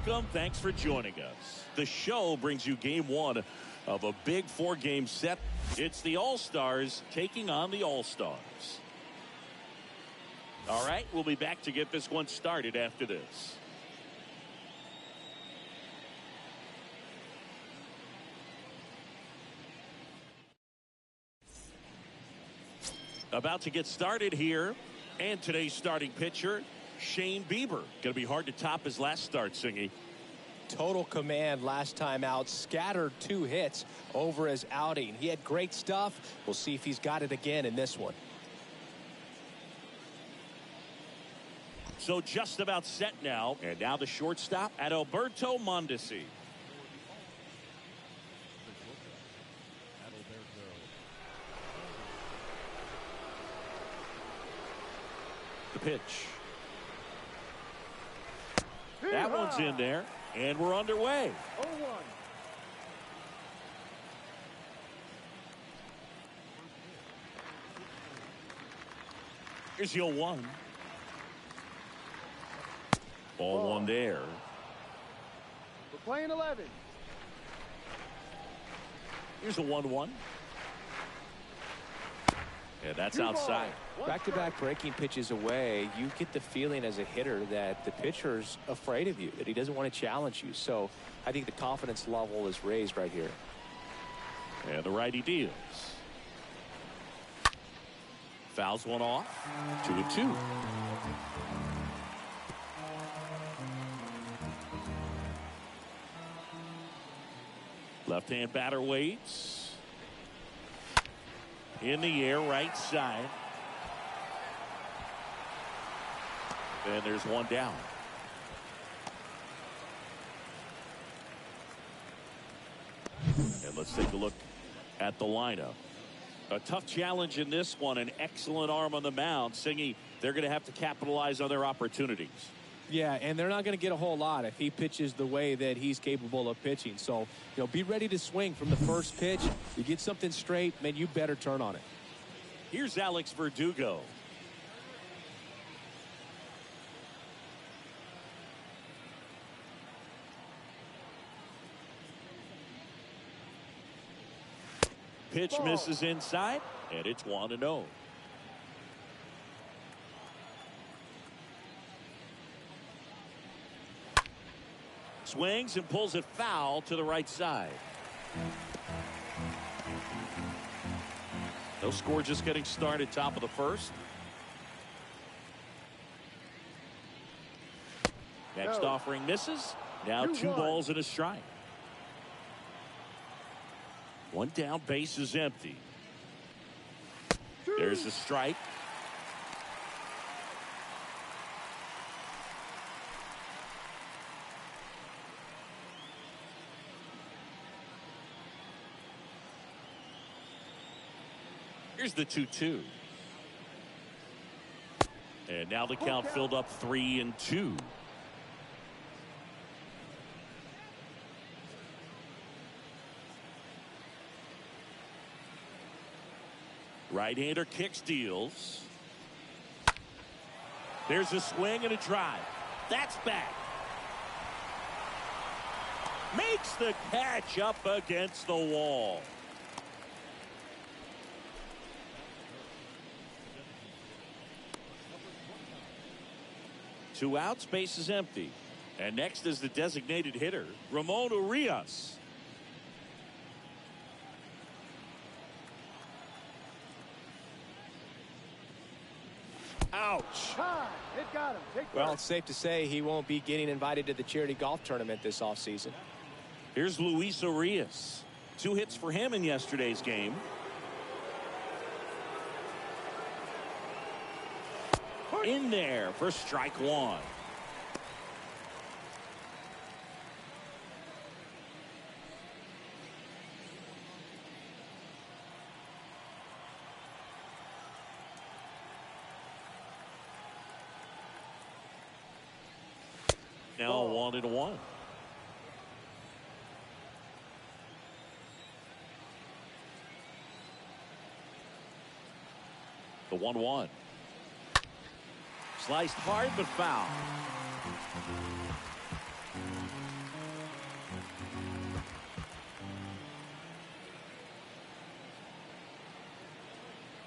Welcome. Thanks for joining us. The show brings you game one of a big 4-game set. It's the All-Stars taking on the All-Stars. All right, we'll be back to get this one started after this. About to get started here. And today's starting pitcher, Shane Bieber. Going to be hard to top his last start, Singy. Total command last time out. Scattered 2 hits over his outing. He had great stuff. We'll see if he's got it again in this one. So just about set now. And now the shortstop, Adalberto Mondesi. The pitch. That one's in there, and we're underway. 0-1. Here's the 0-1. Ball 1 there. We're playing 11. Here's a 1-1. And that's outside. Back-to-back breaking pitches away, you get the feeling as a hitter that the pitcher's afraid of you, that he doesn't want to challenge you. So I think the confidence level is raised right here. And the righty deals. Fouls one off. 2-2. Left-hand batter waits. In the air, right side. And there's one down. And let's take a look at the lineup. A tough challenge in this one. An excellent arm on the mound. Singy, they're going to have to capitalize on their opportunities. Yeah, and they're not going to get a whole lot if he pitches the way that he's capable of pitching. So, be ready to swing from the first pitch. You get something straight, man, you better turn on it. Here's Alex Verdugo. Pitch misses inside, and it's 1-0. Swings and pulls it foul to the right side. No score, just getting started, top of the first. Next offering misses. Now 2 balls and a strike. 1 down, base is empty. There's a strike. Here's the 2-2. And now the count filled up 3-2. Right-hander kicks, deals. There's a swing and a drive. That's back. Makes the catch up against the wall. Two outs, base is empty. And next is the designated hitter, Ramon Urias. Ouch. It got him. Well, it's safe to say he won't be getting invited to the charity golf tournament this offseason. Here's Luis Urias. 2 hits for him in yesterday's game. In there for strike 1. Now 1-1. The 1-1. Sliced hard but foul.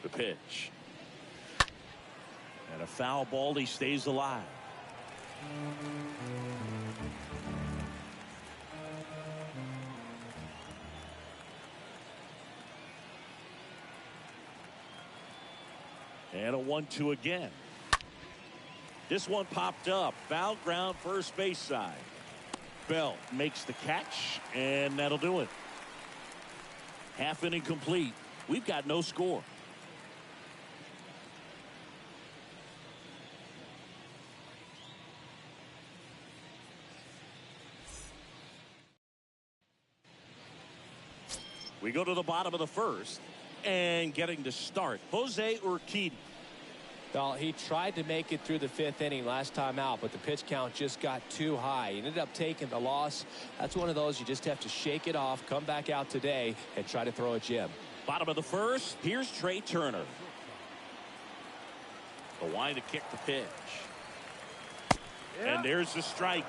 The pitch. And a foul ball. He stays alive. And a 1-2 again. This one popped up. Foul ground, first base side. Bell makes the catch, and that'll do it. Half inning complete. We've got no score. We go to the bottom of the first, and getting to start, Jose Urquidy. Well, he tried to make it through the fifth inning last time out, but the pitch count just got too high. He ended up taking the loss. That's one of those you just have to shake it off, come back out today, and try to throw a gem. Bottom of the first, here's Trey Turner. The line to kick the pitch. And there's the strike.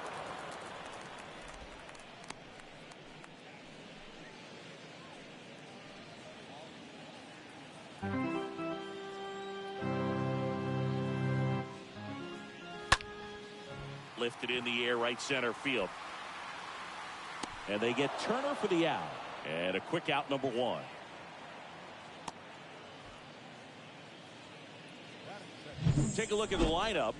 Lifted in the air, right center field. And they get Turner for the out. And a quick out, number one. Take a look at the lineup.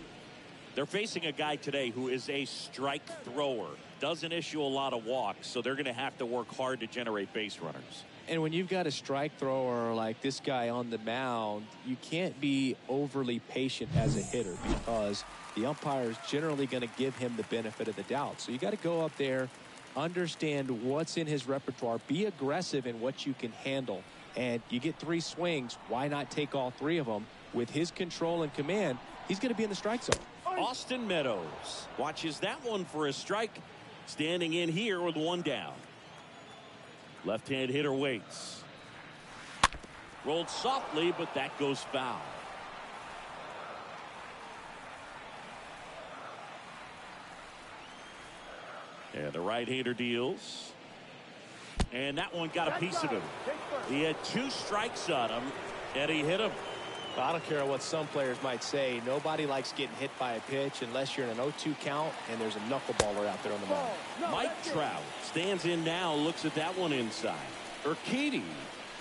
They're facing a guy today who is a strike thrower. Doesn't issue a lot of walks, so they're going to have to work hard to generate base runners. And when you've got a strike thrower like this guy on the mound, you can't be overly patient as a hitter because the umpire is generally going to give him the benefit of the doubt. So you got to go up there, understand what's in his repertoire, be aggressive in what you can handle. And you get 3 swings, why not take all 3 of them? With his control and command, he's going to be in the strike zone. Austin Meadows watches that one for a strike. Standing in here with 1 down. Left-hand hitter waits. Rolled softly, but that goes foul. And the right-hander deals. And that one got a piece of him. He had 2 strikes on him, and he hit him. I don't care what some players might say. Nobody likes getting hit by a pitch unless you're in an 0-2 count and there's a knuckleballer out there on the mound. Mike Trout stands in now, looks at that one inside. Urquidy,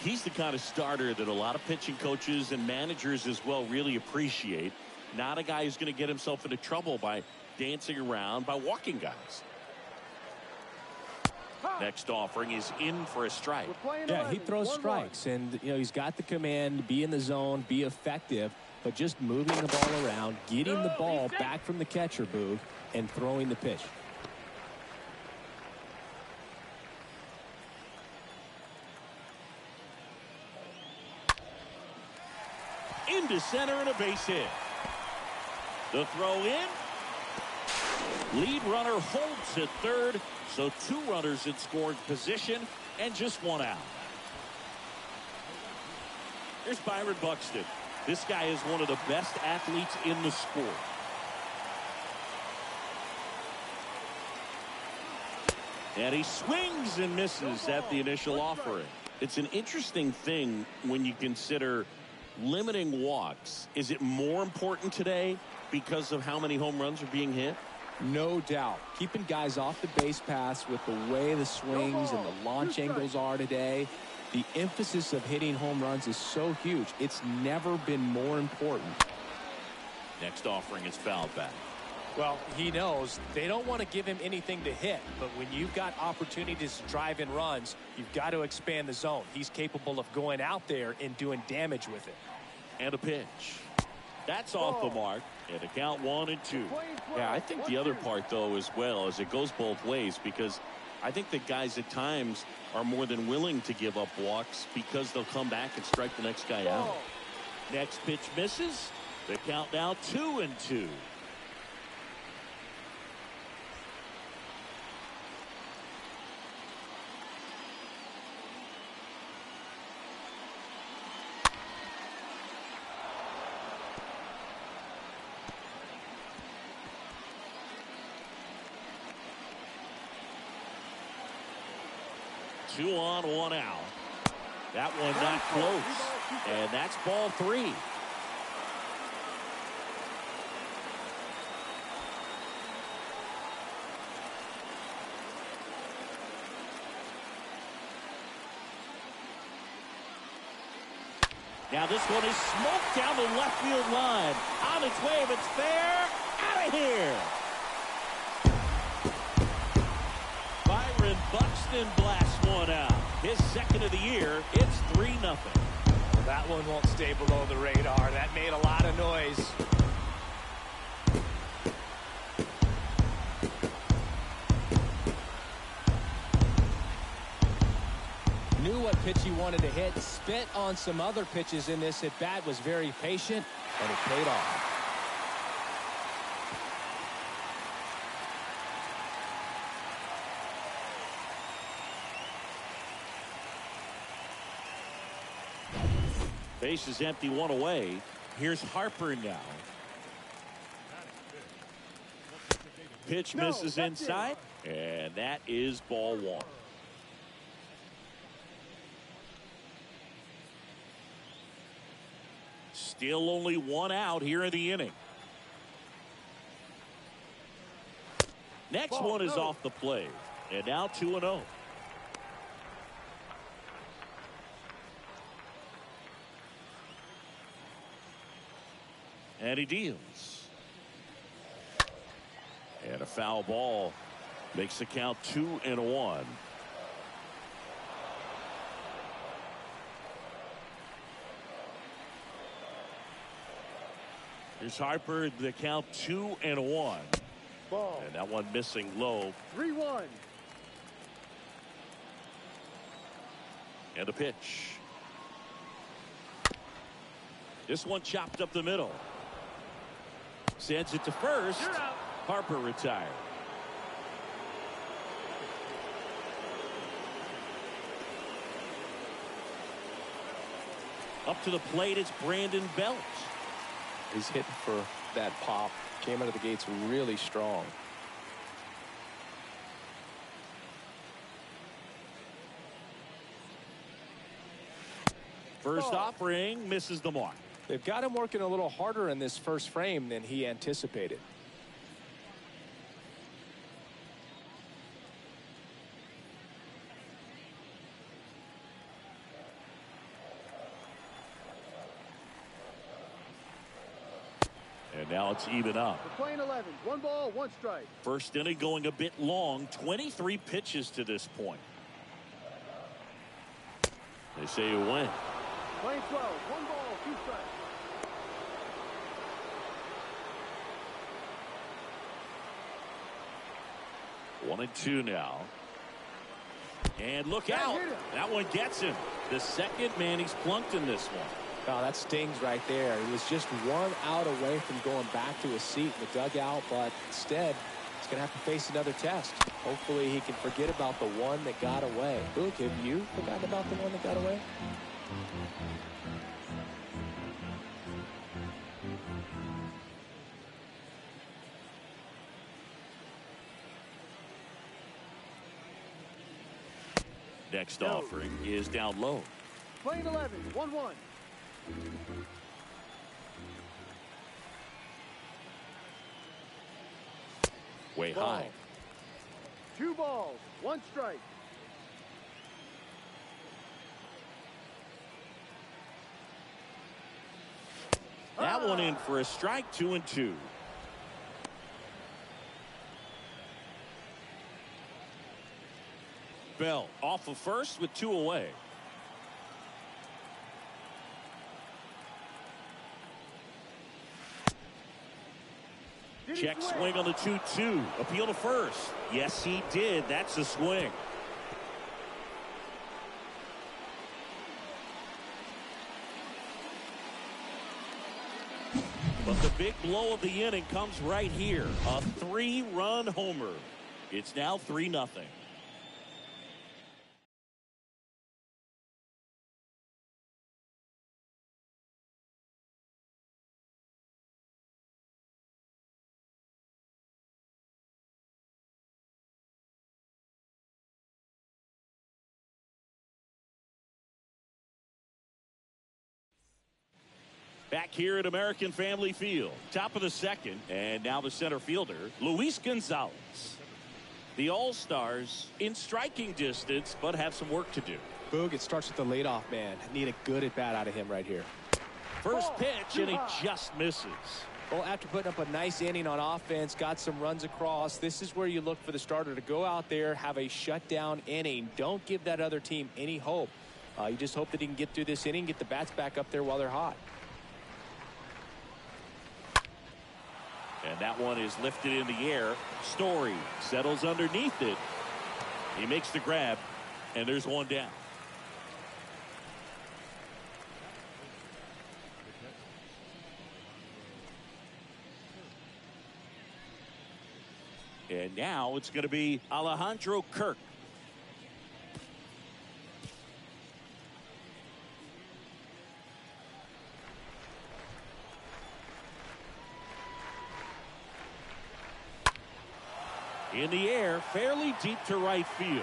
he's the kind of starter that a lot of pitching coaches and managers as well really appreciate. Not a guy who's going to get himself into trouble by dancing around, by walking guys. Next offering is in for a strike. Yeah, he throws strikes, and you know he's got the command, be in the zone, be effective, but just moving the ball around, getting the ball back from the catcher, Boog, and throwing the pitch. Into center and a base hit. The throw in. Lead runner holds at third. So 2 runners in scoring position and just 1 out. Here's Byron Buxton. This guy is one of the best athletes in the sport. And he swings and misses at the initial offering. It's an interesting thing when you consider limiting walks. Is it more important today because of how many home runs are being hit? No doubt. Keeping guys off the base paths with the way the swings and the launch angles are today, the emphasis of hitting home runs is so huge. It's never been more important. Next offering is fouled back. Well, he knows they don't want to give him anything to hit, but when you've got opportunities to drive in runs, you've got to expand the zone. He's capable of going out there and doing damage with it. And a pitch. That's off the mark. And a count 1-2. Yeah, I think the other part, though, as well, is it goes both ways because I think that guys at times are more than willing to give up walks because they'll come back and strike the next guy out. Next pitch misses. The count now 2-2. Two on, 1 out. That one not close. And that's ball 3. Now this one is smoked down the left field line. On its way, if it's fair, out of here. Byron Buxton blasts one out. His second of the year. It's 3-0. Well, that one won't stay below the radar. That made a lot of noise. Knew what pitch he wanted to hit. Spent on some other pitches in this at bat. Was very patient, and it paid off. Base is empty, one away. Here's Harper now. Pitch misses inside, and that is ball 1. Still only 1 out here in the inning. Next one is off the plate, and now 2-0. And he deals. And a foul ball makes the count 2-1. Here's Harper, the count 2-1. Ball. And that one missing low. 3-1. And a pitch. This one chopped up the middle. Sends it to first. Harper retired. Up to the plate, it's Brandon Belt. He's hitting for that pop. Came out of the gates really strong. First offering misses the mark. They've got him working a little harder in this first frame than he anticipated. And now it's even up. We're playing 11. 1 ball, 1 strike. First inning going a bit long. 23 pitches to this point. They say you win. Playing 12. 1 ball, 2 strikes. One and two now. And look out. That one gets him. The second man he's plunked in this one. Oh, that stings right there. He was just 1 out away from going back to his seat in the dugout, but instead he's going to have to face another test. Hopefully he can forget about the one that got away. Luke, have you forgotten about the one that got away? Next offering is down low. Playing 11. 1-1. Way Ball. high. 2 balls, 1 strike. That one in for a strike. 2-2. Bell off of first with 2 away. Check swing on the 2-2. Appeal to first. Yes, he did. That's a swing. But the big blow of the inning comes right here. A 3-run homer. It's now 3-0. Back here at American Family Field, top of the second, and now the center fielder, Luis Gonzalez. The All-Stars in striking distance, but have some work to do. Boog, it starts with the leadoff man. Need a good at-bat out of him right here. First pitch, and he just misses. Well, after putting up a nice inning on offense, got some runs across, this is where you look for the starter to go out there, have a shutdown inning. Don't give that other team any hope. You just hope that he can get through this inning, get the bats back up there while they're hot. And that one is lifted in the air. Story settles underneath it. He makes the grab, and there's one down. And now it's going to be Alejandro Kirk. In the air, fairly deep to right field.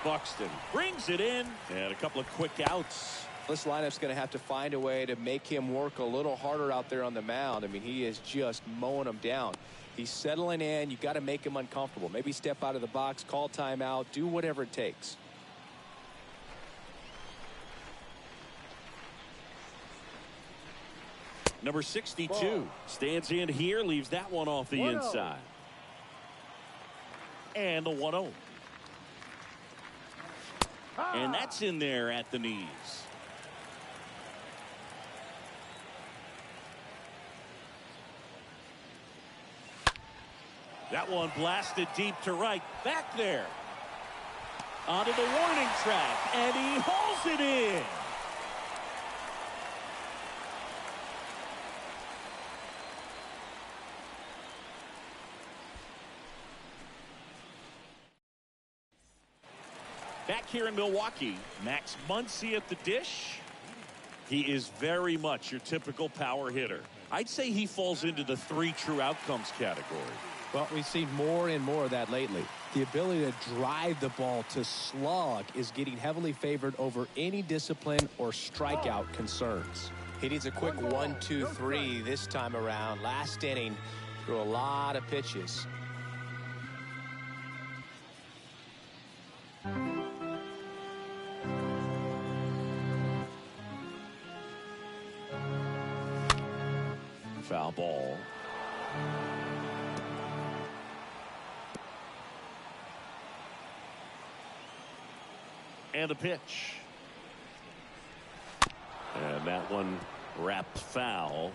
Buxton brings it in, and a couple of quick outs. This lineup's going to have to find a way to make him work a little harder out there on the mound. I mean, he is just mowing them down. He's settling in. You've got to make him uncomfortable. Maybe step out of the box, call timeout, do whatever it takes. Number 62 stands in here, leaves that one off the inside. And the 1-0. And that's in there at the knees. That one blasted deep to right. Back there. Onto the warning track. And he hauls it in. Back here in Milwaukee, Max Muncy at the dish. He is very much your typical power hitter. I'd say he falls into the 3 true outcomes category. Well, we've seen more and more of that lately. The ability to drive the ball to slug is getting heavily favored over any discipline or strikeout concerns. He needs a quick 1-2-3 this time around. Last inning, threw a lot of pitches. Foul ball. And a pitch. And that one wrapped foul.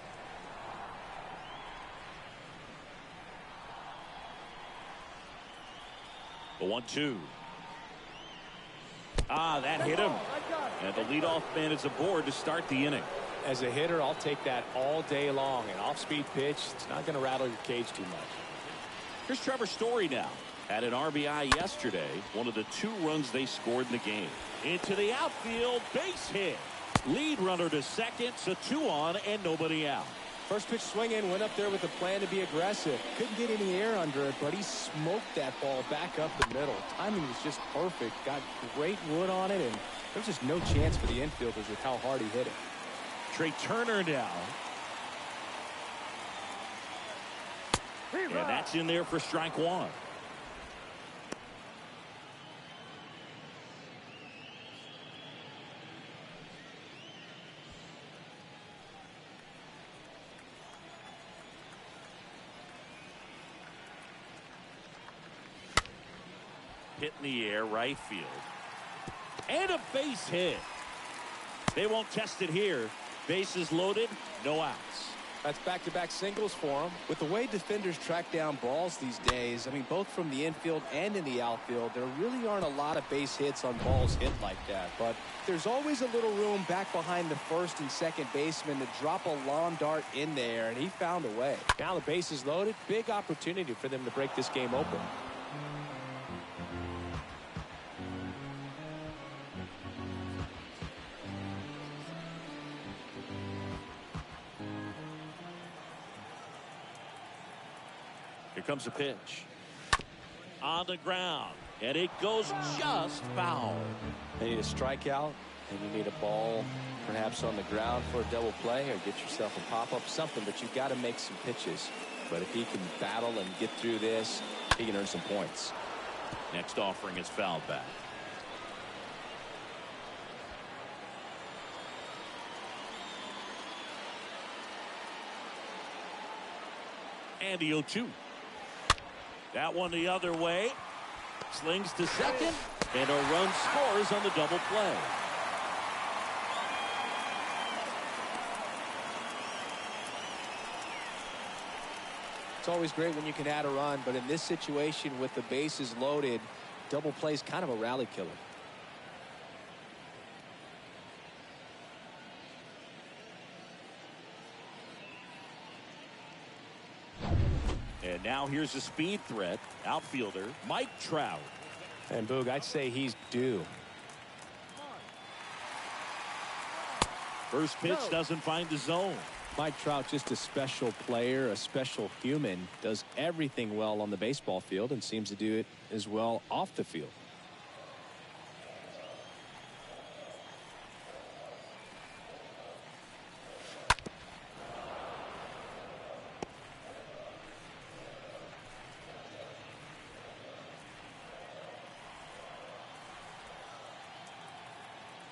The 1-2. That hit him. And the leadoff man is aboard to start the inning. As a hitter, I'll take that all day long. An off-speed pitch, it's not going to rattle your cage too much. Here's Trevor Story now. Had an RBI yesterday, one of the 2 runs they scored in the game. Into the outfield, base hit. Lead runner to second, so 2 on and nobody out. First pitch swinging, went up there with a plan to be aggressive. Couldn't get any air under it, but he smoked that ball back up the middle. Timing was just perfect. Got great wood on it, and there was just no chance for the infielders with how hard he hit it. Trey Turner now. And that's in there for strike 1. Hit in the air, right field. And a base hit. They won't test it here. Bases loaded, no outs. That's back-to-back singles for him. With the way defenders track down balls these days, I mean, both from the infield and in the outfield, there really aren't a lot of base hits on balls hit like that. But there's always a little room back behind the first and second baseman to drop a long dart in there, and he found a way. Now the base is loaded. Big opportunity for them to break this game open. Here comes a pitch. On the ground. And it goes just foul. They need a strikeout And you need a ball perhaps on the ground for a double play or get yourself a pop-up, something, but you've got to make some pitches. But if he can battle and get through this, he can earn some points. Next offering is fouled back. And the 0-2. That one the other way. Slings to second. And a run scores on the double play. It's always great when you can add a run, but in this situation with the bases loaded, double play is kind of a rally killer. And now here's a speed threat. Outfielder Mike Trout. And Boog, I'd say he's due. First pitch doesn't find the zone. Mike Trout, just a special player, a special human, does everything well on the baseball field and seems to do it as well off the field.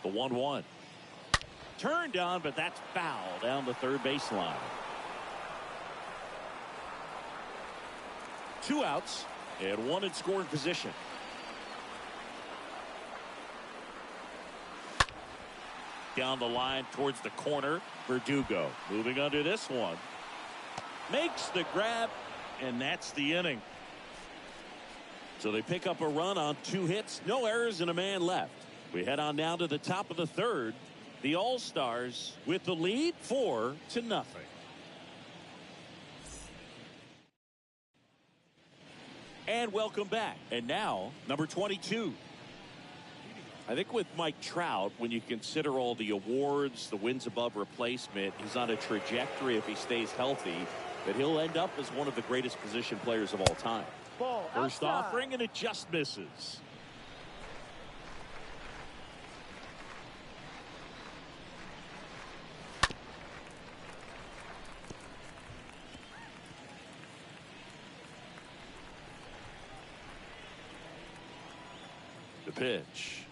The 1-1. Turned on, but that's foul down the third baseline. 2 outs and 1 in scoring position. Down the line towards the corner. Verdugo moving under this one. Makes the grab, and that's the inning. So they pick up a run on 2 hits, no errors, and a man left. We head on now to the top of the third. The All-Stars with the lead 4-0. And welcome back. And now, number 22. I think with Mike Trout, when you consider all the awards, the wins above replacement, he's on a trajectory, if he stays healthy, that he'll end up as one of the greatest position players of all time. Ball First outside. offering, and it just misses. The pitch.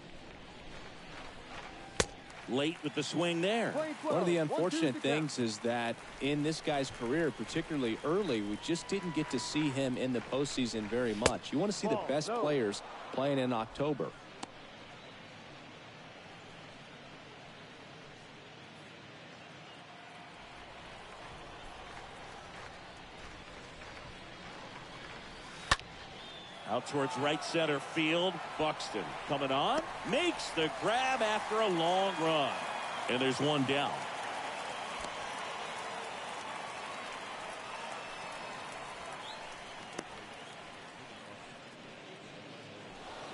Late with the swing there. One of the unfortunate things is that in this guy's career, particularly early, we just didn't get to see him in the postseason very much. You want to see the best players playing in October. Out towards right center field. Buxton coming on. Makes the grab after a long run. And there's one down.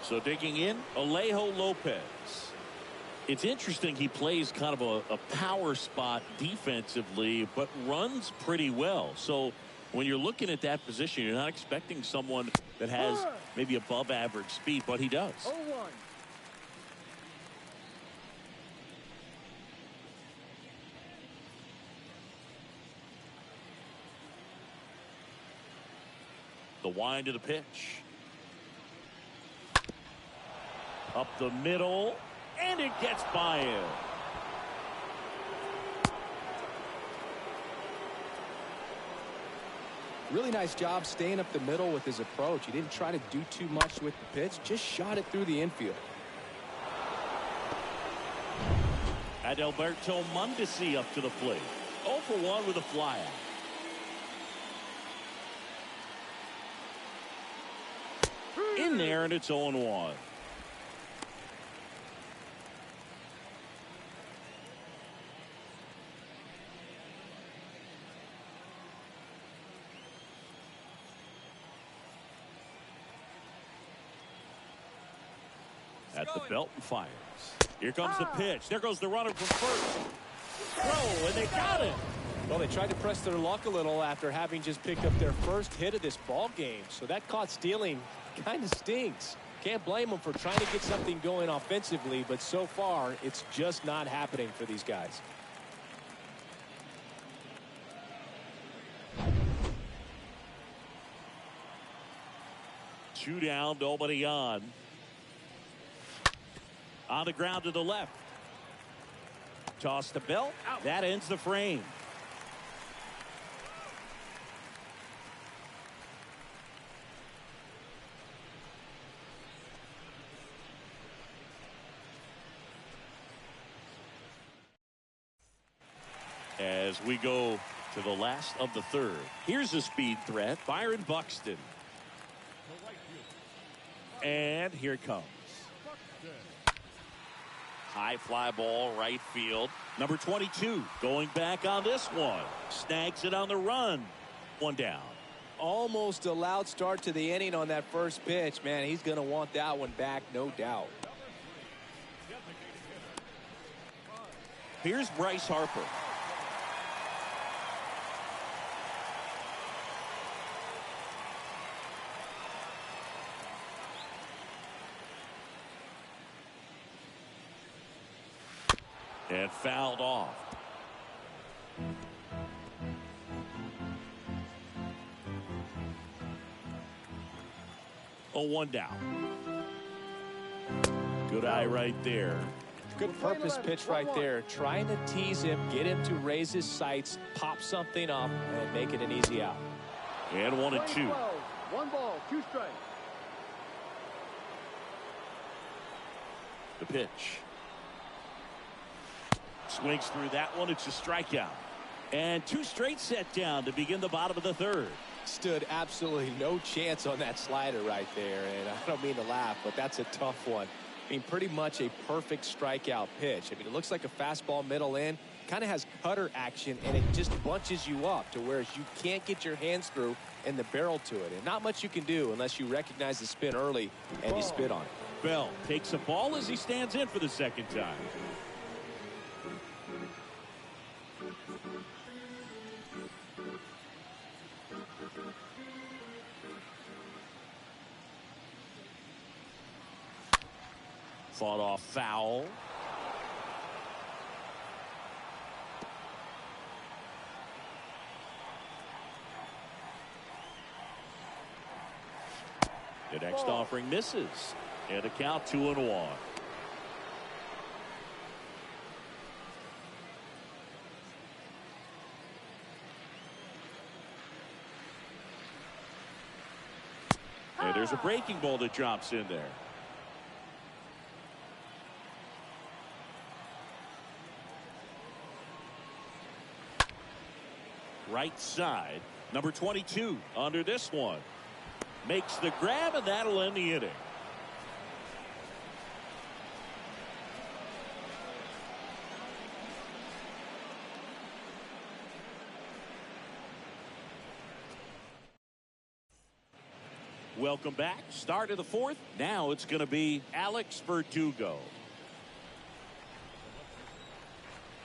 So digging in, Alejo Lopez. It's interesting, he plays kind of a power spot defensively, but runs pretty well. So when you're looking at that position, you're not expecting someone that has maybe above average speed, but he does. 0-1. The wind of the pitch. Up the middle, and it gets by him. Really nice job staying up the middle with his approach. He didn't try to do too much with the pitch, just shot it through the infield. Adalberto Mondesi up to the plate. 0 for 1 with a flyout. In there, and it's 0-1. At the belt and fires. Here comes the pitch. There goes the runner from first. Throw, and they got it. Well, they tried to press their luck a little after having just picked up their first hit of this ball game. So that caught stealing kind of stings. Can't blame them for trying to get something going offensively, but so far, it's just not happening for these guys. Two down, nobody on. On the ground to the left. Toss to Bell. That ends the frame. As we go to the last of the third. Here's a speed threat, Byron Buxton. And here it comes. High fly ball, right field. Number 22 going back on this one. Snags it on the run. One down. Almost a loud start to the inning on that first pitch. Man, he's going to want that one back, no doubt. Here's Bryce Harper. And fouled off. One down. Good eye right there. Good purpose pitch right there. Trying to tease him, get him to raise his sights, pop something up, and make it an easy out. And 1-2. 1 ball, 2 strikes. The pitch. Swings through that one. It's a strikeout. And 2 straight set down to begin the bottom of the third. Stood absolutely no chance on that slider right there. And I don't mean to laugh, but that's a tough one. I mean, pretty much a perfect strikeout pitch. I mean, it looks like a fastball middle in. Kind of has cutter action, and it just bunches you up to where you can't get your hands through and the barrel to it. And not much you can do unless you recognize the spin early and you spit on it. Bell takes a ball as he stands in for the second time. Fought off foul. The next offering misses. And a count 2-1. And there's a breaking ball that drops in there. Right side, number 22 under this one. Makes the grab, and that'll end the inning. Welcome back. Start of the fourth. Now it's going to be Alex Verdugo.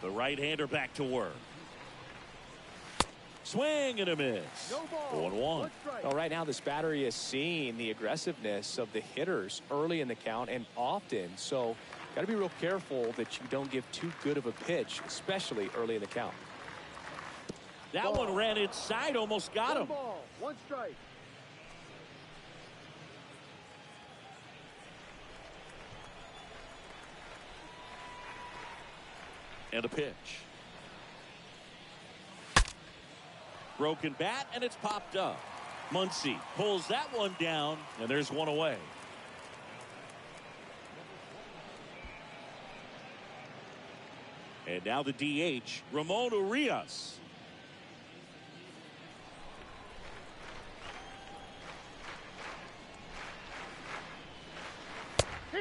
The right-hander back to work. Swing and a miss. 1-1. Well, right now this battery is seeing the aggressiveness of the hitters early in the count and often. So got to be real careful that you don't give too good of a pitch, especially early in the count. That one ran inside, almost got him. 1 ball, 1 strike. And a pitch. Broken bat, and it's popped up. Muncy pulls that one down, and there's one away. And now the DH, Ramon Urias.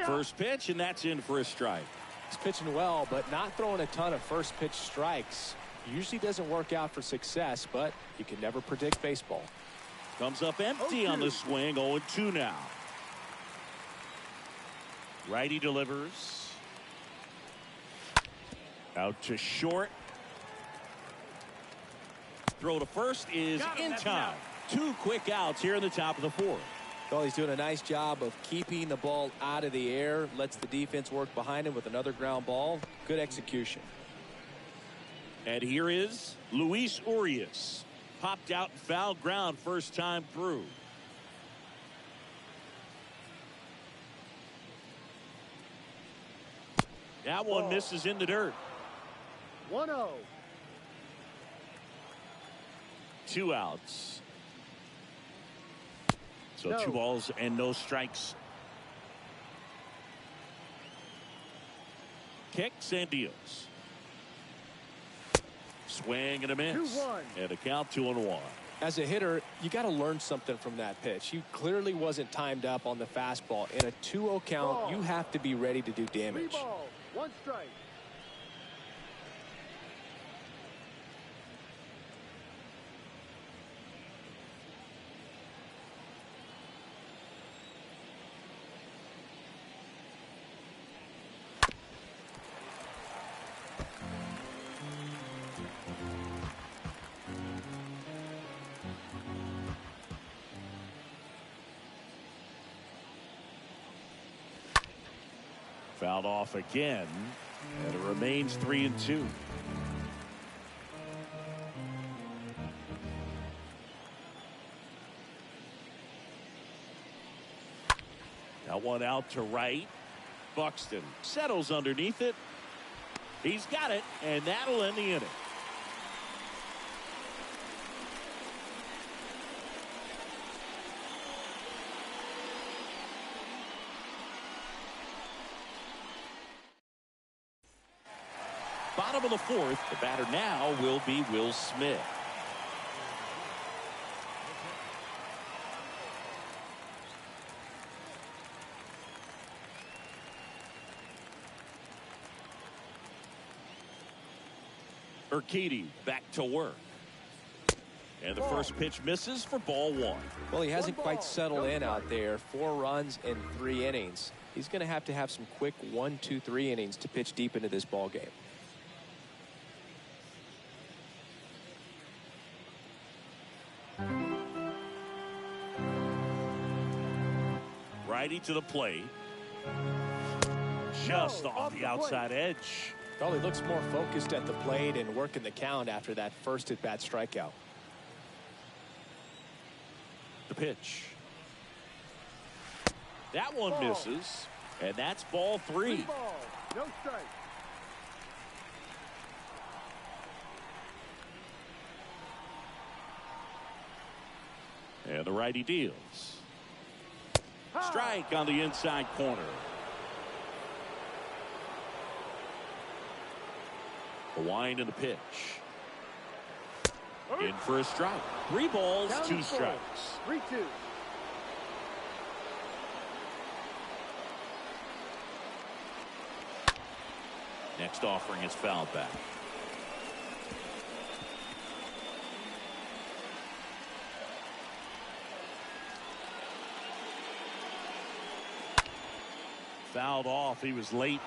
First pitch, and that's in for a strike. He's pitching well, but not throwing a ton of first pitch strikes. Usually doesn't work out for success, but you can never predict baseball. Comes up empty on the swing. 0-2 now. Righty delivers. Out to short. Throw to first is in time. 2 quick outs here in the top of the fourth. Well, he's doing a nice job of keeping the ball out of the air. Lets the defense work behind him with another ground ball. Good execution. And here is Luis Urias. Popped out in foul ground first time through. That one misses in the dirt. 1-0. 2 outs. So No. 2 balls and no strikes. Kicks and deals. Swing and a miss. 2-1. And a count 2-1. As a hitter, you got to learn something from that pitch. He clearly wasn't timed up on the fastball. In a 2-0 count, Ball. you have to be ready to do 3 damage. balls, 1 strike. Fouled off again, and it remains 3-2. Now one out to right. Buxton settles underneath it. He's got it, and that'll end the inning. Bottom of the 4th, the batter now will be Will Smith. Urquidy back to work. And the first pitch misses for ball 1. Well, he hasn't quite settled in out there. 4 runs in 3 innings. He's going to have some quick 1, 2, 3 innings to pitch deep into this ball game. Righty to the plate. Just off the outside edge. Well, he looks more focused at the plate and working the count after that first at-bat strikeout. The pitch. That one Ball. misses. And that's ball 3. 3 balls, no strike. And the righty deals. High. Strike on the inside corner. The wind and the pitch. In for a strike. 3 balls, Down 2 to 4. strikes. 3-2. Next offering is fouled back. Fouled off. He was late.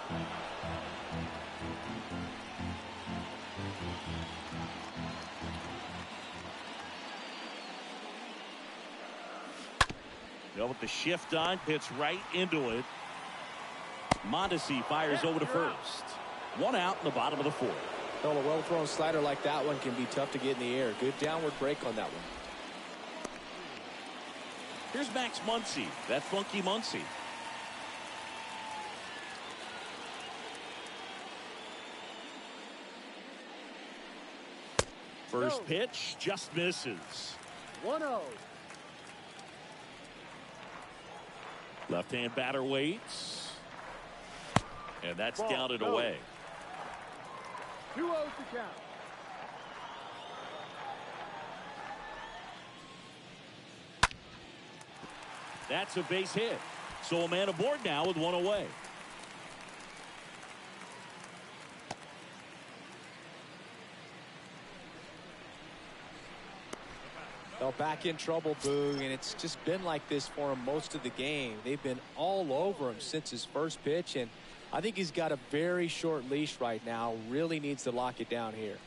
Go with the shift on, hits right into it. Mondesi fires over to first. 1 out in the bottom of the 4th. Well, a well-thrown slider like that one can be tough to get in the air. Good downward break on that one. Here's Max Muncy, that funky Muncy. First pitch just misses. 1-0. Left-hand batter waits. And that's Ball. down and No. away. 2-0 to count. That's a base hit. So a man aboard now with 1 away. Well, back in trouble, Boog, and it's just been like this for him most of the game. They've been all over him since his first pitch, and I think he's got a very short leash right now. Really needs to lock it down here.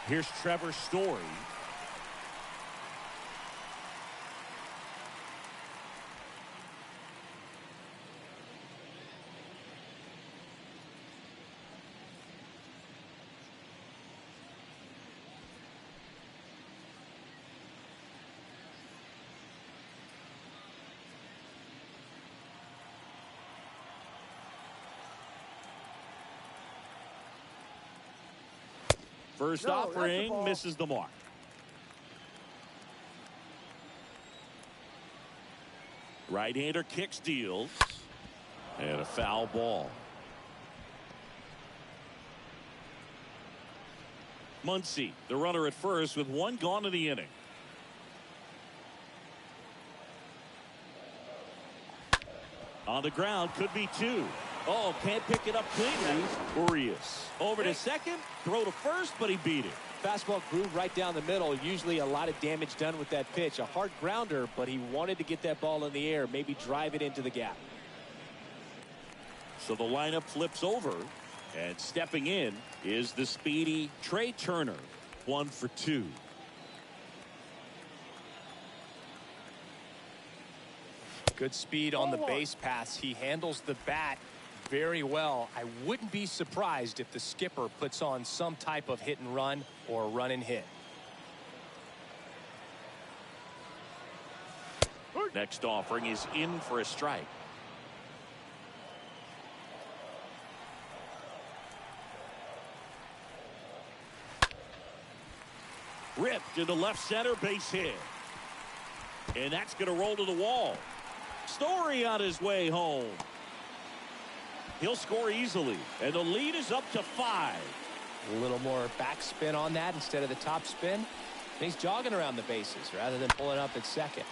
Here's Trevor Story. First No, that's the offering ball. misses the mark. Right-hander kicks, deals, and a foul ball. Muncy, the runner at first with one gone in the inning. On the ground, could be two. Oh, can't pick it up cleanly. Urias over to second, throw to first, but he beat it. Fastball groove right down the middle. Usually a lot of damage done with that pitch. A hard grounder, but he wanted to get that ball in the air, maybe drive it into the gap. So the lineup flips over, and stepping in is the speedy Trey Turner. 1 for 2. Good speed on the base pass. He handles the bat very well. I wouldn't be surprised if the skipper puts on some type of hit and run or run and hit. Next offering is in for a strike. Ripped into left center, base hit. And that's going to roll to the wall. Story on his way home. He'll score easily, and the lead is up to 5. A little more backspin on that instead of the top spin. And he's jogging around the bases rather than pulling up at second.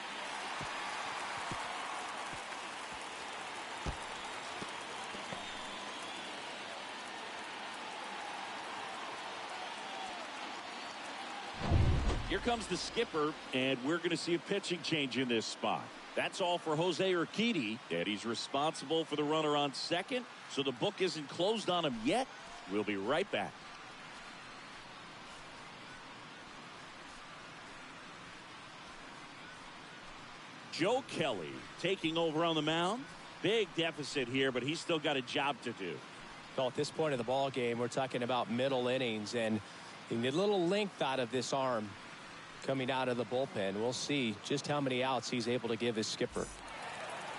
Here comes the skipper, and we're going to see a pitching change in this spot. That's all for Jose Urquidy, and he's responsible for the runner on second, so the book isn't closed on him yet. We'll be right back. Joe Kelly taking over on the mound. Big deficit here, but he's still got a job to do. Well, at this point in the ball game, we're talking about middle innings, and you need a little length out of this arm coming out of the bullpen. We'll see just how many outs he's able to give his skipper.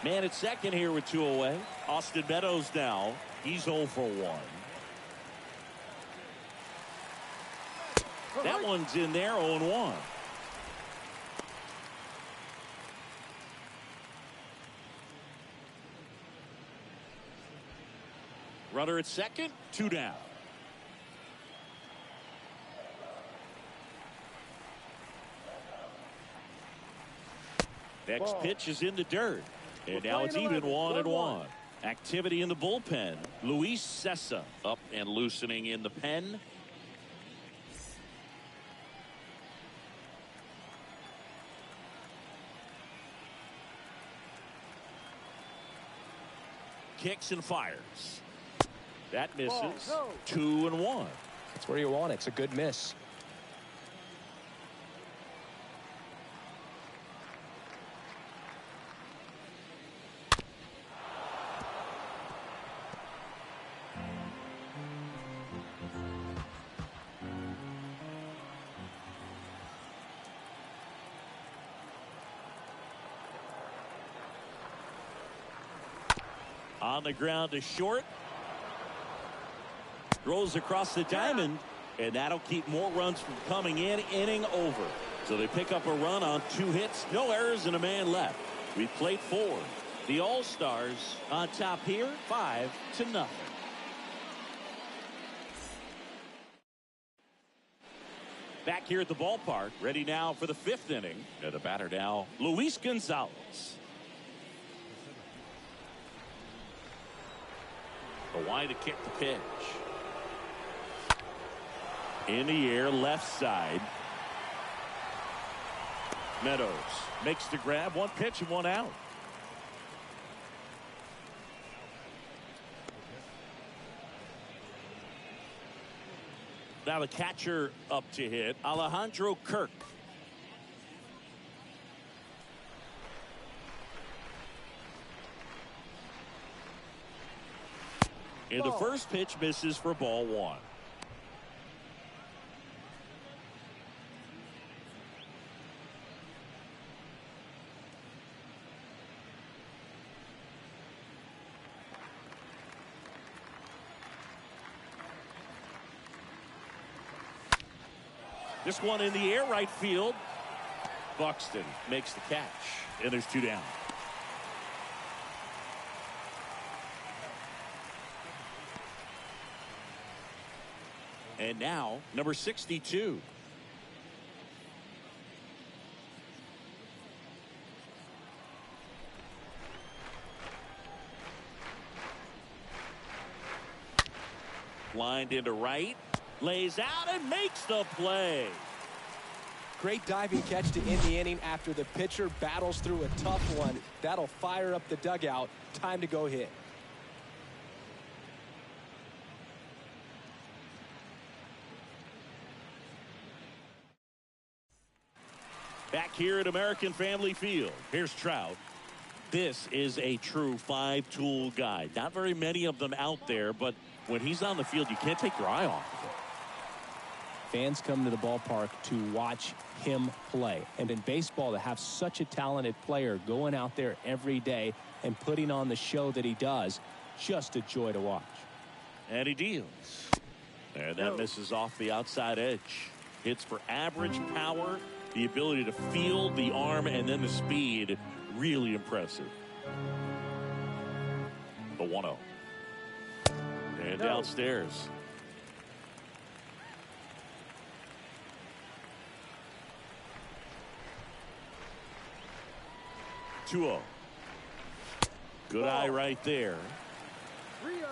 Man at second here with 2 away. Austin Meadows now. He's 0 for 1. That one's in there, 0-1. Runner at second, 2 down. Next pitch is in the dirt. And now it's even 1-1. Activity in the bullpen. Luis Cessa up and loosening in the pen. Kicks and fires. That misses. 2-1. That's where you want it. It's a good miss. On the ground to short. Throws across the diamond, and that'll keep more runs from coming in. Inning over. So they pick up a run on 2 hits, no errors, and a man left. We've played 4. The All-Stars on top here, 5-0. Back here at the ballpark, ready now for the 5th inning. And the batter now, Luis Gonzalez. Wide to kick the pitch. In the air, left side. Meadows makes the grab. 1 pitch and 1 out. Now the catcher up to hit, Alejandro Kirk. And the first pitch misses for ball 1. This one in the air, right field. Buxton makes the catch, and there's 2 down. And now, number 62. Lined into right, lays out and makes the play. Great diving catch to end the inning after the pitcher battles through a tough one. That'll fire up the dugout. Time to go hit. Back here at American Family Field, here's Trout. This is a true 5-tool guy. Not very many of them out there, but when he's on the field, you can't take your eye off of him. Fans come to the ballpark to watch him play. And in baseball, to have such a talented player going out there every day and putting on the show that he does, just a joy to watch. And he deals. And that misses off the outside edge. Hits for average power, the ability to feel the arm, and then the speed. Really impressive. The 1-0. And downstairs. Two-0. Good eye right there. 3-0.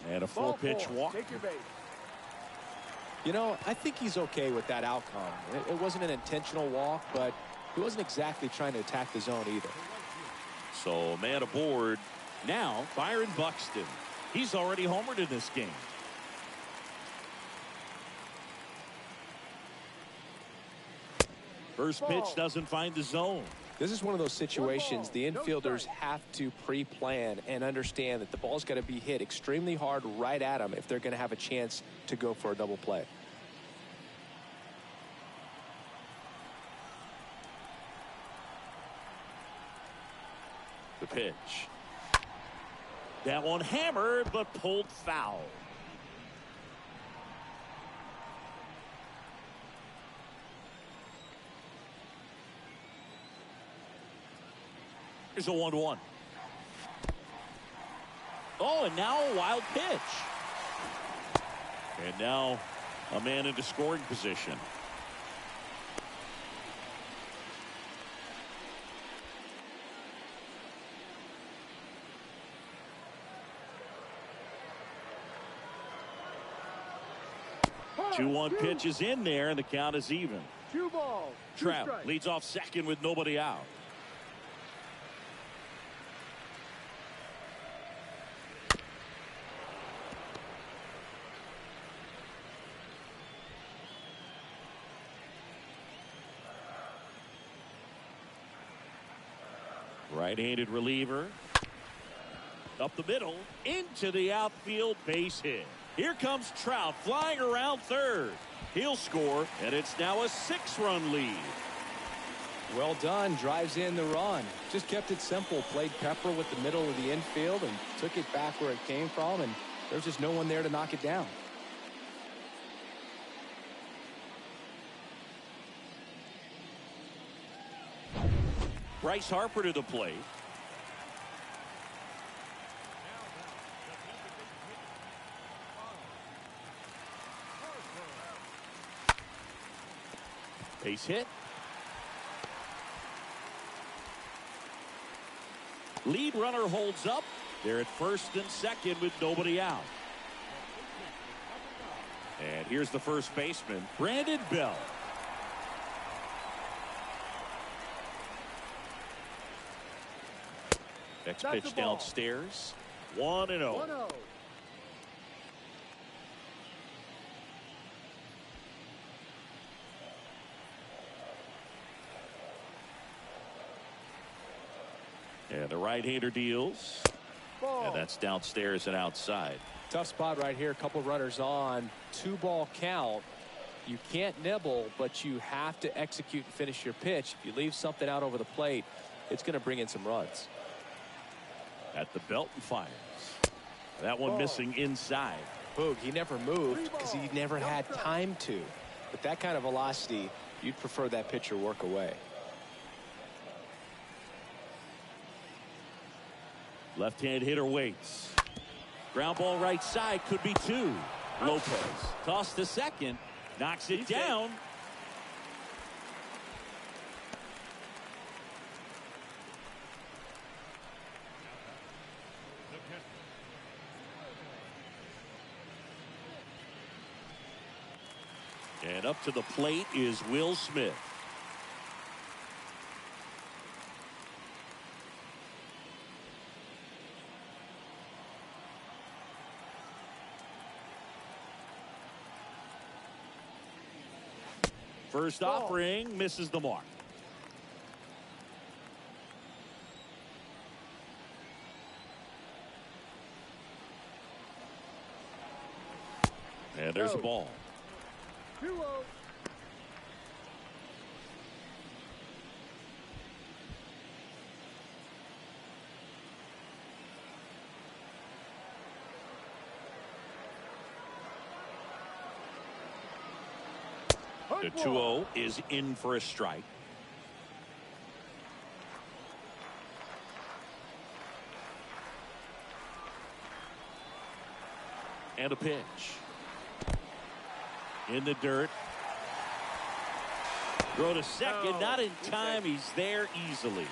And a 4-pitch walk. Take your base. You know, I think he's okay with that outcome. It wasn't an intentional walk, but he wasn't exactly trying to attack the zone either. So, man aboard. Now, Byron Buxton. He's already homered in this game. First pitch doesn't find the zone. This is one of those situations the infielders have to pre-plan and understand that the ball's got to be hit extremely hard right at them if they're going to have a chance to go for a double play. The pitch. That one hammered but pulled foul. Here's a 1-1. Oh, and now a wild pitch. And now a man into scoring position. Two 2-1 pitch is in there, and the count is even. 2 balls. Trout leads off second with nobody out. Right-handed reliever. Up the middle, into the outfield, base hit. Here comes Trout flying around third. He'll score, and it's now a 6-run lead. Well done, drives in the run. Just kept it simple, played pepper with the middle of the infield and took it back where it came from, and there's just no one there to knock it down. Bryce Harper to the plate. Base hit. Lead runner holds up. They're at first and second with nobody out. And here's the first baseman, Brandon Bell. Next pitch downstairs. 1-0. 1-0. And the right-hander deals. Ball. And that's downstairs and outside. Tough spot right here. A couple runners on. 2-ball count. You can't nibble, but you have to execute and finish your pitch. If you leave something out over the plate, it's going to bring in some runs. At the belt and fires. That one missing inside. Boog, he never moved because he never had time to. With that kind of velocity, you'd prefer that pitcher work away. Left-hand hitter waits. Ground ball right side, could be two. Lopez tossed to second, knocks it down. And up to the plate is Will Smith. First offering misses the mark. And there's a ball. 2-0. The 2-0 is in for a strike. And a pitch. In the dirt. Throw to second, not in time. He's there easily.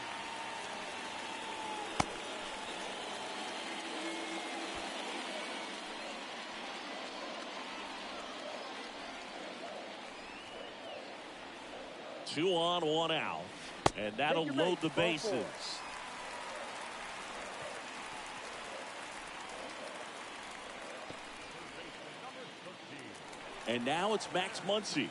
Two on, one out, and that'll load the bases. And now it's Max Muncy.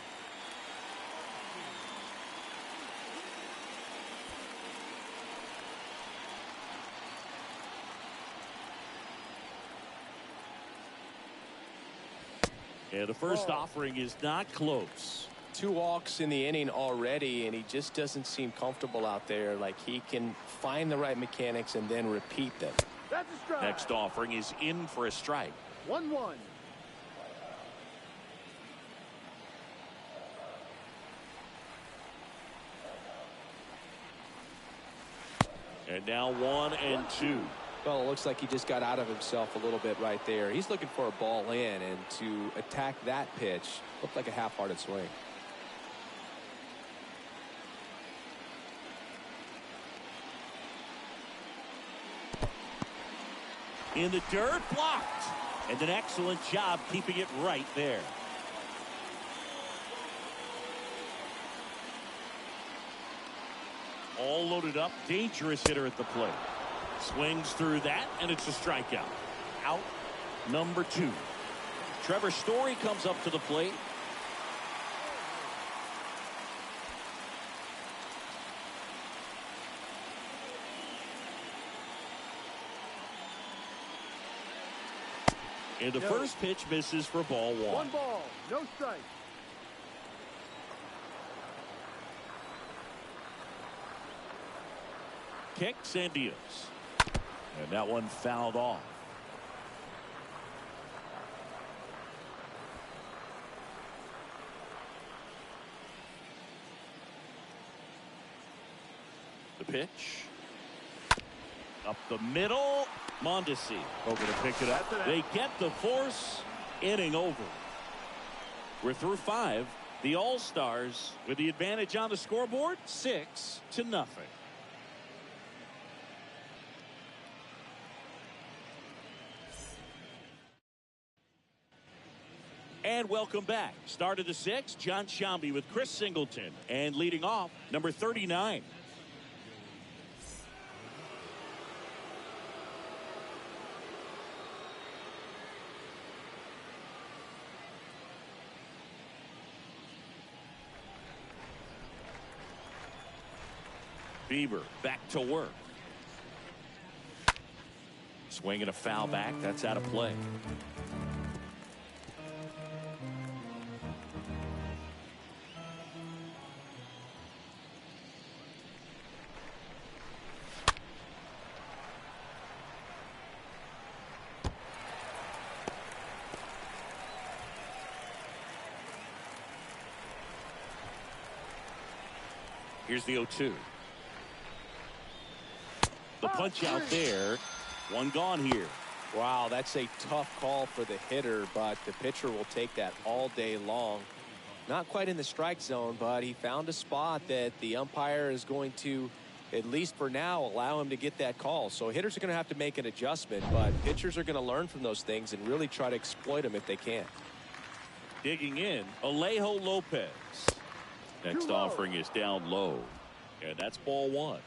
And the first offering is not close. 2 walks in the inning already, and he just doesn't seem comfortable out there. Like he can find the right mechanics and then repeat them. That's a strike. Next offering is in for a strike. 1-1. And now 1-2. Well, it looks like he just got out of himself a little bit right there. He's looking for a ball in, and to attack that pitch looked like a half-hearted swing. In the dirt, blocked. And an excellent job keeping it right there. All loaded up, dangerous hitter at the plate. Swings through that, and it's a strikeout. Out number 2. Trevor Story comes up to the plate. And the first pitch misses for ball 1. 1 ball, no strike. Kicks and deals. And that one fouled off. The pitch. Up the middle. Mondesi over to pick it up. They get the force. Inning over. We're through 5. The All-Stars with the advantage on the scoreboard, 6-0. And welcome back. Start of the 6th, John Shambi with Chris Singleton. And leading off, number 39. Bieber back to work. Swinging a foul back. That's out of play. Here's the 0-2. The punch out there. One gone here. Wow, that's a tough call for the hitter, but the pitcher will take that all day long. Not quite in the strike zone, but he found a spot that the umpire is going to, at least for now, allow him to get that call. So hitters are going to have to make an adjustment, but pitchers are going to learn from those things and really try to exploit them if they can. Digging in, Alejo Lopez. Next offering is down low, and that's ball one.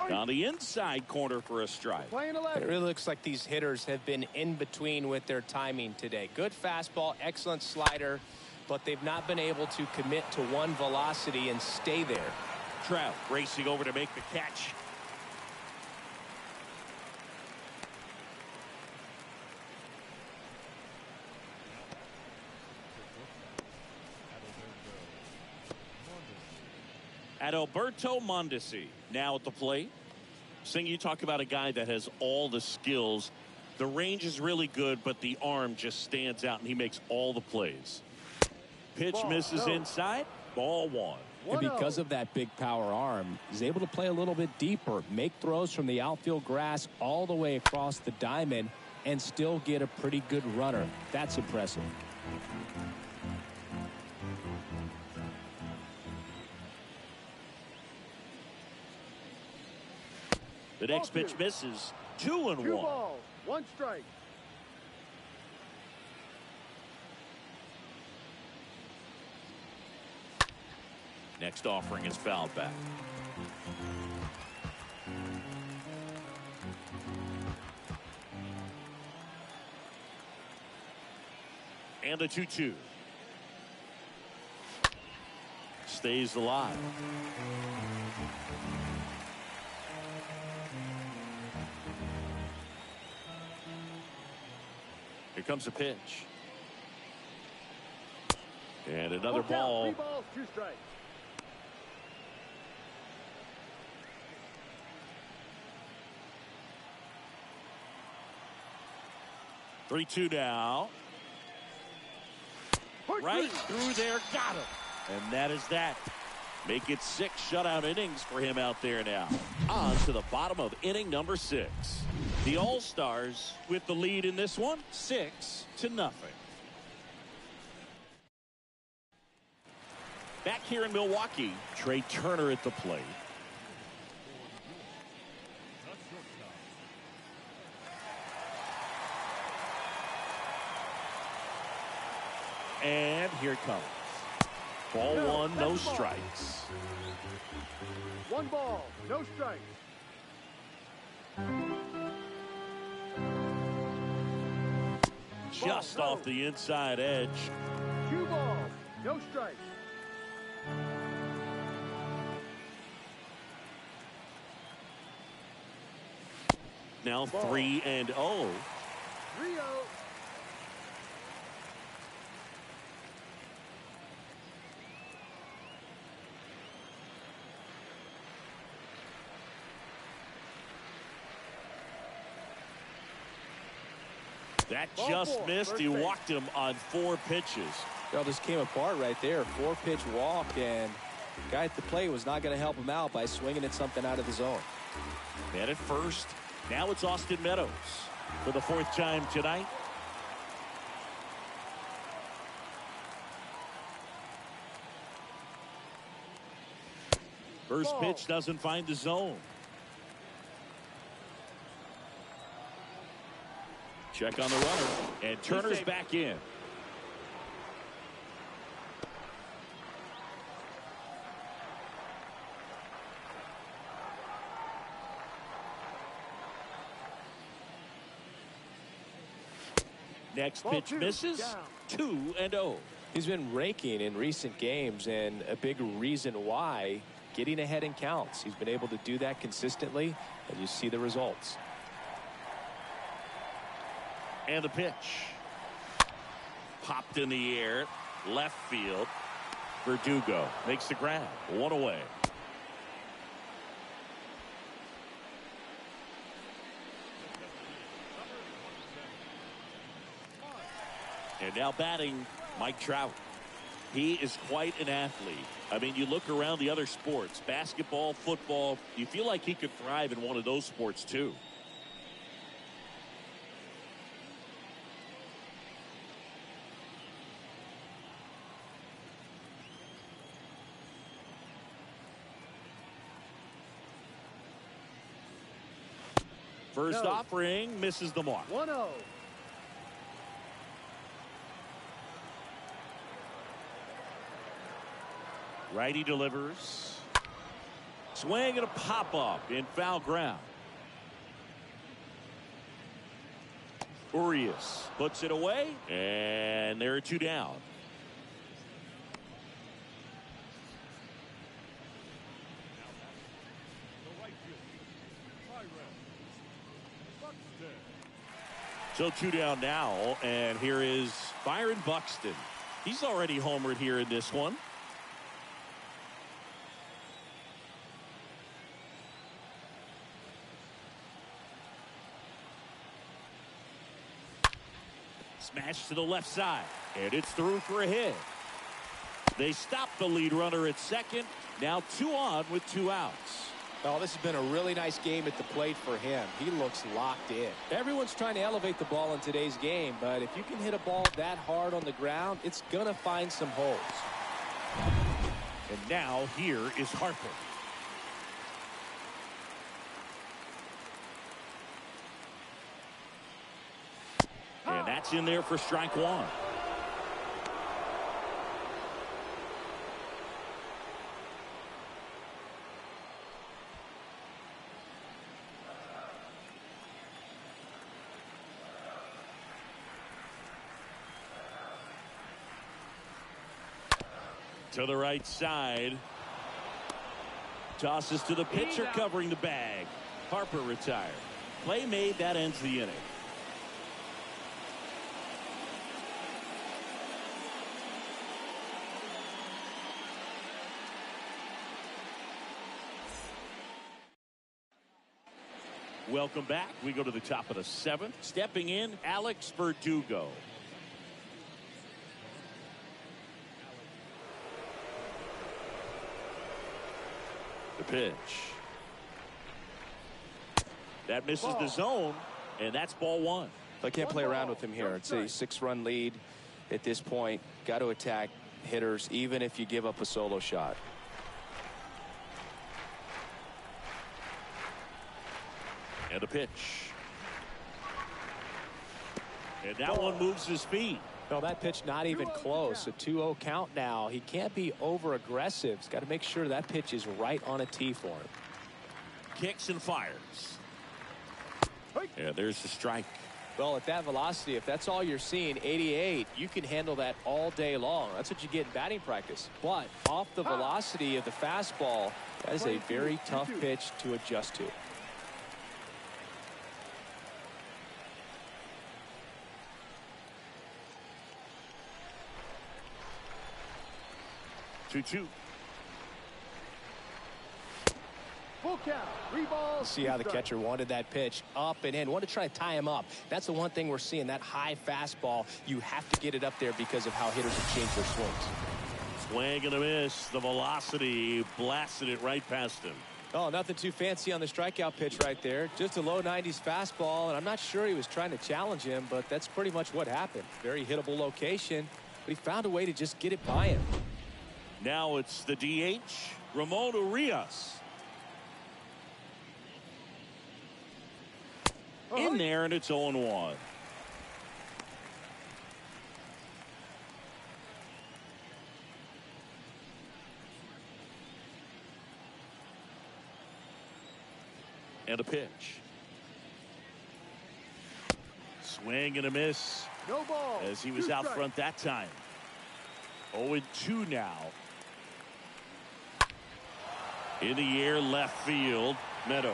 On the inside corner for a strike. It really looks like these hitters have been in between with their timing today. Good fastball, excellent slider, but they've not been able to commit to one velocity and stay there. Trout racing over to make the catch. Adalberto Mondesi now at the plate. Sing, you talk about a guy that has all the skills. The range is really good, but the arm just stands out, and he makes all the plays. Pitch misses inside. Ball one. And because of that big power arm, he's able to play a little bit deeper, make throws from the outfield grass all the way across the diamond, and still get a pretty good runner. That's impressive. The next pitch misses. 2-1. 2 balls, 1 strike. Next offering is fouled back. And the 2-2. Stays alive. Here comes a pitch. And another ball. 3 balls, 2 strikes. Three-two now. Right through there, got him. And that is that. Make it 6 shutout innings for him out there now. On to the bottom of inning number 6. The All-Stars with the lead in this one, 6-0. Back here in Milwaukee, Trey Turner at the plate. And here it comes. Ball one, no strikes. 1 ball, no strikes. Just off the inside edge. 2 balls, no strikes. Now 3-0. 3-0. That just missed. He walked him on 4 pitches. Well, this came apart right there. 4-pitch walk, and the guy at the plate was not going to help him out by swinging at something out of the zone. Man at first. Now it's Austin Meadows for the 4th time tonight. First pitch doesn't find the zone. Check on the runner, and Turner's back in. Next pitch misses. 2-0. He's been raking in recent games, and a big reason why, getting ahead in counts. He's been able to do that consistently, and you see the results. And the pitch. Popped in the air. Left field. Verdugo makes the grab. 1 away. And now batting, Mike Trout. He is quite an athlete. I mean, you look around the other sports, basketball, football, you feel like he could thrive in one of those sports too. First offering misses the mark. 1-0. Righty delivers. Swing and a pop-up in foul ground. Urias puts it away, and there are 2 down. So 2 down now, and here is Byron Buxton. He's already homered here in this one. Smash to the left side, and it's through for a hit. They stop the lead runner at second. Now 2 on with 2 outs. Well, this has been a really nice game at the plate for him. He looks locked in. Everyone's trying to elevate the ball in today's game, but if you can hit a ball that hard on the ground, it's going to find some holes. And now here is Harper. And that's in there for strike 1. To the right side. Tosses to the pitcher covering the bag. Harper retired. Play made. That ends the inning. Welcome back. We go to the top of the 7th. Stepping in, Alex Verdugo. The pitch. That misses the zone, and that's ball 1. I can't play around with him here. It's a 6-run lead at this point. Got to attack hitters, even if you give up a solo shot. And a pitch. And that one moves his feet. No, that pitch not even close. A 2-0 count now. He can't be over aggressive. He's got to make sure that pitch is right on a tee for him. Kicks and fires. Yeah, there's the strike. Well, at that velocity, if that's all you're seeing, 88, you can handle that all day long. That's what you get in batting practice. But off the velocity of the fastball, that is a very tough pitch to adjust to. Two. Full count. 3 balls. See how the catcher wanted that pitch up and in. Wanted to try to tie him up. That's the one thing we're seeing. That high fastball, you have to get it up there because of how hitters have changed their swings. Swing and a miss. The velocity blasted it right past him. Oh, nothing too fancy on the strikeout pitch right there. Just a low 90s fastball, and I'm not sure he was trying to challenge him, but that's pretty much what happened. Very hittable location, but he found a way to just get it by him. Now it's the DH, Ramon Urias. In there, and it's 0-1. And a pitch. Swing and a miss. No ball. As he was out front that time. 0-2 now. In the air, left field. Meadows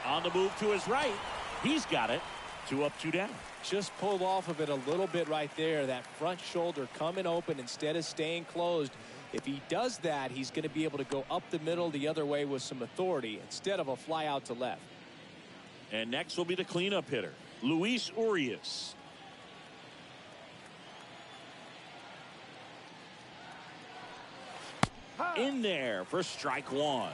on the move to his right. He's got it. 2 up, 2 down. Just pulled off of it a little bit right there. That front shoulder coming open instead of staying closed. If he does that, he's going to be able to go up the middle the other way with some authority instead of a fly out to left. And next will be the cleanup hitter, Luis Urias. in there for strike one.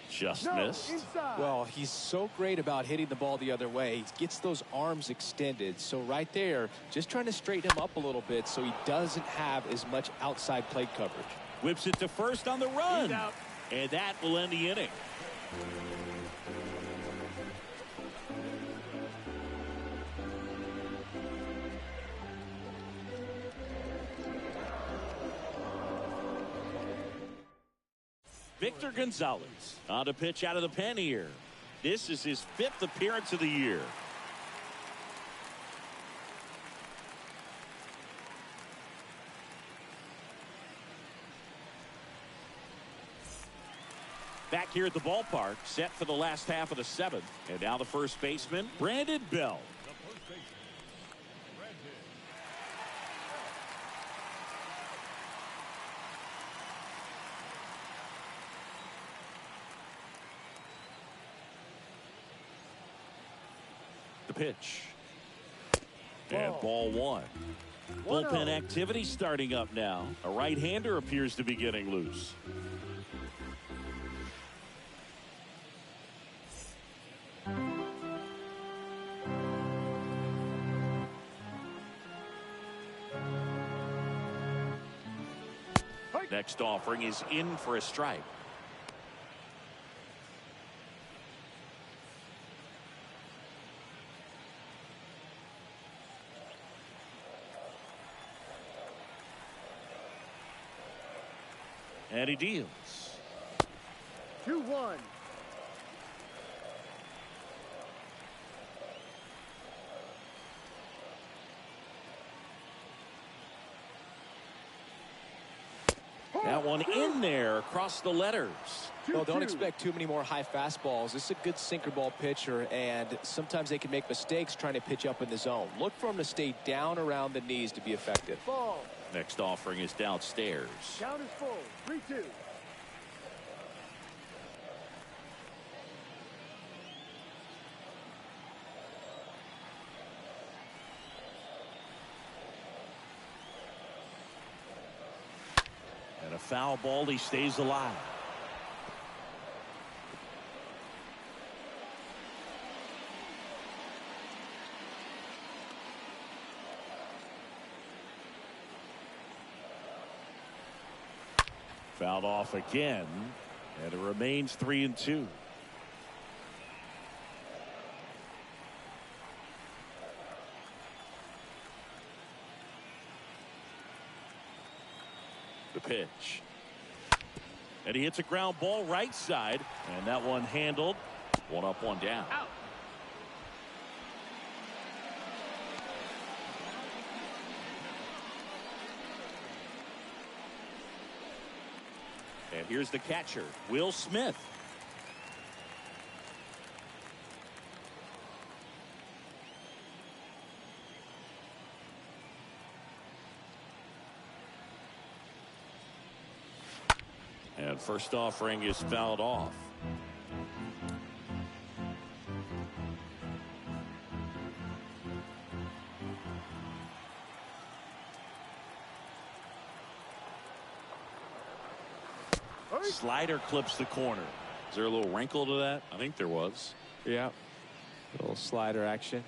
Just missed. Inside. Well, he's so great about hitting the ball the other way. He gets those arms extended. So right there, just trying to straighten him up a little bit so he doesn't have as much outside plate coverage. Whips it to first on the run. And that will end the inning. Victor Gonzalez on to pitch out of the pen here. This is his 5th appearance of the year. Back here at the ballpark, set for the last half of the 7th. And now the first baseman, Brandon Bell. The pitch. And ball one. Bullpen activity starting up now. A right-hander appears to be getting loose. Next offering is in for a strike. And he deals. 2-1. That one in there across the letters. Well, don't expect too many more high fastballs. This is a good sinker ball pitcher, and sometimes they can make mistakes trying to pitch up in the zone. Look for him to stay down around the knees to be effective. Ball. Next offering is downstairs. Count is full. 3-2. And a foul ball, he stays alive. Fouled off again, and it remains 3-2. The pitch. And he hits a ground ball right side, and that one handled. One up, one down. Out. And here's the catcher, Will Smith. And first offering is fouled off. Slider clips the corner. Is there a little wrinkle to that? I think there was. Yeah. A little slider action.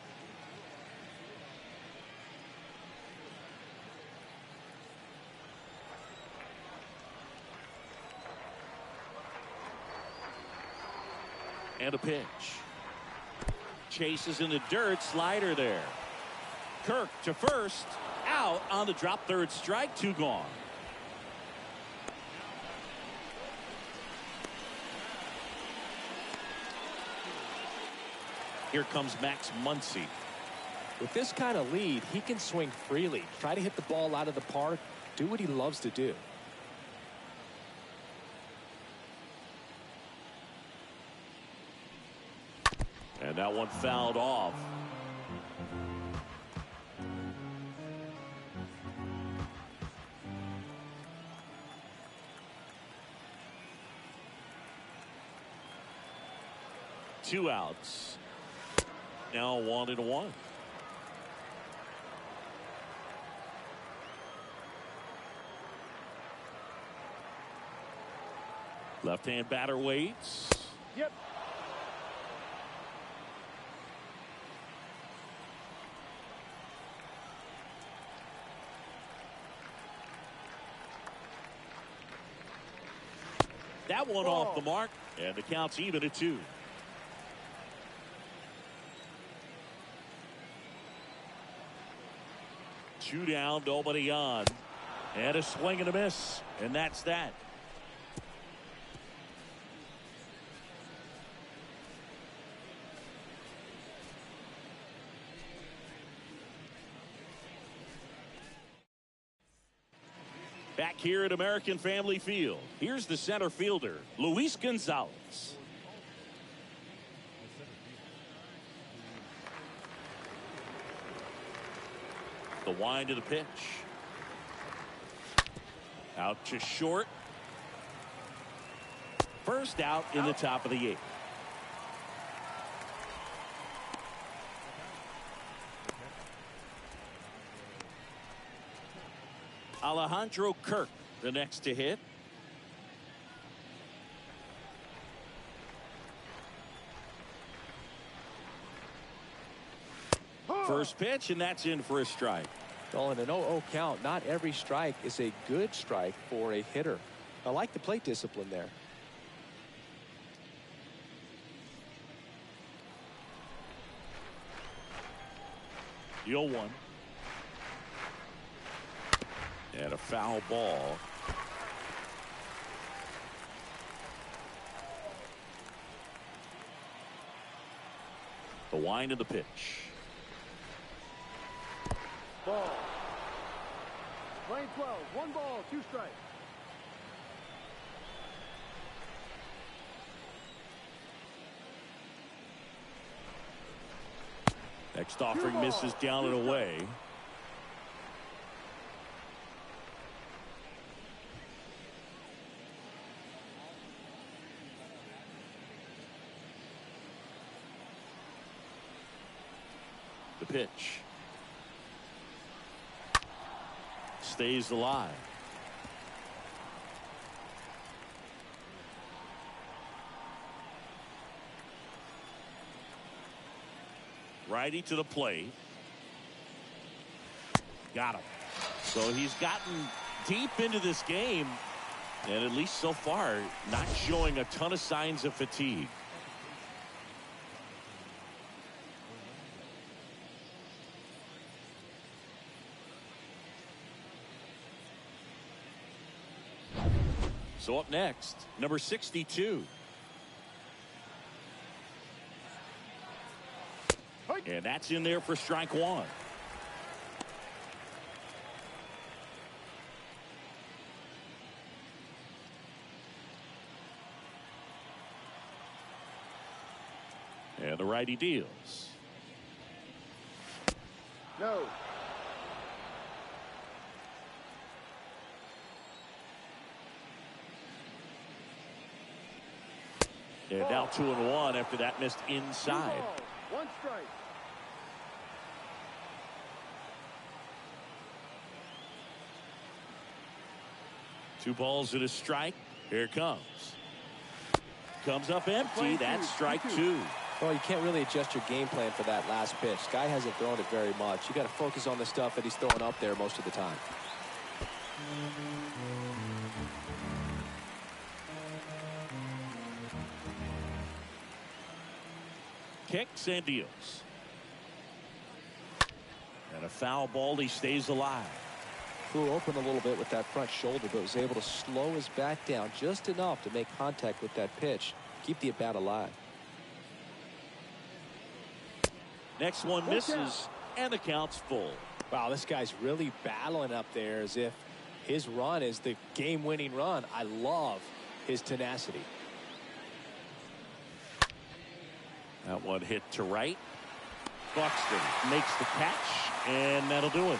And a pitch. Chases in the dirt. Slider there. Kirk to first. Out on the drop. Third strike. 2 gone. Here comes Max Muncy. With this kind of lead, he can swing freely. Try to hit the ball out of the park. Do what he loves to do. And that one fouled off. Two outs. Now 1-1. Left-hand batter waits. Yep. That one off the mark, and the count's even at 2. Two down, nobody on. And a swing and a miss. And that's that. Back here at American Family Field, here's the center fielder, Luis Gonzalez. The wind of the pitch. Out to short. First out in the top of the 8th. Alejandro Kirk, the next to hit. First pitch, and that's in for a strike. Well, in an 0-0 count, not every strike is a good strike for a hitter. I like the plate discipline there. The 0-1. And a foul ball. The wind of the pitch. Ball. Playing 12. 1 ball, 2 strikes. Next offering misses down and away. The pitch. Stays alive. Righty to the plate. Got him. So he's gotten deep into this game, and at least so far, not showing a ton of signs of fatigue. So up next, number 62. And that's in there for strike 1. And the righty deals. No. And now 2-1 after that missed inside. 1 strike. Two balls and a strike. Here it comes. Comes up empty. That's strike 2. Well, you can't really adjust your game plan for that last pitch. Guy hasn't thrown it very much. You got to focus on the stuff that he's throwing up there most of the time. Kicks and deals. And a foul ball. He stays alive. Flew open a little bit with that front shoulder, but was able to slow his bat down just enough to make contact with that pitch. Keep the at-bat alive. Next one misses, and the count's full. Wow, this guy's really battling up there as if his run is the game-winning run. I love his tenacity. That one hit to right. Buxton makes the catch, and that'll do it.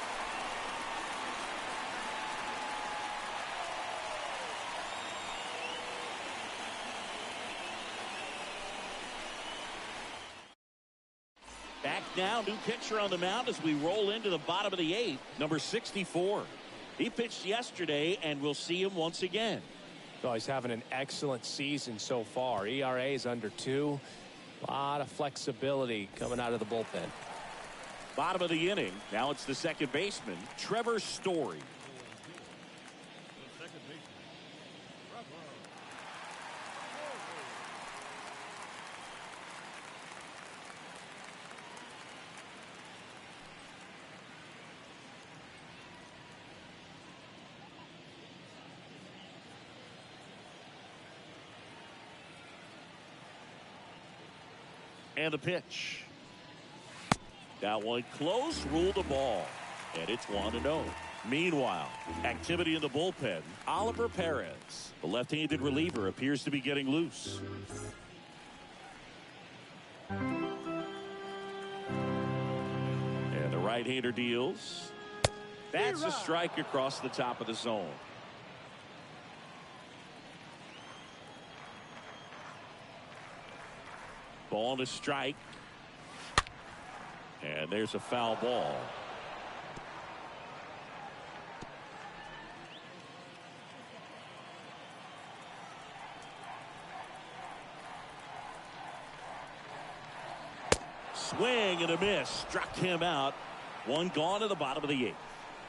Back now, new pitcher on the mound as we roll into the bottom of the 8th, number 64. He pitched yesterday, and we'll see him once again. Oh, he's having an excellent season so far. ERA is under 2. A lot of flexibility coming out of the bullpen. Bottom of the inning. Now it's the second baseman, Trevor Story. And the pitch. That one close, ruled the ball. And it's 1-0. Meanwhile, activity in the bullpen. Oliver Perez, the left-handed reliever, appears to be getting loose. And the right-hander deals. That's a strike across the top of the zone. Ball to strike. And there's a foul ball. Swing and a miss. Struck him out. One gone to the bottom of the 8th.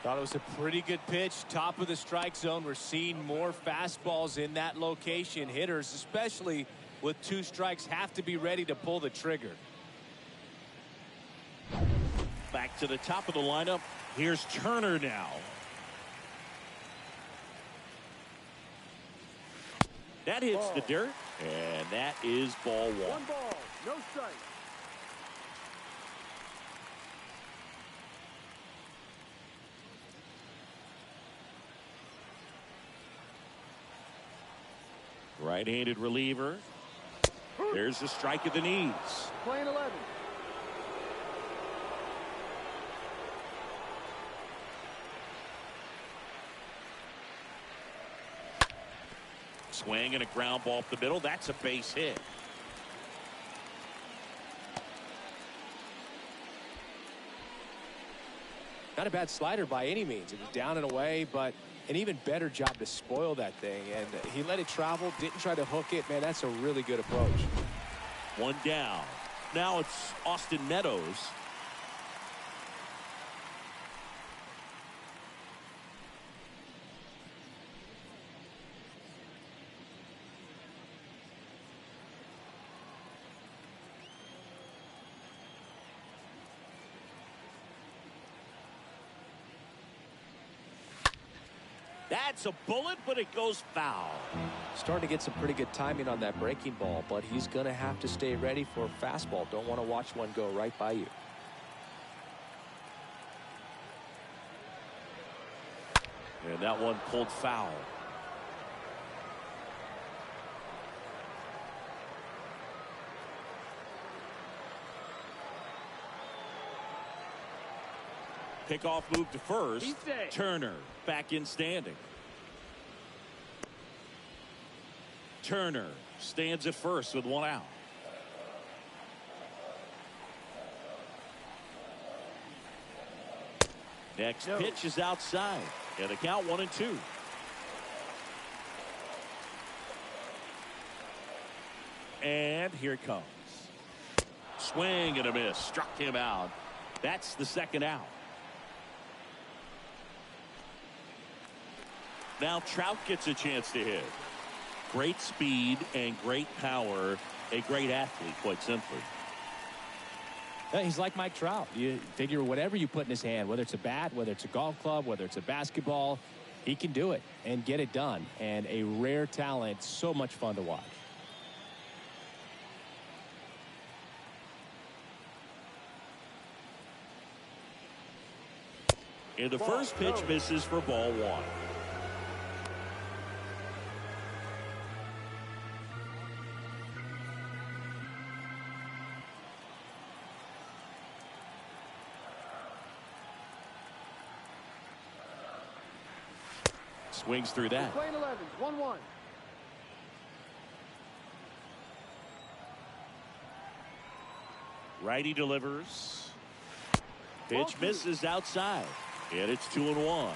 Thought it was a pretty good pitch. Top of the strike zone. We're seeing more fastballs in that location. Hitters, especially with 2 strikes, have to be ready to pull the trigger. Back to the top of the lineup. Here's Turner now. That hits the dirt, and that is ball 1. 1 ball, no strike. Right-handed reliever. There's the strike at the knees. Playing 11. Swing and a ground ball up the middle. That's a base hit. Not a bad slider by any means. It was down and away, but an even better job to spoil that thing. And he let it travel, didn't try to hook it. Man, that's a really good approach. 1 down. Now it's Austin Meadows. That's a bullet, but it goes foul. Starting to get some pretty good timing on that breaking ball, but he's going to have to stay ready for a fastball. Don't want to watch one go right by you. And that one pulled foul. Pickoff move to first. Turner back in standing. Turner stands at first with 1 out. Next pitch is outside. And the count 1-2. And here it comes. Swing and a miss. Struck him out. That's the second out. Now Trout gets a chance to hit. Great speed and great power. A great athlete, quite simply. He's like Mike Trout. You figure whatever you put in his hand, whether it's a bat, whether it's a golf club, whether it's a basketball, he can do it and get it done. And a rare talent, so much fun to watch. And the first pitch misses for ball 1. Swings through that. Playing 11, 1-1. Righty delivers. Pitch misses outside. And it's 2-1.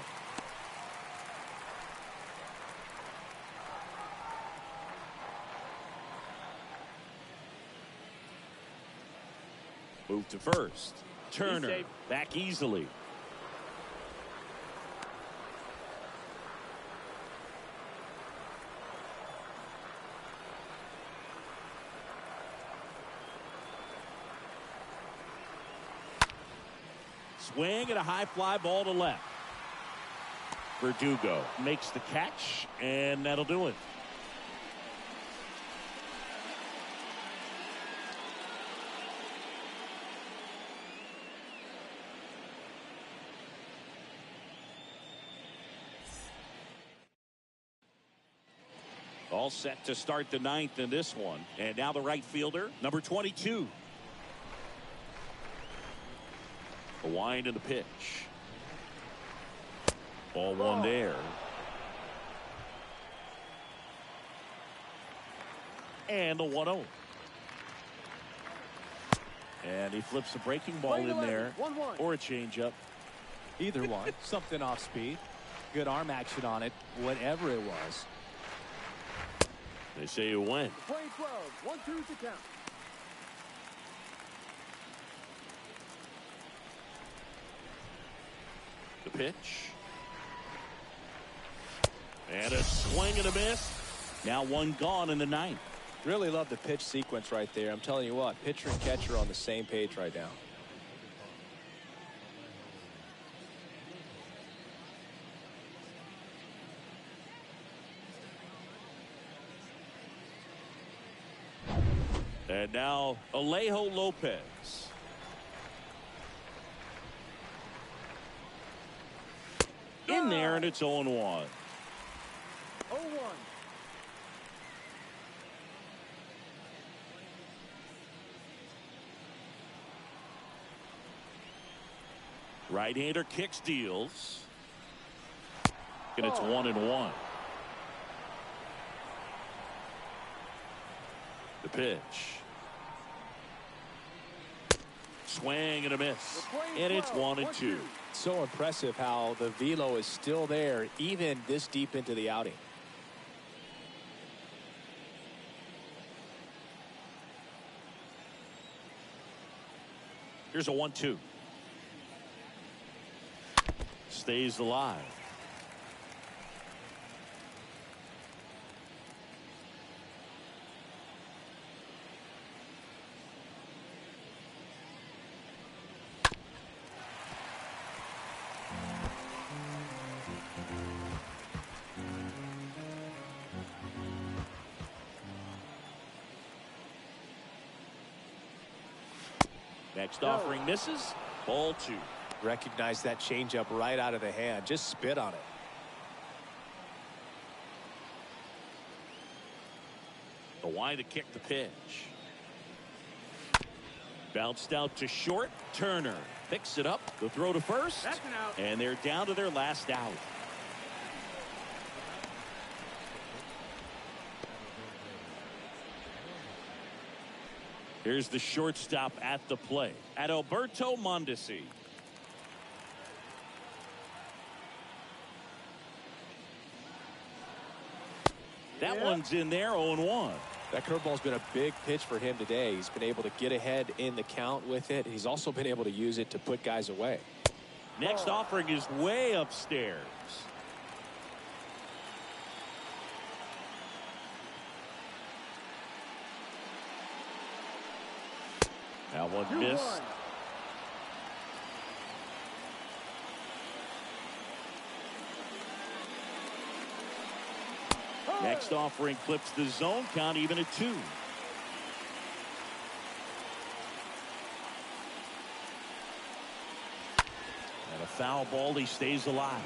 Move to first. Turner back easily. Swing and a high fly ball to left. Verdugo makes the catch, and that'll do it. All set to start the ninth in this one. And now the right fielder, number 22. The wind and the pitch. Ball one there. And the 1-0. And he flips a breaking ball in there. 1-1. Or a changeup. Either one. Something off speed. Good arm action on it. Whatever it was. They say you win. Playing 12. 1-2 to count. The pitch. And a swing and a miss. Now one gone in the ninth. Really love the pitch sequence right there. I'm telling you what, pitcher and catcher are on the same page right now. And now Alejo Lopez. In there, and it's 0-1. 0-1. Right-hander kicks, deals. And it's 1-1. The pitch. Swing and a miss. And it's 1-2. So impressive how the velo is still there even this deep into the outing. Here's a 1-2. Stays alive. Next offering misses. Ball 2. Recognize that changeup right out of the hand. Just spit on it. The wind to kick the pitch. Bounced out to short. Turner picks it up. The throw to first. That's an out. And they're down to their last out. Here's the shortstop at the plate. Adalberto Mondesi. That one's in there, 0-1. That curveball's been a big pitch for him today. He's been able to get ahead in the count with it. He's also been able to use it to put guys away. Next offering is way upstairs. That one missed. Next offering clips the zone count even at 2. And a foul ball. He stays alive.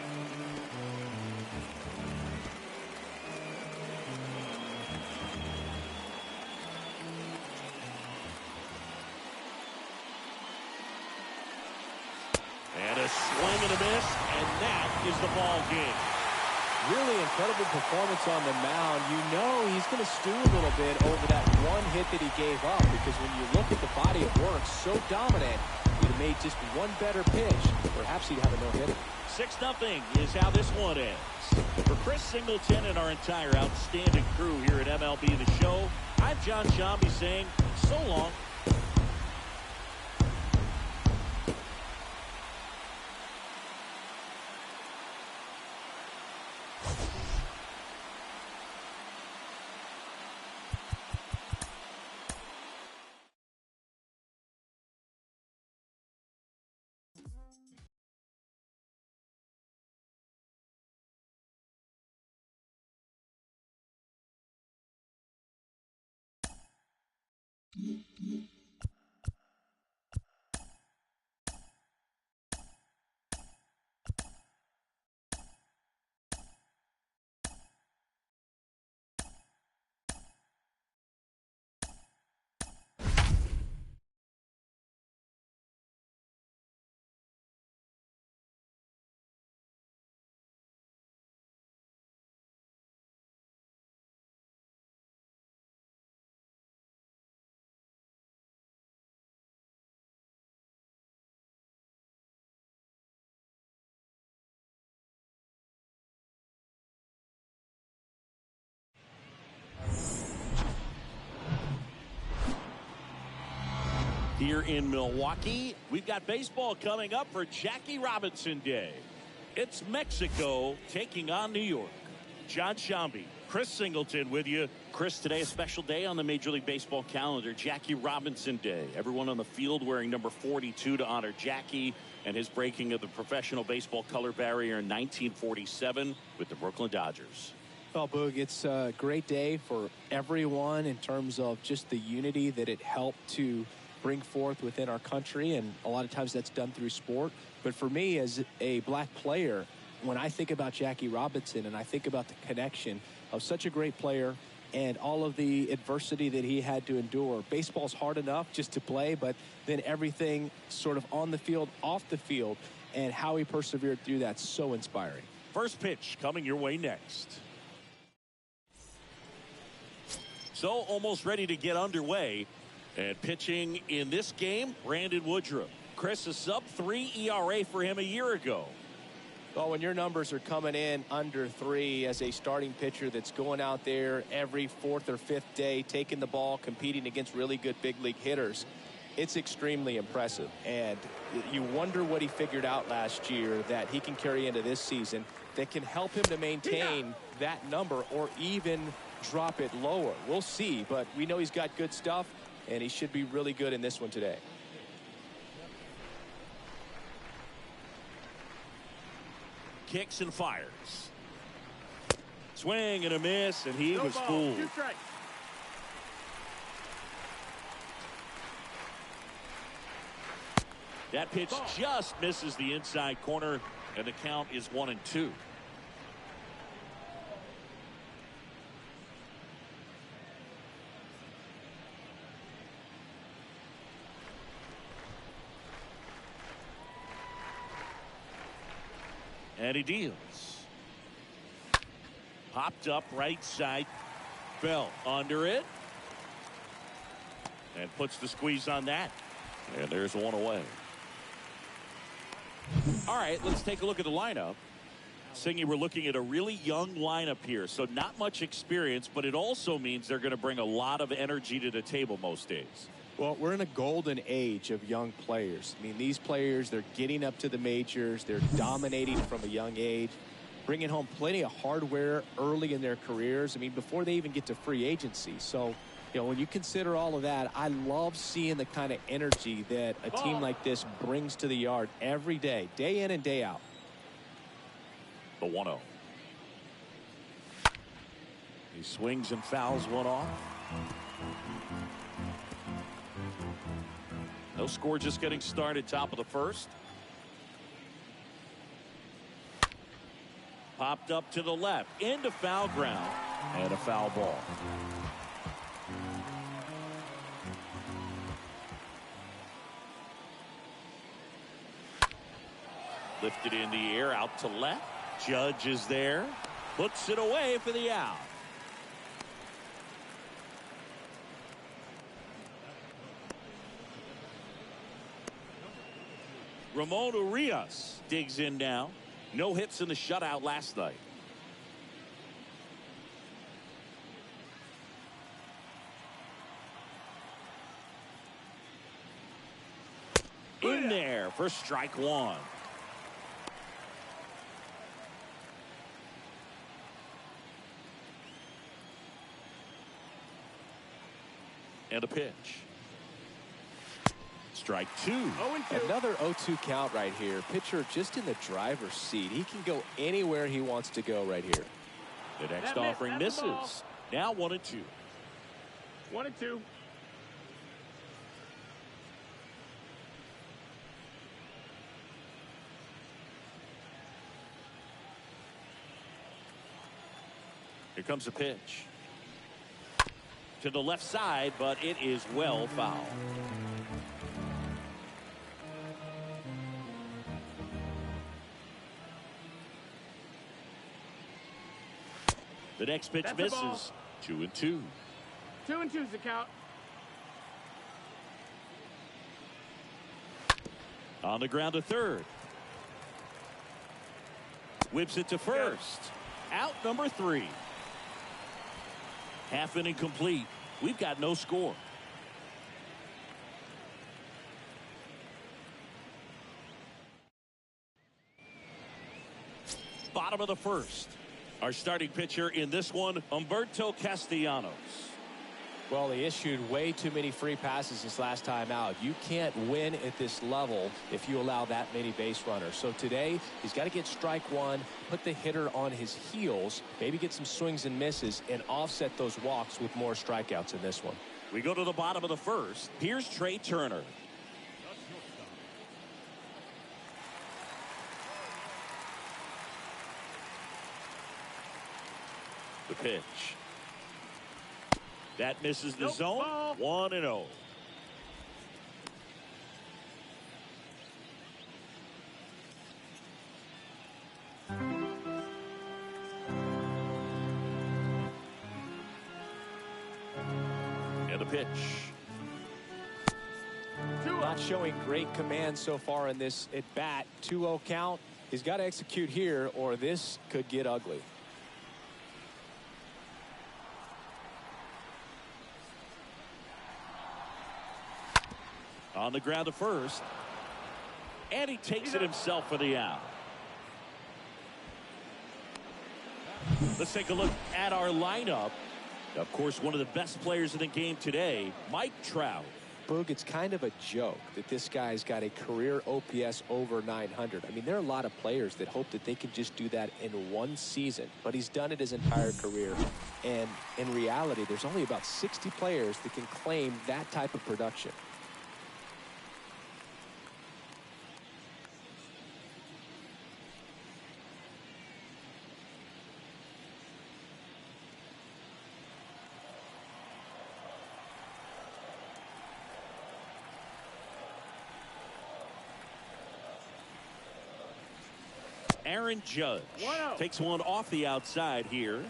And a swing and a miss, and that is the ball game. Really incredible performance on the mound. You know he's going to stew a little bit over that one hit that he gave up, because when you look at the body of work, so dominant, he'd have made just one better pitch. Perhaps he'd have a no-hitter. 6-0 is how this one ends. For Chris Singleton and our entire outstanding crew here at MLB The Show, I'm John Shambi saying so long. Here in Milwaukee, we've got baseball coming up for Jackie Robinson Day. It's Mexico taking on New York. John Shambi, Chris Singleton with you. Chris, today a special day on the Major League Baseball calendar, Jackie Robinson Day. Everyone on the field wearing number 42 to honor Jackie and his breaking of the professional baseball color barrier in 1947 with the Brooklyn Dodgers. Well, Boog, it's a great day for everyone in terms of just the unity that it helped to bring forth within our country, and a lot of times that's done through sport. But for me, as a black player, when I think about Jackie Robinson and I think about the connection of such a great player and all of the adversity that he had to endure, baseball's hard enough just to play, but then everything sort of on the field, off the field, and how he persevered through that's so inspiring. First pitch coming your way next. So almost ready to get underway. And pitching in this game, Brandon Woodruff. Chris, a sub-3 ERA for him a year ago. Well, when your numbers are coming in under 3 as a starting pitcher that's going out there every 4th or 5th day, taking the ball, competing against really good big league hitters, it's extremely impressive. And you wonder what he figured out last year that he can carry into this season that can help him to maintain that number or even drop it lower. We'll see, but we know he's got good stuff, and he should be really good in this one today. Kicks and fires. Swing and a miss, and he was fooled. That pitch just misses the inside corner, and the count is 1-2. And he deals. Popped up right side. Bell under it. And puts the squeeze on that. And there's one away. All right, let's take a look at the lineup. Singy, we're looking at a really young lineup here. So not much experience, but it also means they're going to bring a lot of energy to the table most days. Well, we're in a golden age of young players. I mean, these players, they're getting up to the majors. They're dominating from a young age, bringing home plenty of hardware early in their careers. I mean, before they even get to free agency. So, you know, when you consider all of that, I love seeing the kind of energy that a team like this brings to the yard every day in and day out. The 1-0. He swings and fouls one off. No score, just getting started, top of the first. Popped up to the left, into foul ground, and a foul ball. Lifted in the air, out to left. Judge is there, puts it away for the out. Ramon Urias digs in now. No hits in the shutout last night. In there for strike one. And a pitch. Strike two. Another 0-2 count right here. Pitcher just in the driver's seat. He can go anywhere he wants to go right here. The next offering misses. Now 1-2. 1-2. Here comes a pitch. To the left side, but it is well fouled. The next pitch misses. 2-2. 2-2's the count. On the ground to third. Whips it to first. Out number 3. Half inning complete. We've got no score. Bottom of the first. Our starting pitcher in this one, Humberto Castellanos. Well, he issued way too many free passes this last time out. You can't win at this level if you allow that many base runners. So today, he's got to get strike one, put the hitter on his heels, maybe get some swings and misses, and offset those walks with more strikeouts in this one. We go to the bottom of the first. Here's Trey Turner. The pitch. That misses the zone. 1-0. And the pitch. Not showing great command so far in this at bat. 2-0 count. He's got to execute here or this could get ugly. On the ground to first. And he takes it himself for the out. Let's take a look at our lineup. Of course, one of the best players in the game today, Mike Trout. Boog, it's kind of a joke that this guy's got a career OPS over 900. I mean, there are a lot of players that hope that they can just do that in one season, but he's done it his entire career. And in reality, there's only about 60 players that can claim that type of production. Aaron Judge takes one off the outside here.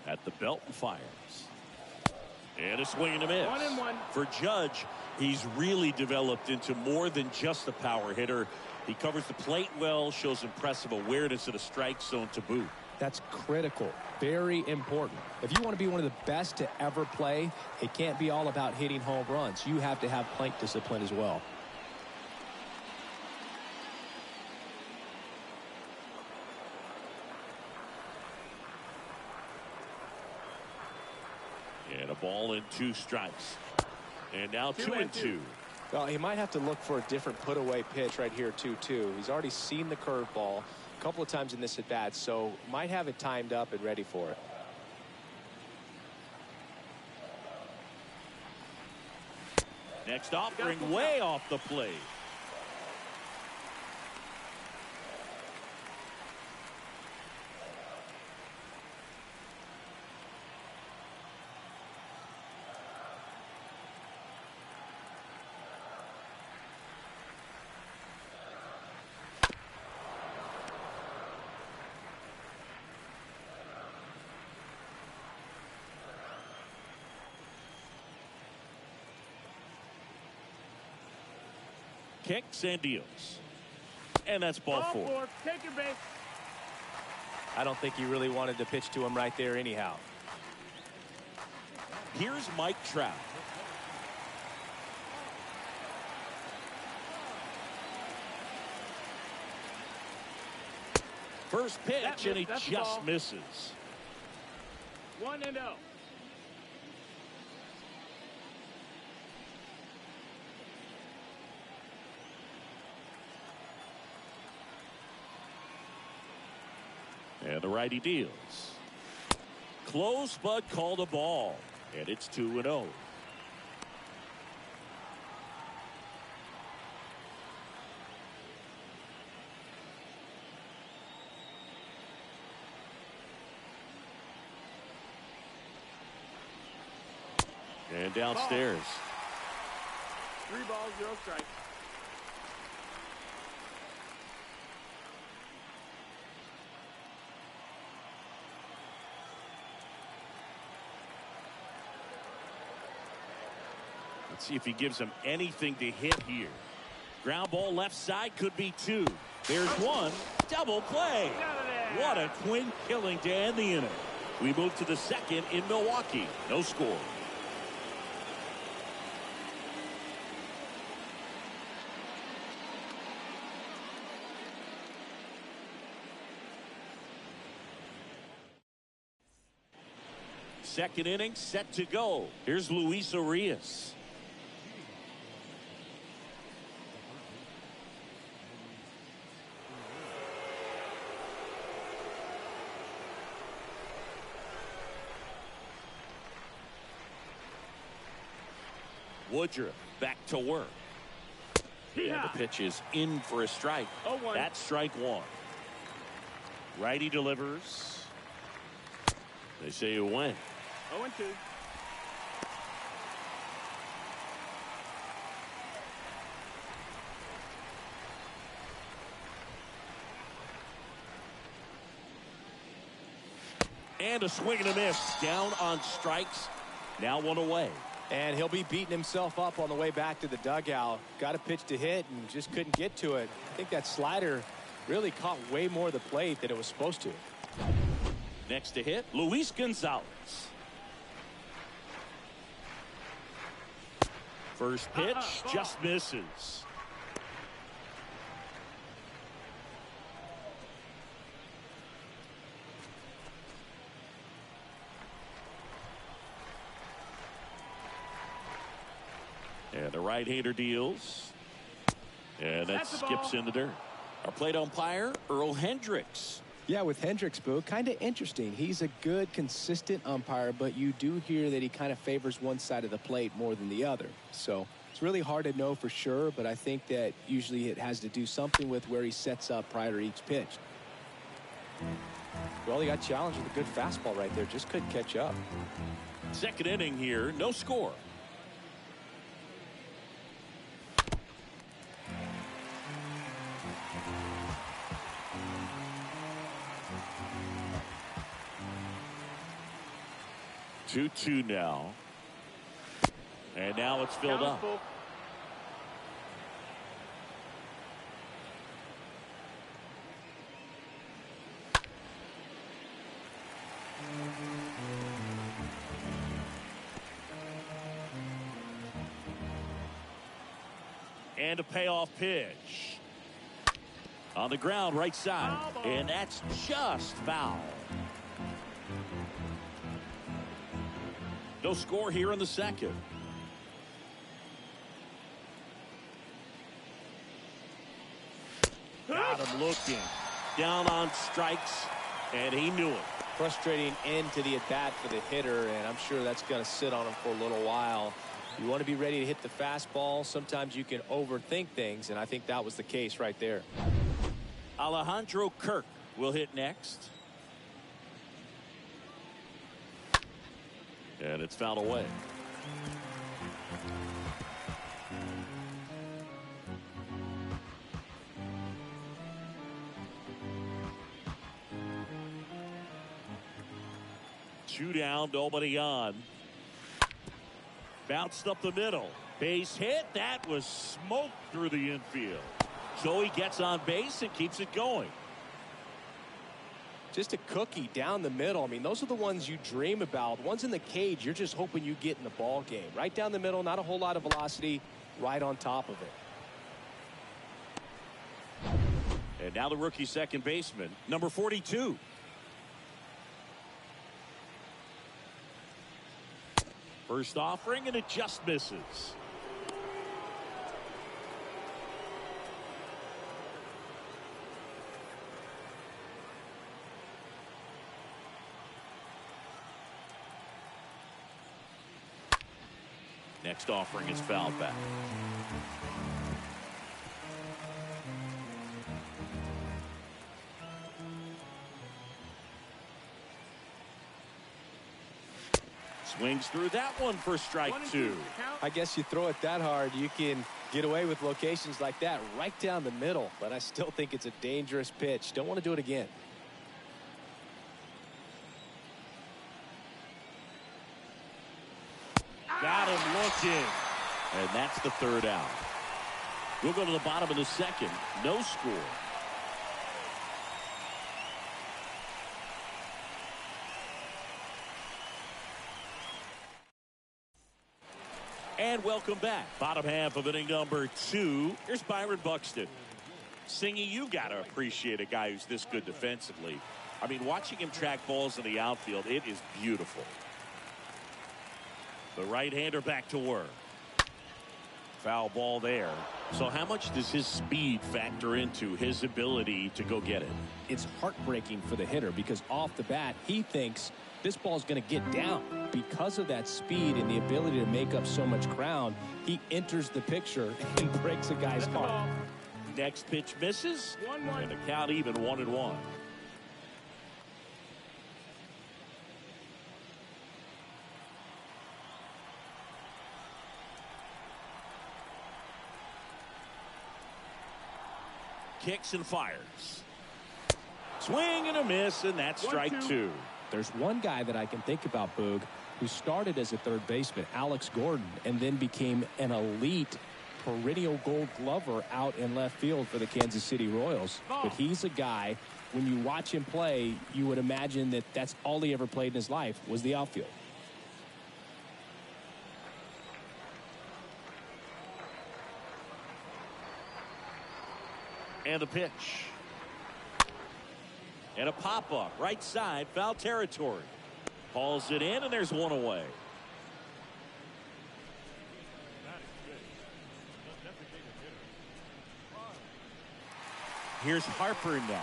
At the belt and fires. And a swing and a miss. 1-1. For Judge, he's really developed into more than just a power hitter. He covers the plate well, shows impressive awareness of the strike zone to boot. That's critical. Very important. If you want to be one of the best to ever play, it can't be all about hitting home runs. You have to have plate discipline as well. And a ball and 2 strikes. And now 2-2. Well, he might have to look for a different put-away pitch right here, 2-2. He's already seen the curveball a couple of times in this at-bat, so might have it timed up and ready for it. Next offering way off the plate. Kicks and deals. And that's ball 4. Take your base. I don't think he really wanted to pitch to him right there anyhow. Here's Mike Trout. First pitch, and he just misses. 1-0. And the righty deals. Close, but called a ball. And it's 2-0. And downstairs. 3 balls, 0 strikes. Let's see if he gives him anything to hit here. Ground ball left side, could be 2. There's 1. Double play. What a twin killing to end the inning. We move to the second in Milwaukee. No score. Second inning set to go. Here's Luis Arias. Woodruff back to work. And the pitch is in for a strike. That's strike 1. Righty delivers. They say it went. 0-2. And a swing and a miss. Down on strikes. Now 1 away. And he'll be beating himself up on the way back to the dugout. Got a pitch to hit and just couldn't get to it. I think that slider really caught way more of the plate than it was supposed to. Next to hit, Luis Gonzalez. First pitch just misses. And the right-hander deals. And that skips in the dirt. Our plate umpire, Earl Hendricks. Yeah, with Hendricks, Boo, kind of interesting. He's a good, consistent umpire, but you do hear that he kind of favors one side of the plate more than the other. So it's really hard to know for sure, but I think that usually it has to do something with where he sets up prior to each pitch. Well, he got challenged with a good fastball right there. Just couldn't catch up. Second inning here, no score. Two now. And now it's filled up. And a payoff pitch. On the ground, right side. And that's just foul. No score here in the second. Got him looking. Down on strikes, and he knew it. Frustrating end to the at-bat for the hitter, and I'm sure that's going to sit on him for a little while. You want to be ready to hit the fastball. Sometimes you can overthink things, and I think that was the case right there. Alejandro Kirk will hit next. And it's fouled away. Two down, nobody on. Bounced up the middle. Base hit. That was smoked through the infield. So he gets on base and keeps it going. Just a cookie down the middle. I mean, those are the ones you dream about. Ones in the cage, you're just hoping you get in the ball game. Right down the middle, not a whole lot of velocity, right on top of it. And now the rookie second baseman, number 42. First offering, and it just misses. Next offering is fouled back. Swings through that one for strike 2. I guess you throw it that hard, you can get away with locations like that right down the middle. But I still think it's a dangerous pitch. Don't want to do it again. Got him looking. And that's the 3rd out. We'll go to the bottom of the 2nd. No score. And welcome back. Bottom half of inning number 2. Here's Byron Buxton. Singy, you got to appreciate a guy who's this good defensively. I mean, watching him track balls in the outfield, it is beautiful. The right-hander back to work. Foul ball there. So how much does his speed factor into his ability to go get it? It's heartbreaking for the hitter because off the bat, he thinks this ball is going to get down. Because of that speed and the ability to make up so much ground, he enters the picture and breaks a guy's heart. Next pitch misses, and the count even 1-1. Kicks and fires. Swing and a miss, and that's strike 2. There's one guy that I can think about, Boog, who started as a third baseman, Alex Gordon, and then became an elite perennial gold glover out in left field for the Kansas City Royals. But he's a guy, when you watch him play, you would imagine that that's all he ever played in his life was the outfield. And the pitch. And a pop-up, right side, foul territory. Hauls it in, and there's one away. Here's Harper now.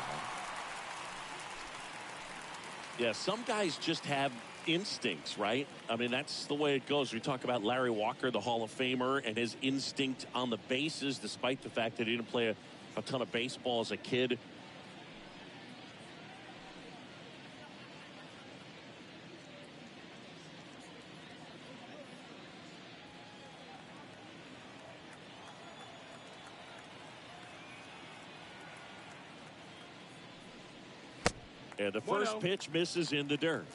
Yeah, some guys just have instincts, right? I mean, that's the way it goes. We talk about Larry Walker, the Hall of Famer, and his instinct on the bases, despite the fact that he didn't play a ton of baseball as a kid. And the first pitch misses in the dirt.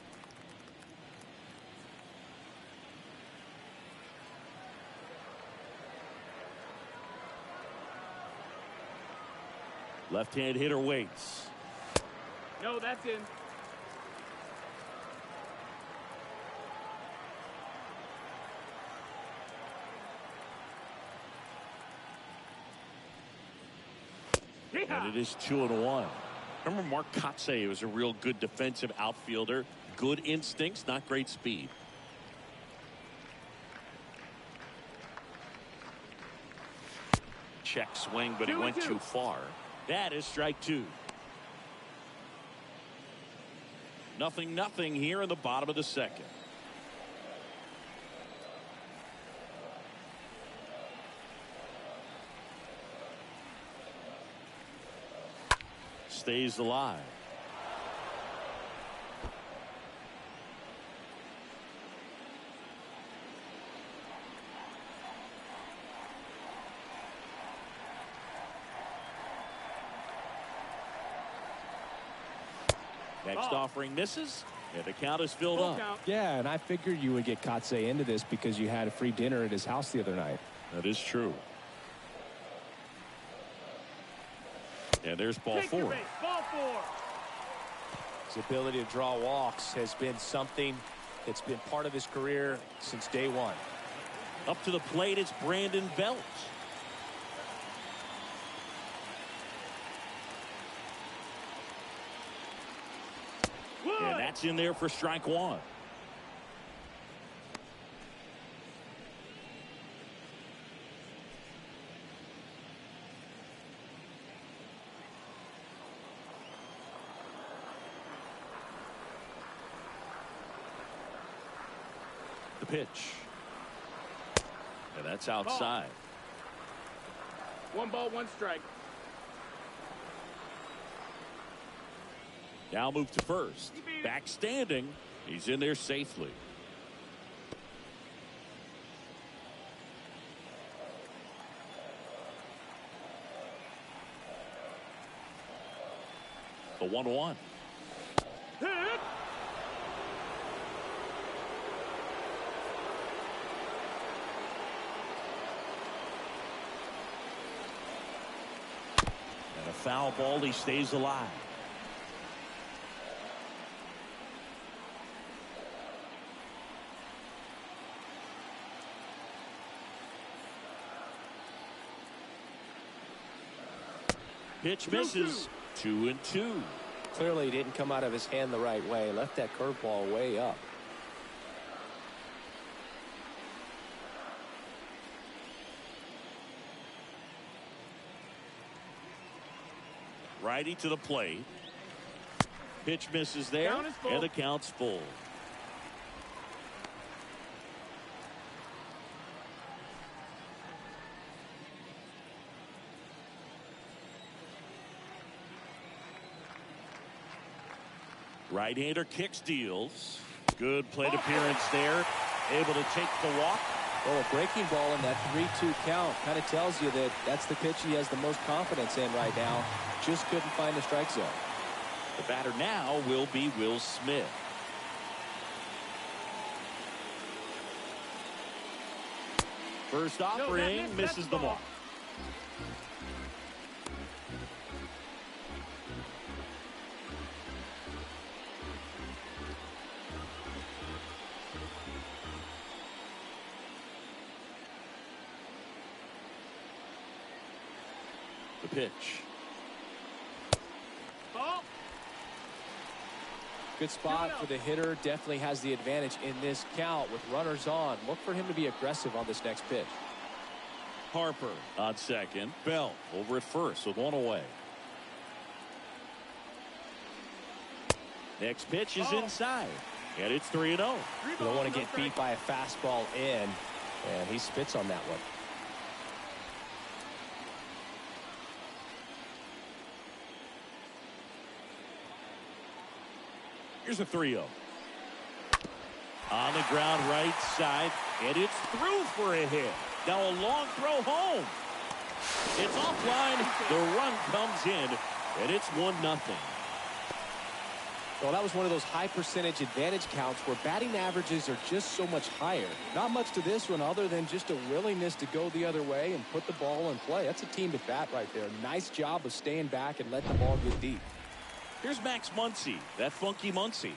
Left-hand hitter waits. No, that's in. And it is 2-1. Remember Mark Kotsay was a real good defensive outfielder. Good instincts, not great speed. Check swing, but he went too far. That is strike 2. 0-0 here in the bottom of the 2nd. Stays alive. Next offering misses, and the count is filled up. Yeah, and I figured you would get Kotsay into this because you had a free dinner at his house the other night. That is true. And there's ball 4. Ball 4. His ability to draw walks has been something that's been part of his career since day one. Up to the plate, it's Brandon Belt. And that's in there for strike 1. The pitch. And that's outside. 1 ball, 1 strike. Now move to first. Back standing. He's in there safely. The 1-1. Hit. And a foul ball. He stays alive. Pitch misses. 2-2. Clearly didn't come out of his hand the right way. Left that curveball way up. Righty to the plate. Pitch misses there, and the count's full. Right-hander kicks, deals. Good plate appearance there. Able to take the walk. Well, a breaking ball in that 3-2 count kind of tells you that that's the pitch he has the most confidence in right now. Just couldn't find the strike zone. The batter now will be Will Smith. First offering misses the mark. The pitch. Good spot for the hitter. Definitely has the advantage in this count with runners on. Look for him to be aggressive on this next pitch. Harper on second. Bell over at first with one away. Next pitch is inside. And it's 3-0. You don't want to get beat by a fastball in. And he spits on that one. Here's a 3-0. On the ground right side, and it's through for a hit. Now a long throw home. It's offline. The run comes in, and it's 1-0. Well, that was one of those high percentage advantage counts where batting averages are just so much higher. Not much to this one other than just a willingness to go the other way and put the ball in play. That's a team at bat right there. Nice job of staying back and letting the ball get deep. Here's Max Muncy, that funky Muncy.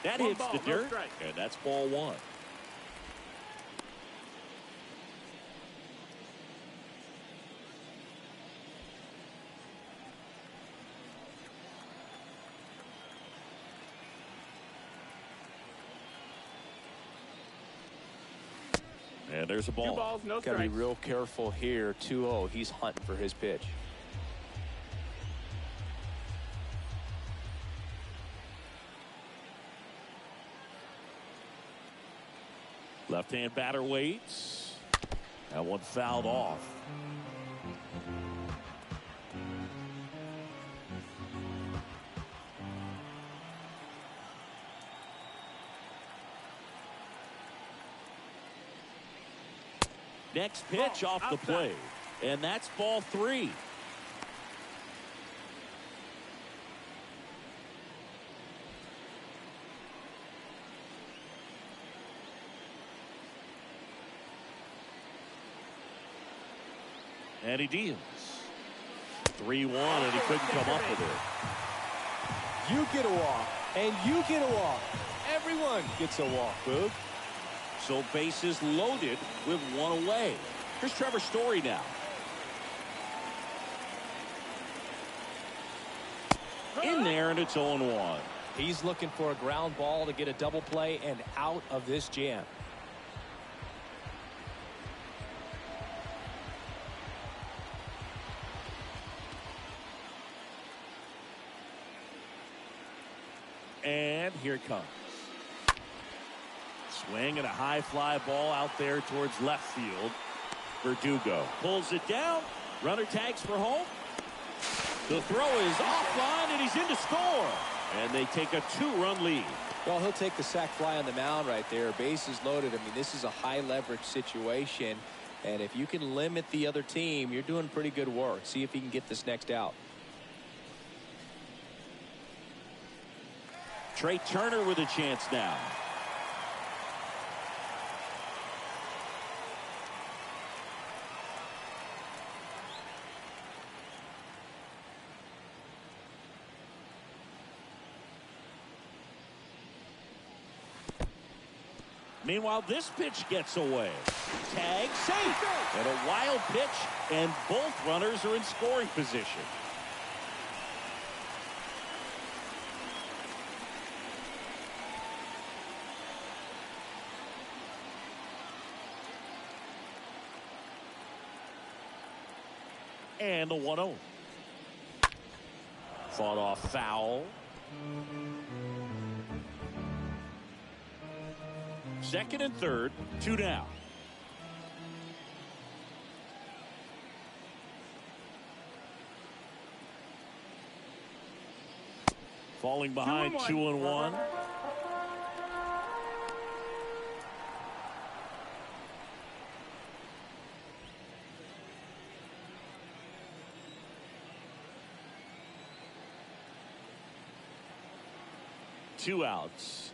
That hits the dirt, and that's ball one. And there's a ball. 2 balls, no strikes. Got to be real careful here. 2-0. He's hunting for his pitch. Left-hand batter waits. That one fouled off. Next pitch off the plate, and that's ball 3. And he deals. 3-1, and he couldn't come up with it. You get a walk, and you get a walk. Everyone gets a walk, Boog. So bases loaded with one away. Here's Trevor Story now. In there, and it's 0-1. He's looking for a ground ball to get a double play and out of this jam. And here it comes. Swing and a high fly ball out there towards left field. Verdugo pulls it down. Runner tags for home. The throw is offline, and he's in to score. And they take a 2-run lead. Well, he'll take the sac fly on the mound right there. Bases loaded. I mean, this is a high leverage situation. And if you can limit the other team, you're doing pretty good work. See if he can get this next out. Trey Turner with a chance now. Meanwhile, this pitch gets away. Tag safe. And a wild pitch, and both runners are in scoring position. And the 1-0. Fought off foul. Second and third, 2 down. Falling behind 2-1. Two outs.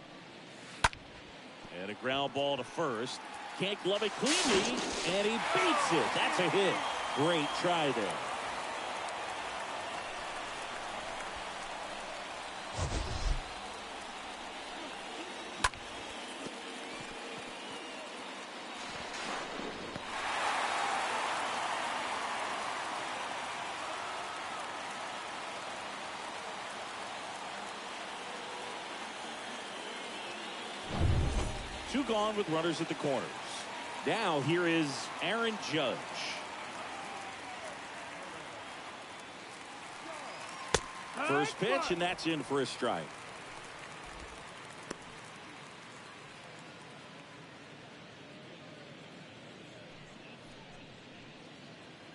And a ground ball to first. Can't glove it cleanly, and he beats it. That's a hit. Great try there. Two gone with runners at the corners. Now here is Aaron Judge. First pitch, and that's in for a strike.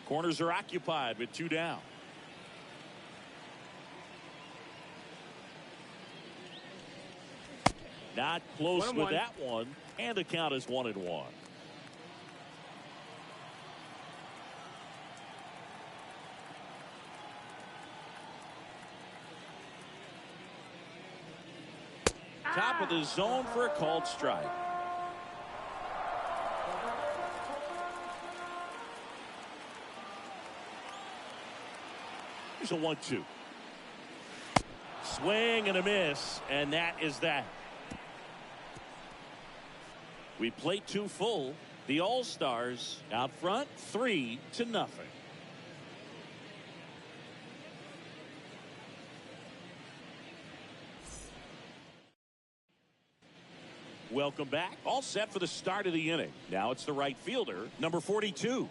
Corners are occupied with 2 down. Not close with that one, and the count is 1-1. Top of the zone for a called strike. Here's a 1-2. Swing and a miss, and that is that. We played 2 full. The All-Stars out front 3-0. Welcome back. All set for the start of the inning. Now it's the right fielder, number 42.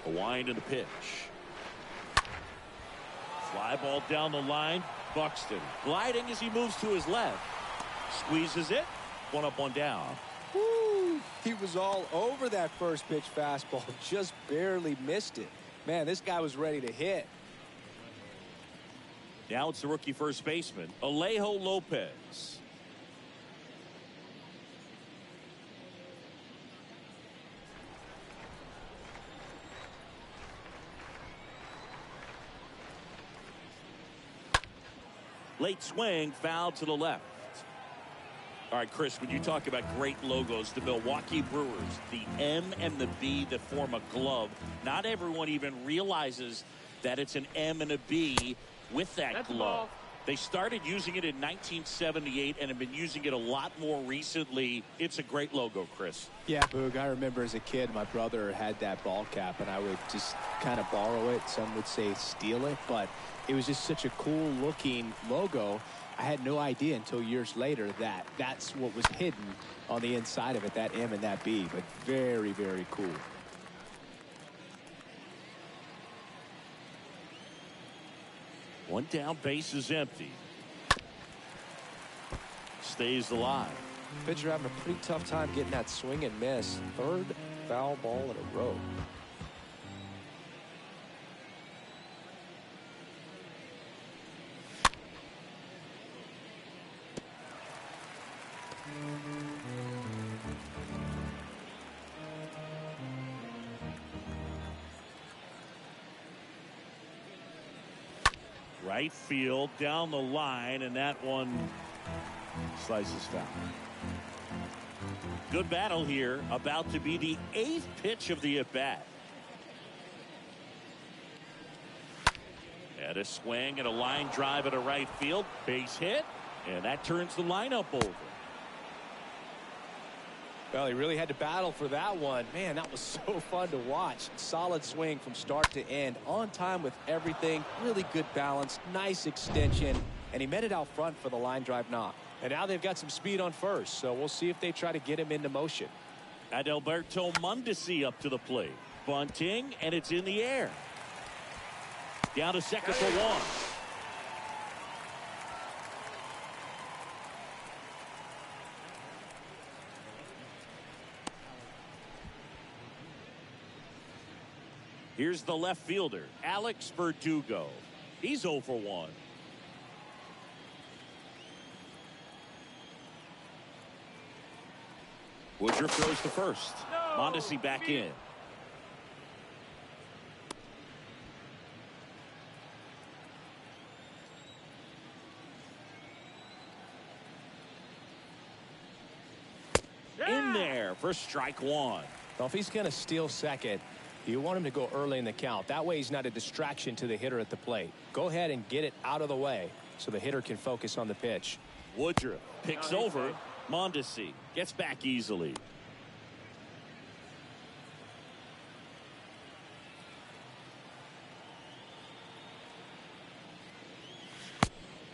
A wind and a pitch. Fly ball down the line. Buxton gliding as he moves to his left. Squeezes it. 1 up, 1 down. Woo! He was all over that first pitch fastball. Just barely missed it. Man, this guy was ready to hit. Now it's the rookie first baseman, Alejo Lopez. Late swing, foul to the left. All right, Chris, when you talk about great logos, the Milwaukee Brewers, the M and the B that form a glove, not everyone even realizes that it's an M and a B with that glove. They started using it in 1978 and have been using it a lot more recently. It's a great logo, Chris. Yeah, Boog, I remember as a kid, my brother had that ball cap, and I would just kind of borrow it. Some would say steal it, but it was just such a cool-looking logo. I had no idea until years later that that's what was hidden on the inside of it, that M and that B, but very, very cool. One down, base is empty. Stays alive. Pitcher having a pretty tough time getting that swing and miss. Third foul ball in a row. Right field down the line, and that one slices foul. Good battle here. About to be the 8th pitch of the at-bat. And a swing and a line drive at a right field. Base hit. And that turns the lineup over. Well, he really had to battle for that one. Man, that was so fun to watch. Solid swing from start to end. On time with everything. Really good balance. Nice extension. And he met it out front for the line drive knock. And now they've got some speed on first. So we'll see if they try to get him into motion. Adalberto Mondesi up to the plate. Bunting, and it's in the air. Down to second for one. Here's the left fielder, Alex Verdugo. He's 0 for 1. Woodruff throws to first. Mondesi back in. In there for strike one. Well, if he's going to steal second, you want him to go early in the count. That way he's not a distraction to the hitter at the plate. Go ahead and get it out of the way so the hitter can focus on the pitch. Woodruff picks over. Mondesi gets back easily.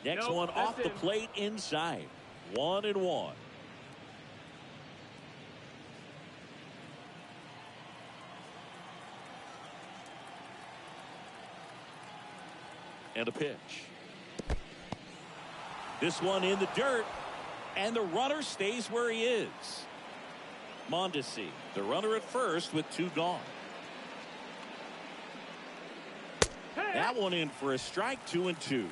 Next one off the plate inside. 1-1. And a pitch. This one in the dirt, and the runner stays where he is. Mondesi, the runner at first with 2 gone. That one in for a strike, 2-2.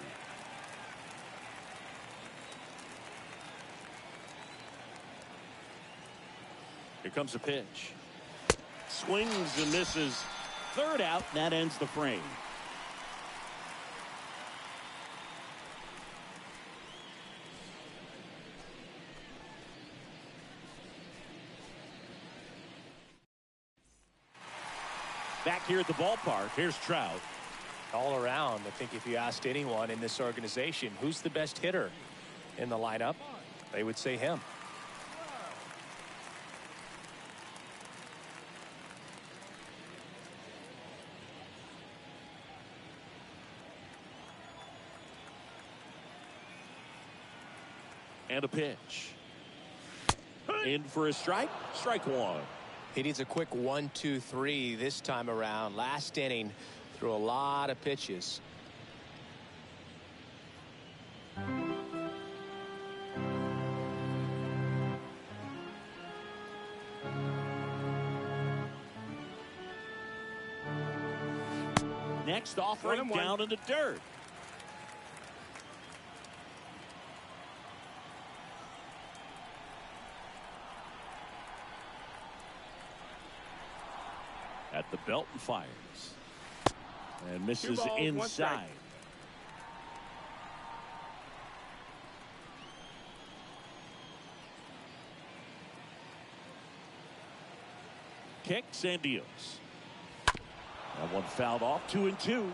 Here comes a pitch. Swings and misses. Third out, and that ends the frame. Back here at the ballpark, here's Trout. All around, I think if you asked anyone in this organization who's the best hitter in the lineup, they would say him. And a pitch. In for a strike. Strike one. He needs a quick 1-2-3 this time around. Last inning, threw a lot of pitches. Next offering down in the dirt. At the belt and fires. And misses inside. Kicks and deals. That one fouled off, 2-2.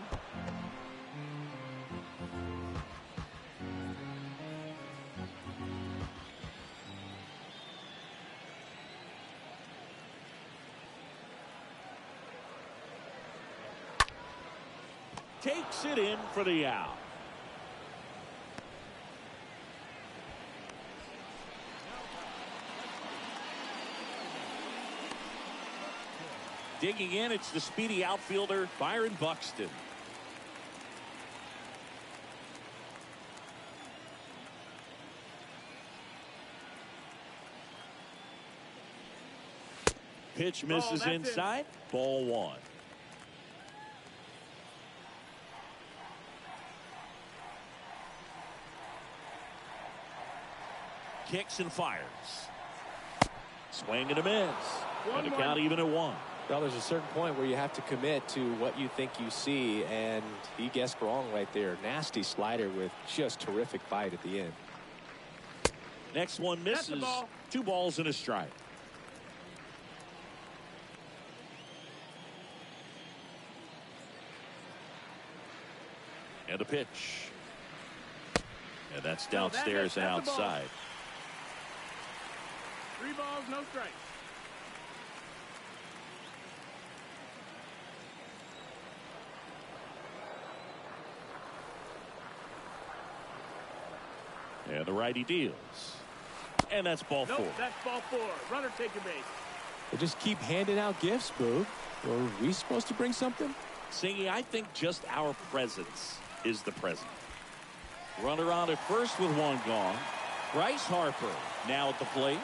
Takes it in for the out. Digging in, it's the speedy outfielder, Byron Buxton. Pitch misses inside. Ball one. Kicks and fires. Swing and a miss. And the count even at 1. Well, there's a certain point where you have to commit to what you think you see, and he guessed wrong right there. Nasty slider with just terrific bite at the end. Next one misses. 2 balls and a strike. And a pitch. And that's downstairs and outside. 3 balls, no strikes. And the righty deals. And that's ball 4. That's ball 4. Runner taking base. They just keep handing out gifts, Boog. Are we supposed to bring something? Singy, I think just our presence is the present. Runner on at first with 1 gone. Bryce Harper now at the plate.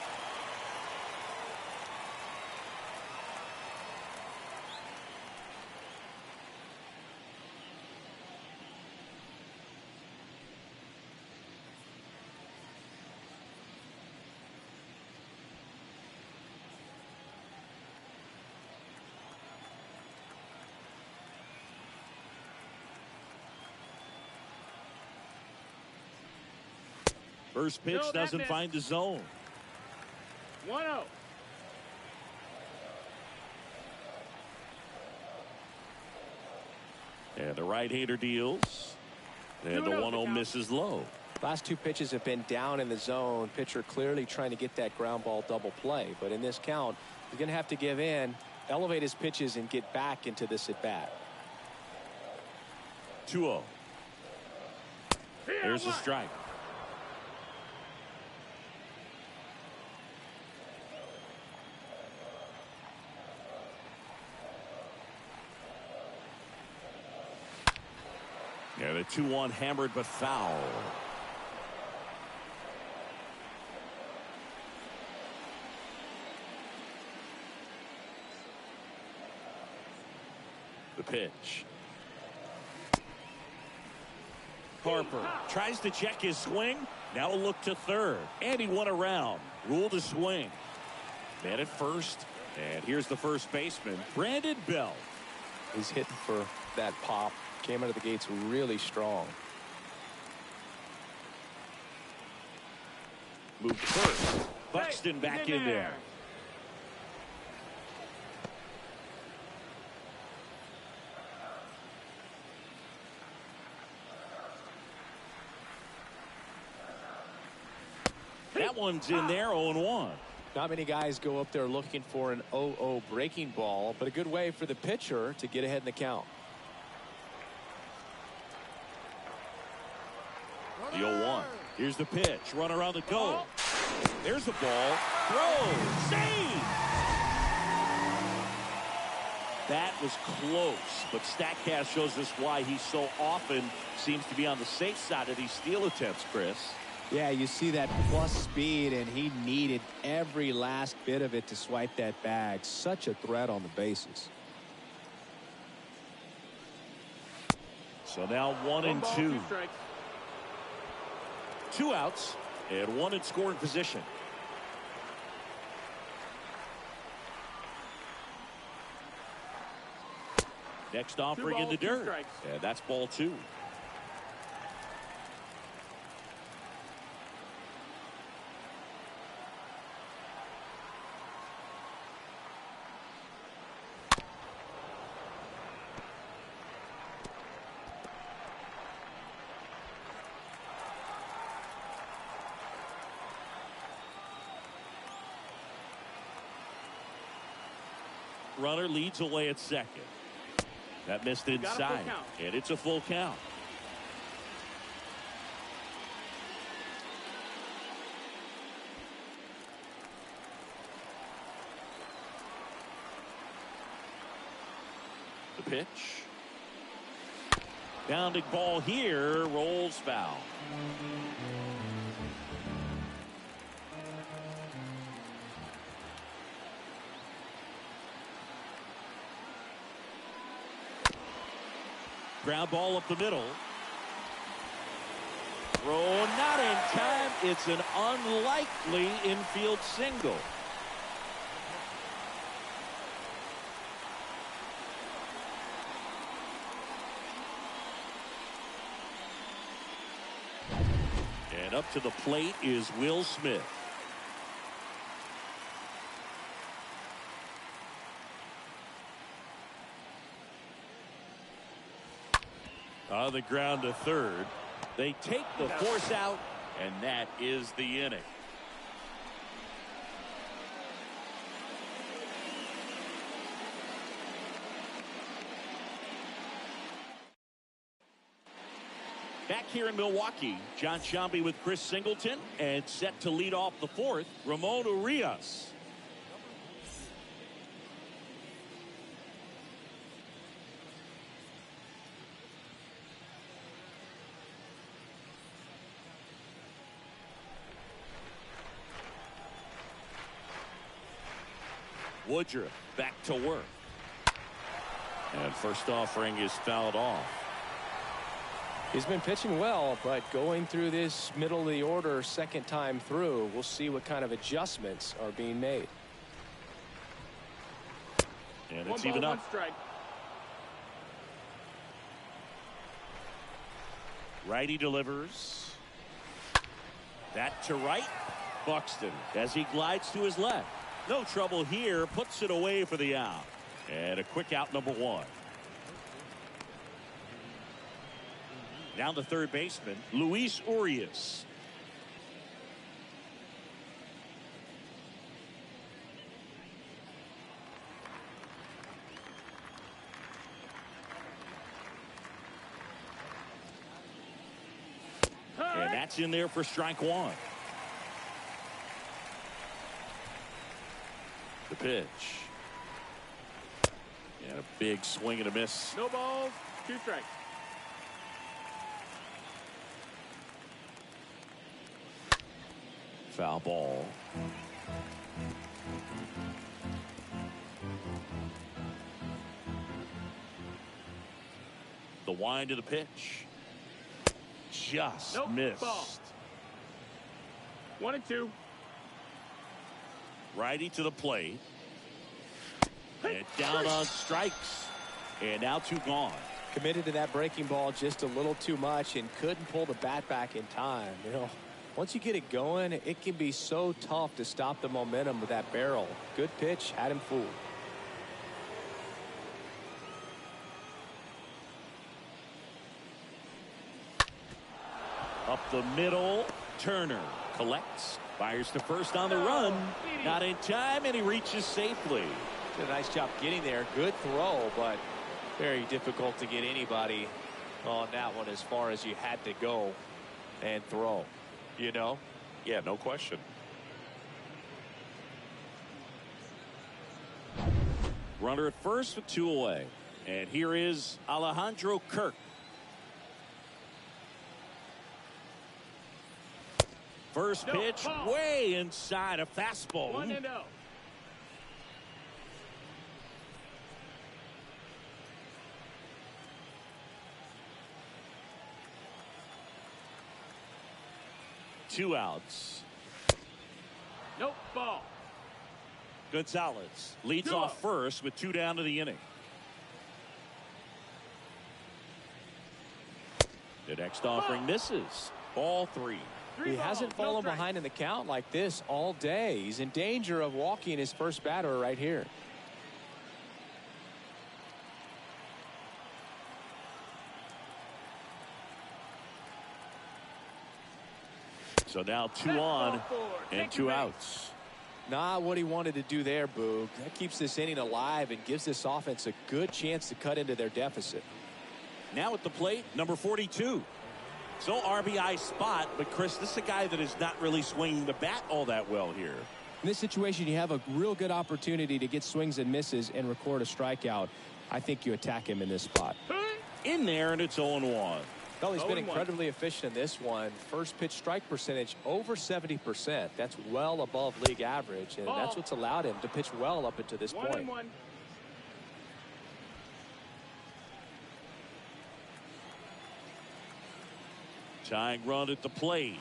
First pitch doesn't find the zone. 1-0. And the right-hander deals. And the 1-0 misses low. Last 2 pitches have been down in the zone. Pitcher clearly trying to get that ground ball double play. But in this count, he's going to have to give in, elevate his pitches, and get back into this at bat. 2-0. There's a strike. Yeah, the 2-1 hammered but foul. The pitch. Harper tries to check his swing. Now a look to third. And he went around. Ruled a swing. Man at first. And here's the first baseman, Brandon Belt. He's hitting for that pop. Came out of the gates really strong. Moved first. Buxton back in there. That one's in there, 0-1. Not many guys go up there looking for an 0-0 breaking ball, but a good way for the pitcher to get ahead in the count. The 0-1. Here's the pitch. Runner on the go. There's the ball. Throw. Save. That was close, but StatCast shows us why he so often seems to be on the safe side of these steal attempts, Chris. Yeah, you see that plus speed, and he needed every last bit of it to swipe that bag. Such a threat on the bases. So now 1-2. 2 outs and 1 in scoring position. Next offering in the dirt. And that's ball 2. Runner leads away at second. That missed inside, and it's a full count. The pitch. Bounding ball here, rolls foul. Ground ball up the middle. Throw not in time. It's an unlikely infield single. And up to the plate is Will Smith. On the ground to third. They take the force out, and that is the inning. Back here in Milwaukee, John Shambi with Chris Singleton, and set to lead off the fourth, Ramon Urias. Woodruff back to work. And first offering is fouled off. He's been pitching well, but going through this middle of the order second time through, we'll see what kind of adjustments are being made. And it's even up. 1 strike. Righty delivers. That to right. Buxton as he glides to his left. No trouble here. Puts it away for the out. And a quick out, number one. Down the third baseman, Luis Urias. And that's in there for strike one. The pitch. And a big swing and a miss. No balls, 2 strikes. Foul ball. The wind of the pitch. Just missed. Ball. 1 and 2. Righty to the plate. And down on strikes. And now 2 gone. Committed to that breaking ball just a little too much and couldn't pull the bat back in time. You know, once you get it going, it can be so tough to stop the momentum with that barrel. Good pitch, had him fooled. Up the middle, Turner collects, fires to first on the run. Not in time, and he reaches safely. Did a nice job getting there. Good throw, but very difficult to get anybody on that one as far as you had to go and throw. You know? Yeah, no question. Runner at first with 2 away. And here is Alejandro Kirk. First pitch way inside, a fastball. 1-0. Two outs. Nope, ball. Gonzalez leads off first with 2 down to the inning. The next offering misses. Ball 3. He hasn't fallen behind in the count like this all day. He's in danger of walking his first batter right here. So now 2 on and 2 outs. Not what he wanted to do there, Boog. That keeps this inning alive and gives this offense a good chance to cut into their deficit. Now at the plate, number 42. So RBI spot, but Chris, this is a guy that is not really swinging the bat all that well here. In this situation, you have a real good opportunity to get swings and misses and record a strikeout. I think you attack him in this spot. In there, and it's 0-1. Well, he's been incredibly efficient in this one. First pitch strike percentage over 70%. That's well above league average, and that's what's allowed him to pitch well up until this point. 1-1. Tying run at the plate.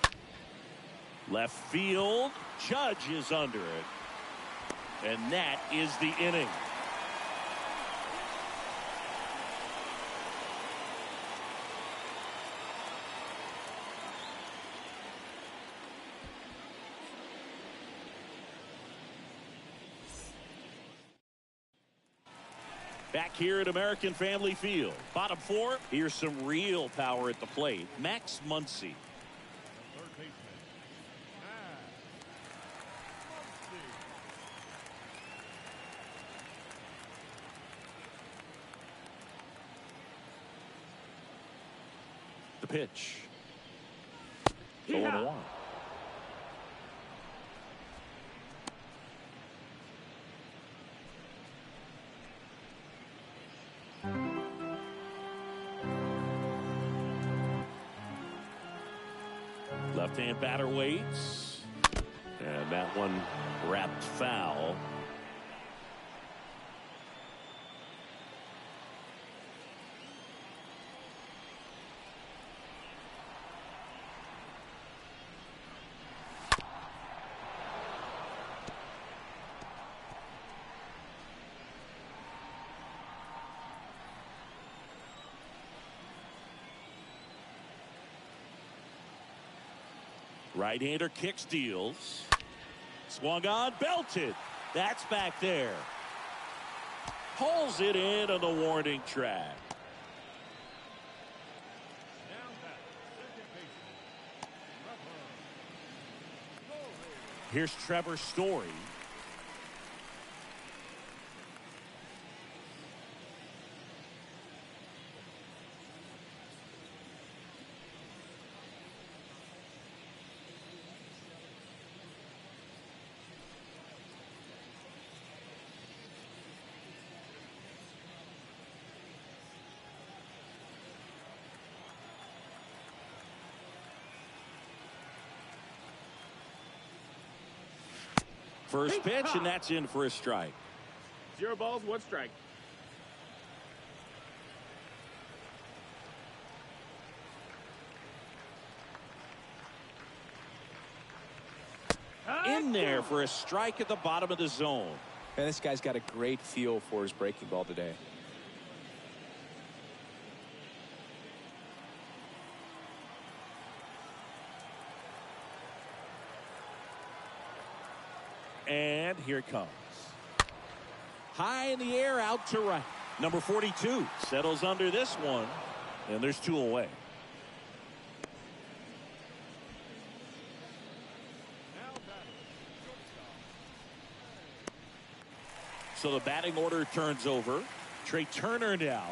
Left field. Judge is under it. And that is the inning. Back here at American Family Field. Bottom four, here's some real power at the plate. Max Muncy. Third baseman. The pitch. 0-1. Left-hand batter waits. And that one wrapped foul. Right-hander kicks, deals. Swung on, belted. That's back there. Pulls it in on the warning track. Here's Trevor Story. First pitch, and that's in for a strike. 0 balls, 1 strike. In there for a strike at the bottom of the zone. Man, this guy's got a great feel for his breaking ball today. And here it comes. High in the air, out to right. Number 42 settles under this one, and there's 2 away. So the batting order turns over. Trey Turner now.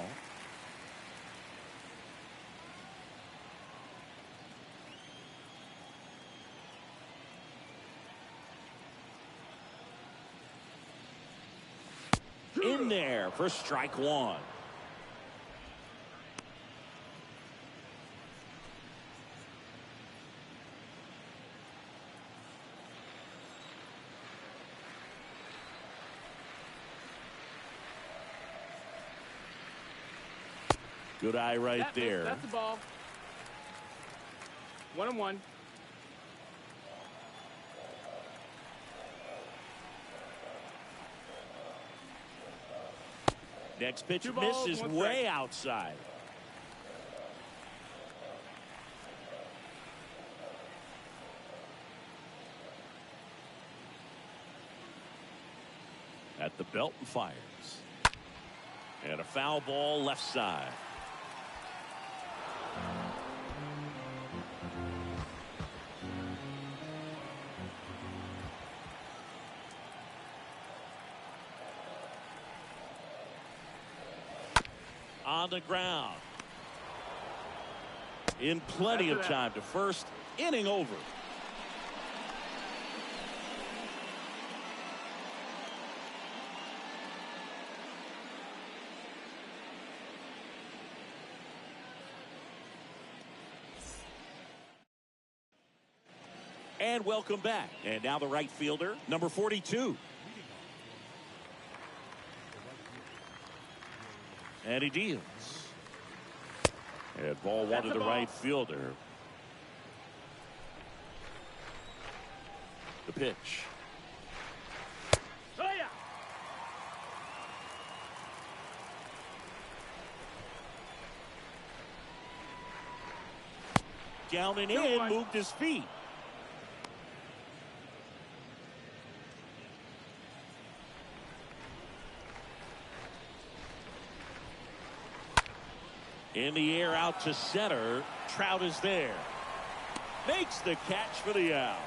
In there for strike 1. Good eye right there. That's the ball. 1-1. Next pitch 2 balls, misses 1 way strike. outside. At the belt and fires. And a foul ball left side. On the ground. In plenty of time to first. Inning over. And welcome back. And now the right fielder, number 42. And he deals. And ball 1 to the right fielder. The pitch. Oh, yeah. Down and in, moved his feet. In the air out to center. Trout is there. Makes the catch for the out.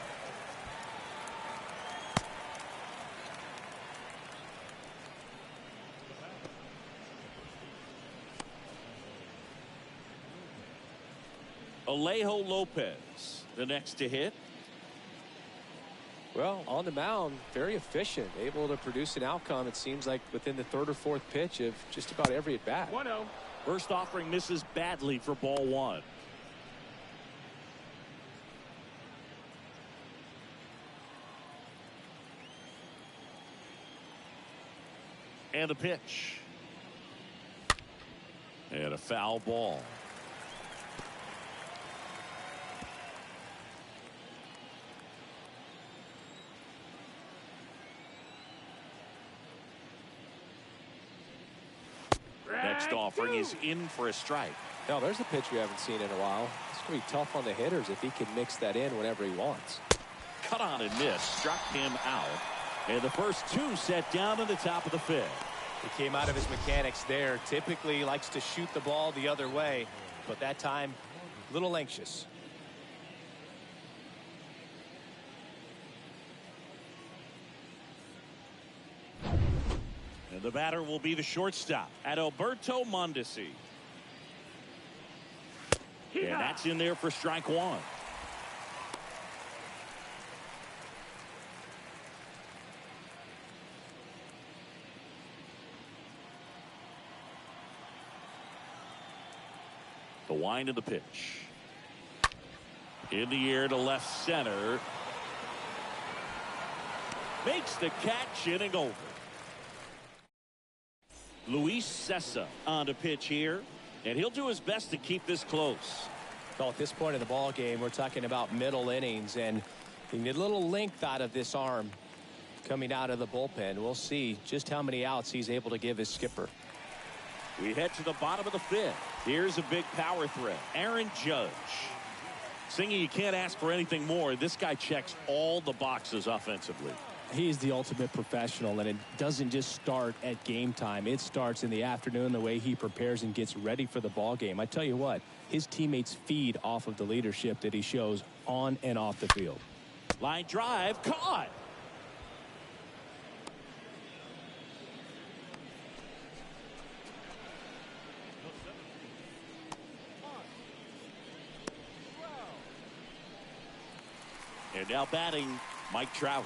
Alejo Lopez, the next to hit. Well, on the mound, very efficient, able to produce an outcome, it seems like, within the third or fourth pitch of just about every at-bat. 1-0. First offering misses badly for ball one. And a pitch. And a foul ball. Next offering is in for a strike. Now, there's a pitch we haven't seen in a while. It's going to be tough on the hitters if he can mix that in whenever he wants. Cut on and miss. Struck him out. And the first two set down in the top of the fifth. He came out of his mechanics there. Typically likes to shoot the ball the other way, but that time a little anxious. And the batter will be the shortstop, Adalberto Mondesi. And that's in there for strike one. The wind of the pitch. In the air to left center. Makes the catch, inning over. Luis Cessa on the pitch here, and he'll do his best to keep this close. Well, at this point in the ball game, we're talking about middle innings, and you need a little length out of this arm coming out of the bullpen. We'll see just how many outs he's able to give his skipper. We head to the bottom of the fifth. Here's a big power threat, Aaron Judge. Singy, you can't ask for anything more. This guy checks all the boxes offensively. He's the ultimate professional, and it doesn't just start at game time. It starts in the afternoon, the way he prepares and gets ready for the ball game. I tell you what, his teammates feed off of the leadership that he shows on and off the field. Line drive, caught. And now batting, Mike Trout.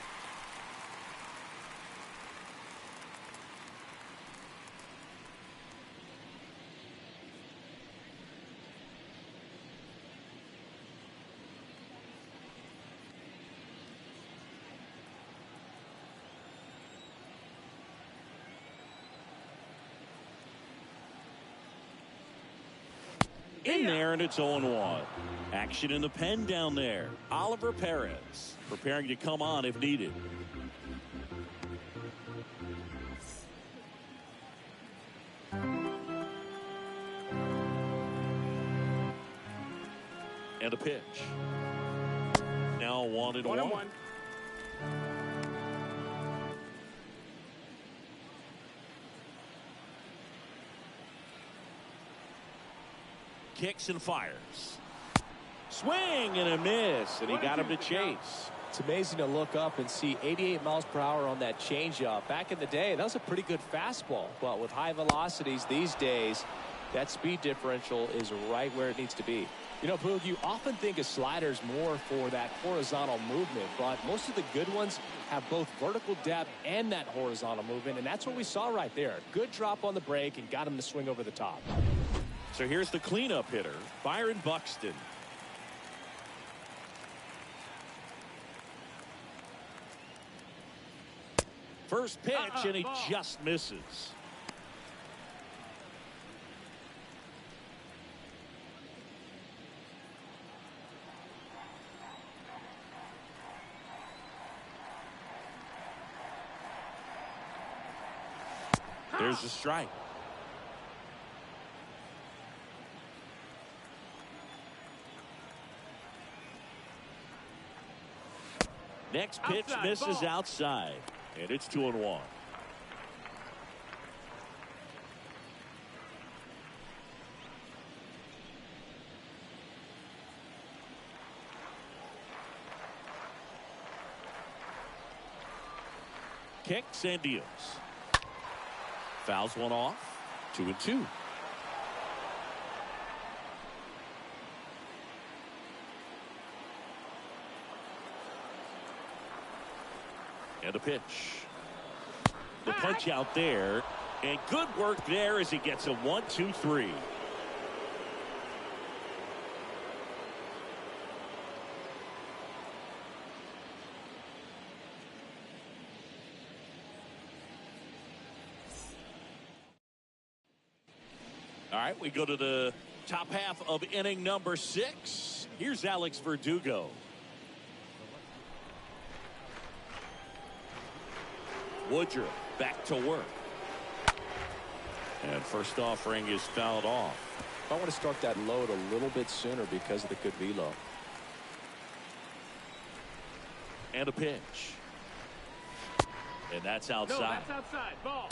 In there, and it's 0-1. Action in the pen down there. Oliver Perez preparing to come on if needed. And a pitch. Now 1-1. Kicks and fires. Swing and a miss, and he got him to chase. It's amazing to look up and see 88 miles per hour on that changeup. Back in the day, that was a pretty good fastball. But with high velocities these days, that speed differential is right where it needs to be. You know, Boog, you often think of sliders more for that horizontal movement, but most of the good ones have both vertical depth and that horizontal movement, and that's what we saw right there. Good drop on the break and got him to swing over the top. So here's the cleanup hitter, Byron Buxton. First pitch, and he just misses. There's a strike. Next pitch misses outside, and it's 2-1. kicks and deals. Fouls one off. 2-2. And a pitch. The punch out there. And good work there as he gets a 1-2-3. All right, we go to the top half of inning number 6. Here's Alex Verdugo. Woodruff back to work. And first offering is fouled off. I want to start that load a little bit sooner because of the good velo. And a pitch. And that's outside. No, that's outside. Ball.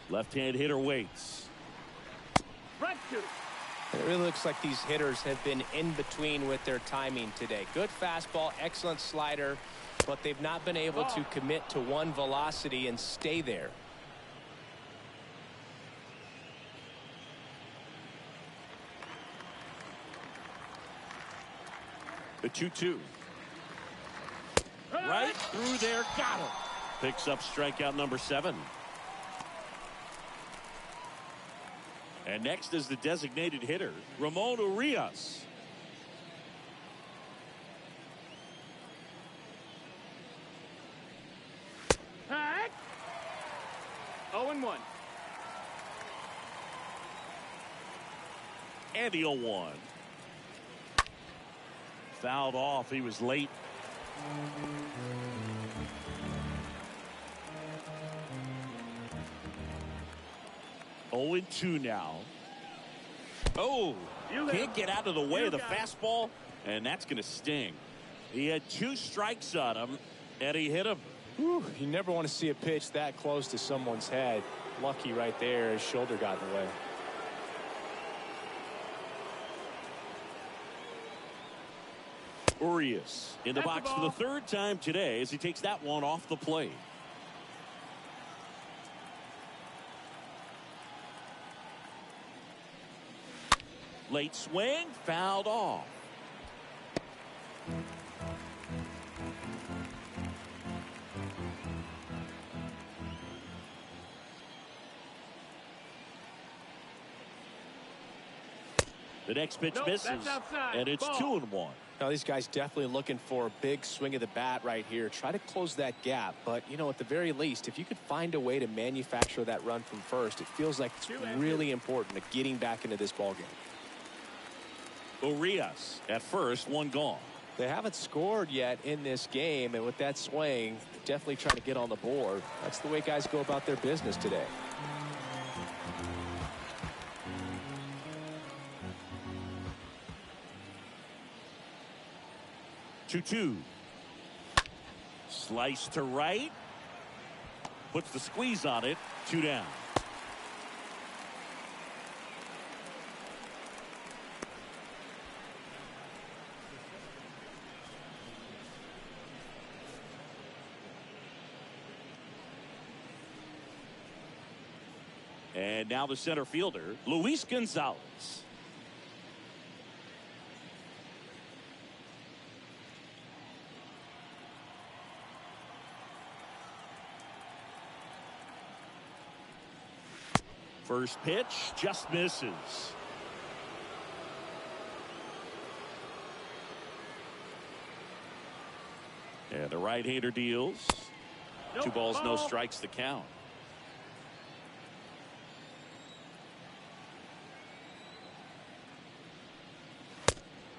Left-hand hitter waits. Right to. It really looks like these hitters have been in between with their timing today. Good fastball, excellent slider, but they've not been able to commit to one velocity and stay there. The 2-2. Right through there. Got him. Picks up strikeout number 7. And next is the designated hitter, Ramon Urias. Hack. 0-1. And the 0-1. Fouled off. He was late. Oh, 0-2 now. Oh, can't get out of the way of the fastball, and that's going to sting. He had 2 strikes on him, and he hit him. Whew, you never want to see a pitch that close to someone's head. Lucky right there, his shoulder got in the way. Urias in the box for the 3rd time today as he takes that one off the plate. Late swing, fouled off. The next pitch misses, and it's 2-1. Now, these guys definitely looking for a big swing of the bat right here. Try to close that gap. But, you know, at the very least, if you could find a way to manufacture that run from first, it feels like it's really important to getting back into this ballgame. Urias at first, 1 gone. They haven't scored yet in this game, and with that swing, definitely trying to get on the board. That's the way guys go about their business today. Two. Slice to right. Puts the squeeze on it. 2 down. And now the center fielder, Luis Gonzalez. First pitch just misses. And the right-hander deals. 2 balls, no strikes to count.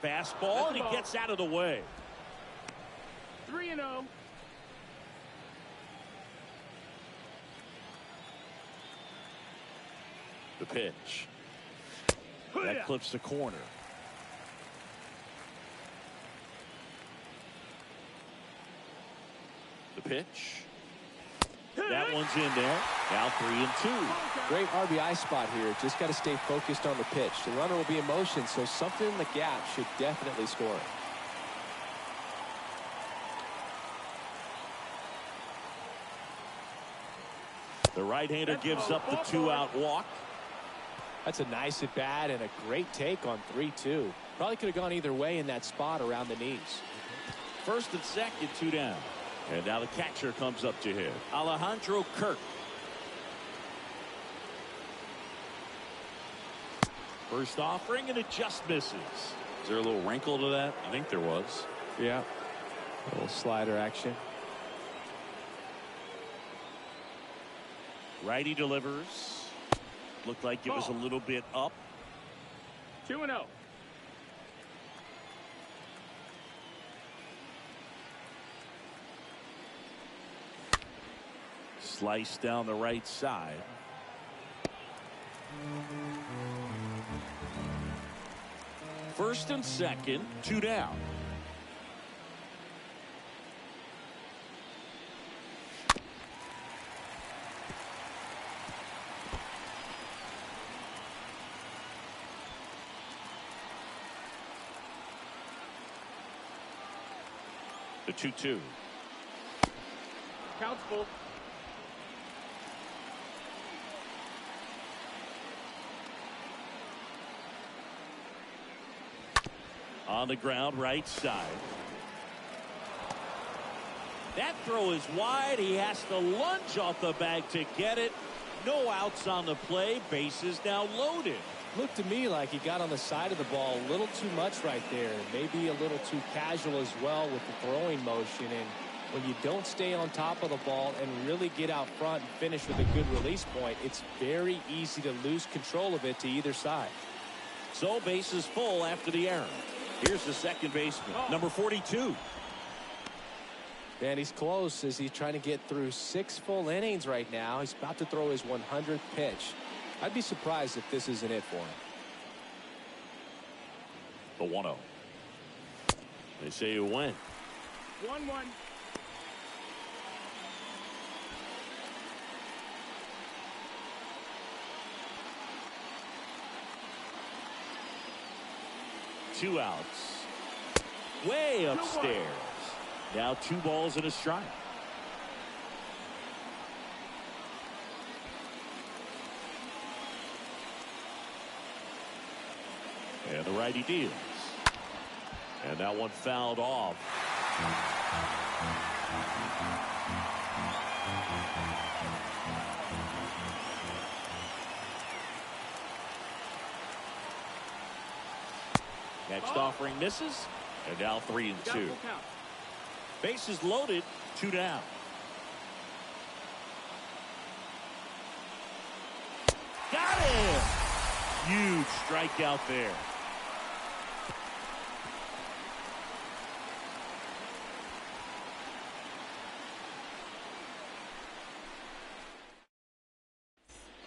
Fastball, and he gets out of the way. 3-0. The pitch. That clips the corner. The pitch. That one's in there. Now 3-2. Great RBI spot here. Just got to stay focused on the pitch. The runner will be in motion, so something in the gap should definitely score it. The right-hander gives up the 2-out walk. That's a nice at bat and a great take on 3-2. Probably could have gone either way in that spot around the knees. First and second, 2 down. And now the catcher comes up to hit. Alejandro Kirk. First offering, and it just misses. Is there a little wrinkle to that? I think there was. Yeah. A little slider action. Righty delivers. Looked like it was a little bit up. 2-0. Slice down the right side. First and second, 2 down. The 2-2. Count's full. On the ground, right side. That throw is wide. He has to lunge off the bag to get it. No outs on the play. Bases now loaded. Looked to me like he got on the side of the ball a little too much right there. Maybe a little too casual as well with the throwing motion. And when you don't stay on top of the ball and really get out front and finish with a good release point, it's very easy to lose control of it to either side. So bases full after the error. Here's the second baseman, number 42. And he's close as he's trying to get through 6 full innings right now. He's about to throw his 100th pitch. I'd be surprised if this isn't it for him. The 1-0. They say you win. 1-1. Two outs. Way upstairs. Now 2 balls and a strike. And the righty deals. And that one fouled off. Next offering misses. And now 3-2. Bases loaded, 2 down. Got it! Huge strikeout there.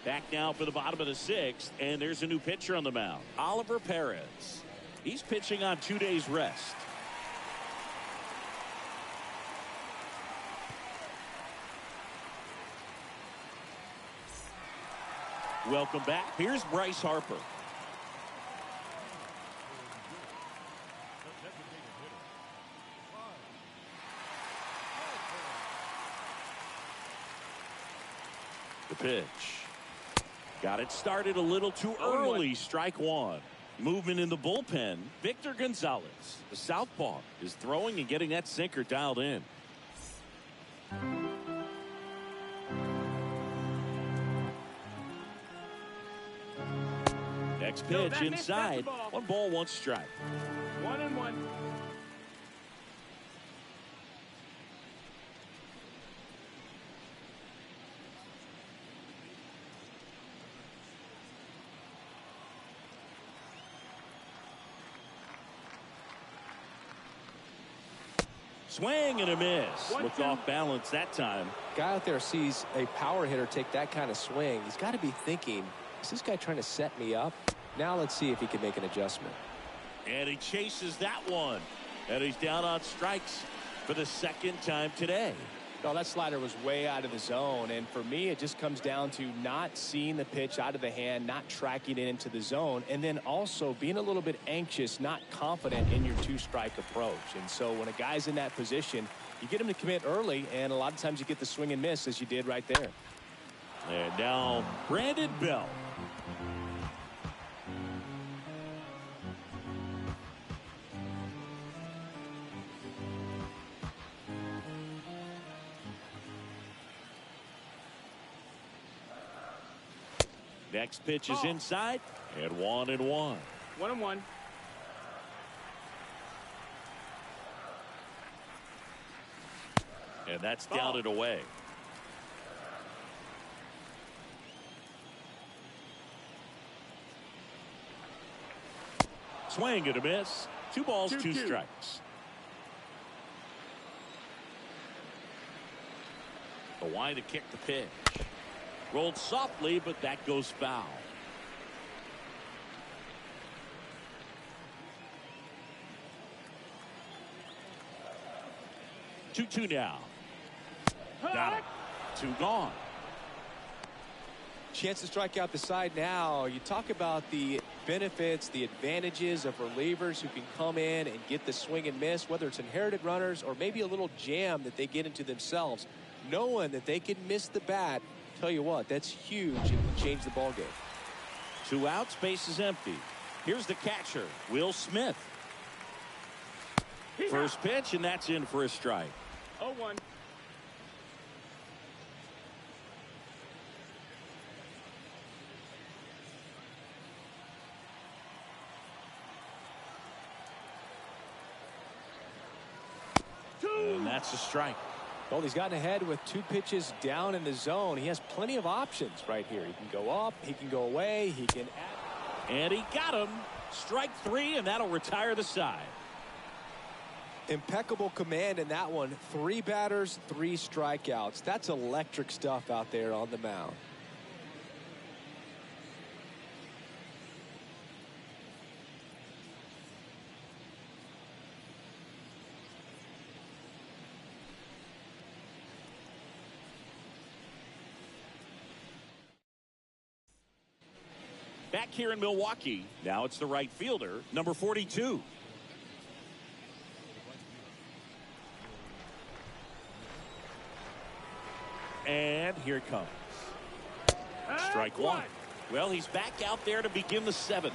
Back now for the bottom of the 6th, and there's a new pitcher on the mound, Oliver Perez. He's pitching on 2 days rest. Welcome back. Here's Bryce Harper. The pitch. Got it started a little too early. Strike 1. Movement in the bullpen. Victor Gonzalez, the southpaw, is throwing and getting that sinker dialed in. Next pitch inside. 1 ball, 1 strike. 1-1. Swing and a miss. Looked off balance that time. Guy out there sees a power hitter take that kind of swing. He's got to be thinking, is this guy trying to set me up? Now let's see if he can make an adjustment. And he chases that one. And he's down on strikes for the 2nd time today. No, that slider was way out of the zone, and for me, it just comes down to not seeing the pitch out of the hand, not tracking it into the zone, and then also being a little bit anxious, not confident in your two-strike approach. And so when a guy's in that position, you get him to commit early, and a lot of times you get the swing and miss, as you did right there. And now Brandon Bell. Next pitch is inside, and 1-1. 1-1. And that's down and away. Swing and a miss. 2 balls, 2 strikes. The wind to kick the pitch. Rolled softly, but that goes foul. Two now. Got it. 2 gone. Chance to strike out the side now. You talk about the benefits, the advantages of relievers who can come in and get the swing and miss, whether it's inherited runners or maybe a little jam that they get into themselves. Knowing that they can miss the bat, tell you what, that's huge and can change the ball game. 2 outs, base is empty. Here's the catcher, Will Smith. First pitch, and that's in for a strike. 0-1. And that's a strike. Well, he's gotten ahead with 2 pitches down in the zone. He has plenty of options right here. He can go up, he can go away, he can add. And he got him. Strike 3, and that'll retire the side. Impeccable command in that one. 3 batters, 3 strikeouts. That's electric stuff out there on the mound. Back here in Milwaukee, now it's the right fielder, number 42. And here it comes. Strike 1. Well, he's back out there to begin the 7th.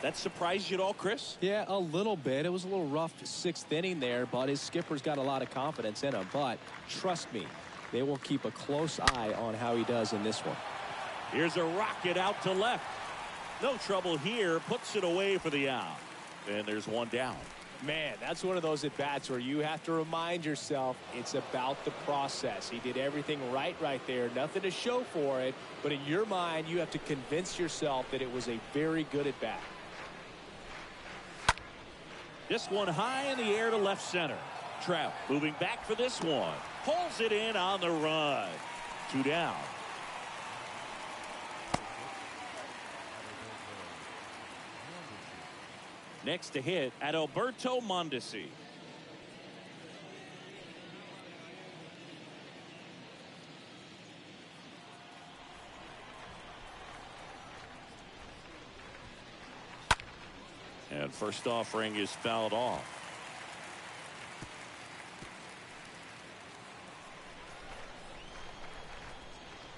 That surprised you at all, Chris? Yeah, a little bit. It was a little rough 6th inning there, but his skipper's got a lot of confidence in him. But trust me, they will keep a close eye on how he does in this one. Here's a rocket out to left. No trouble here. Puts it away for the out. And there's 1 down. Man, that's one of those at-bats where you have to remind yourself it's about the process. He did everything right there. Nothing to show for it. But in your mind, you have to convince yourself that it was a very good at-bat. This one high in the air to left center. Trout moving back for this one. Pulls it in on the run. 2 down. Next to hit at Alberto Mondesi. And first offering is fouled off.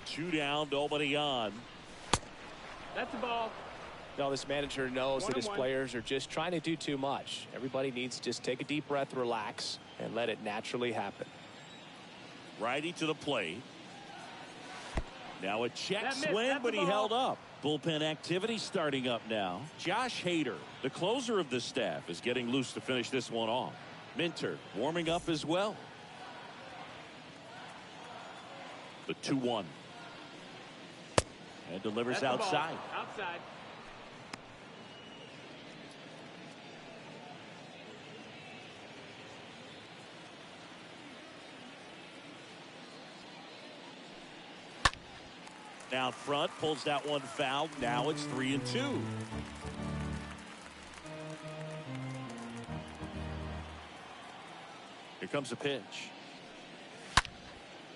Two down, nobody on. That's the ball. No, this manager knows that his 1-1. players are just trying to do too much. Everybody needs to just take a deep breath, relax, and let it naturally happen. Righty to the plate. Now a check That missed. swing, That's but the he ball. held up. Bullpen activity starting up now. Josh Hader, the closer of the staff, is getting loose to finish this one off. Minter warming up as well. The 2-1. And delivers That's the ball. outside. Outside. Down front, pulls that one foul. Now it's 3-2. Here comes a pitch.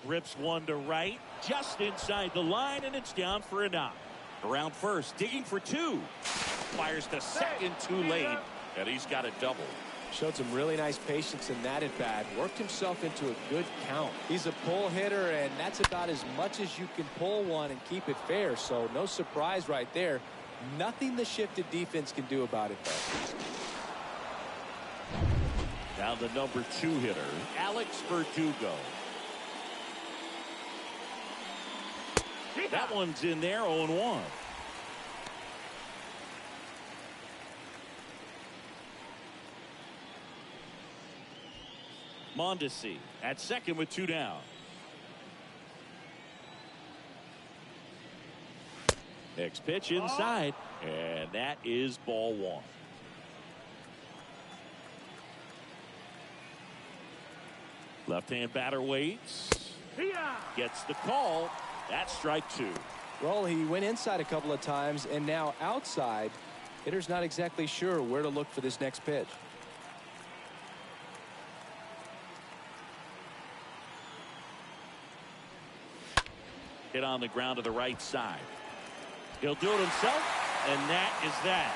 Rips one to right, just inside the line, and it's down for a knock. Around first, digging for two. Fires to second too late, and he's got a double. Showed some really nice patience in that at bat. Worked himself into a good count. He's a pull hitter, and that's about as much as you can pull one and keep it fair. So no surprise right there. Nothing the shifted defense can do about it, though. Now the number 2 hitter, Alex Verdugo. That one's in there, 0-1. Mondesi at second with 2 down. Next pitch inside, and that is ball 1. Left-hand batter waits. Gets the call. That's strike 2. Well, he went inside a couple of times, and now outside. Hitter's not exactly sure where to look for this next pitch. Hit on the ground to the right side. He'll do it himself, and that is that.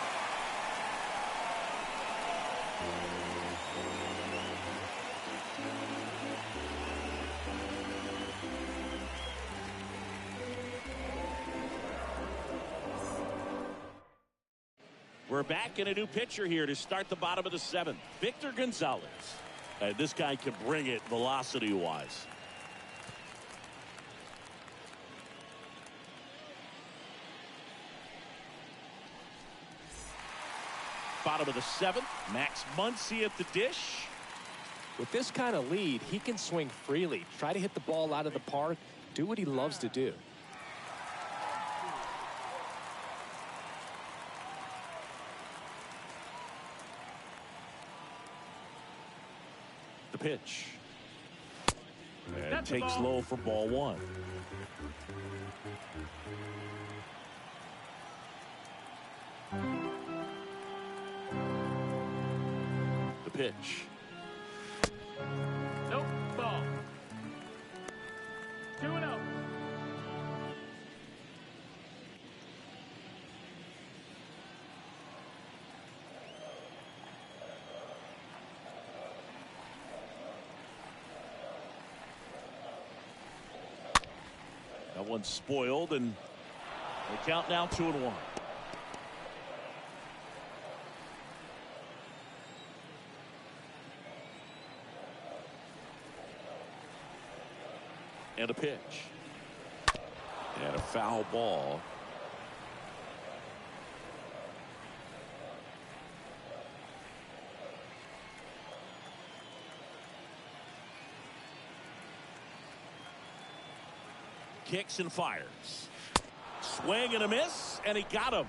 We're back in a new pitcher here to start the bottom of the 7th. Victor Gonzalez. This guy can bring it velocity-wise. Bottom of the 7th. Max Muncy at the dish. With this kind of lead, he can swing freely. Try to hit the ball out of the park. Do what he loves to do. The pitch. And takes low for ball 1. The pitch. Nope, ball. 2-0. That one's spoiled, and they count now 2-1. And a pitch. And a foul ball. Kicks and fires. Swing and a miss, and he got him.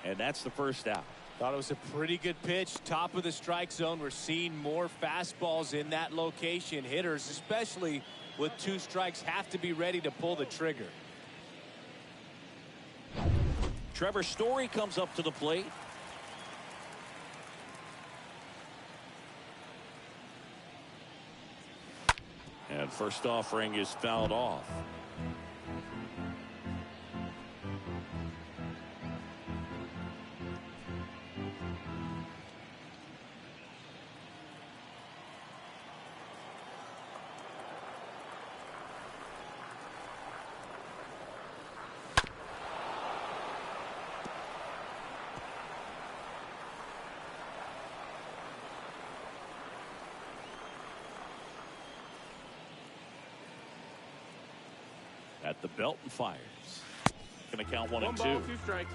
And that's the first out. Thought it was a pretty good pitch. Top of the strike zone. We're seeing more fastballs in that location. Hitters, especially with 2 strikes, have to be ready to pull the trigger. Trevor Story comes up to the plate. And first offering is fouled off. At the belt and fires. Gonna count 1 and 2. 1 ball, 2 strikes.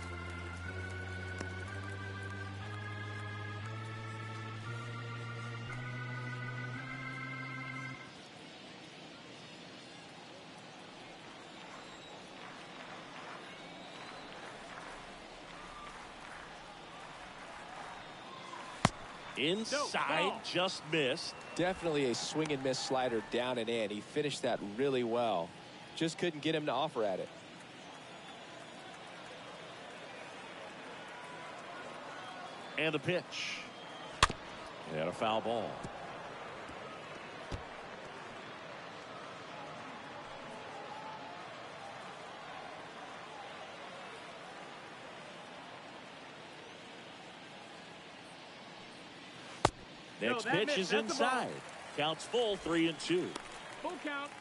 Inside, just missed. Definitely a swing and miss slider down and in. He finished that really well. Just couldn't get him to offer at it. And a pitch. And a foul ball. Next that pitch missed. is That's a ball. inside. Counts full, 3-2. Full count.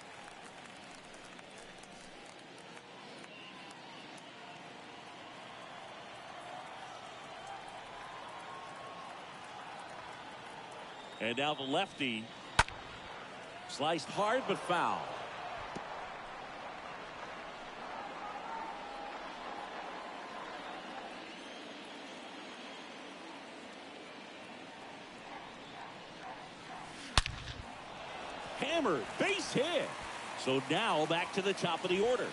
And now the lefty. Sliced hard but foul. Hammered, base hit. So now back to the top of the order.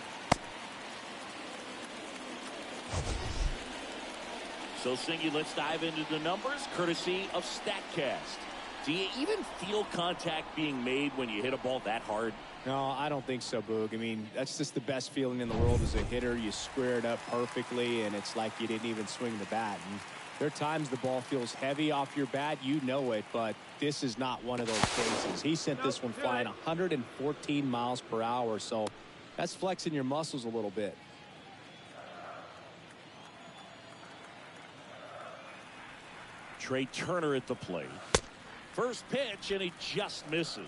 So, Singy, let's dive into the numbers courtesy of StatCast. Do you even feel contact being made when you hit a ball that hard? No, I don't think so, Boog. I mean, that's just the best feeling in the world as a hitter. You square it up perfectly, and it's like you didn't even swing the bat. And there are times the ball feels heavy off your bat. You know it, but this is not one of those cases. He sent this one flying 114 miles per hour, so that's flexing your muscles a little bit. Trey Turner at the plate. First pitch, and he just misses.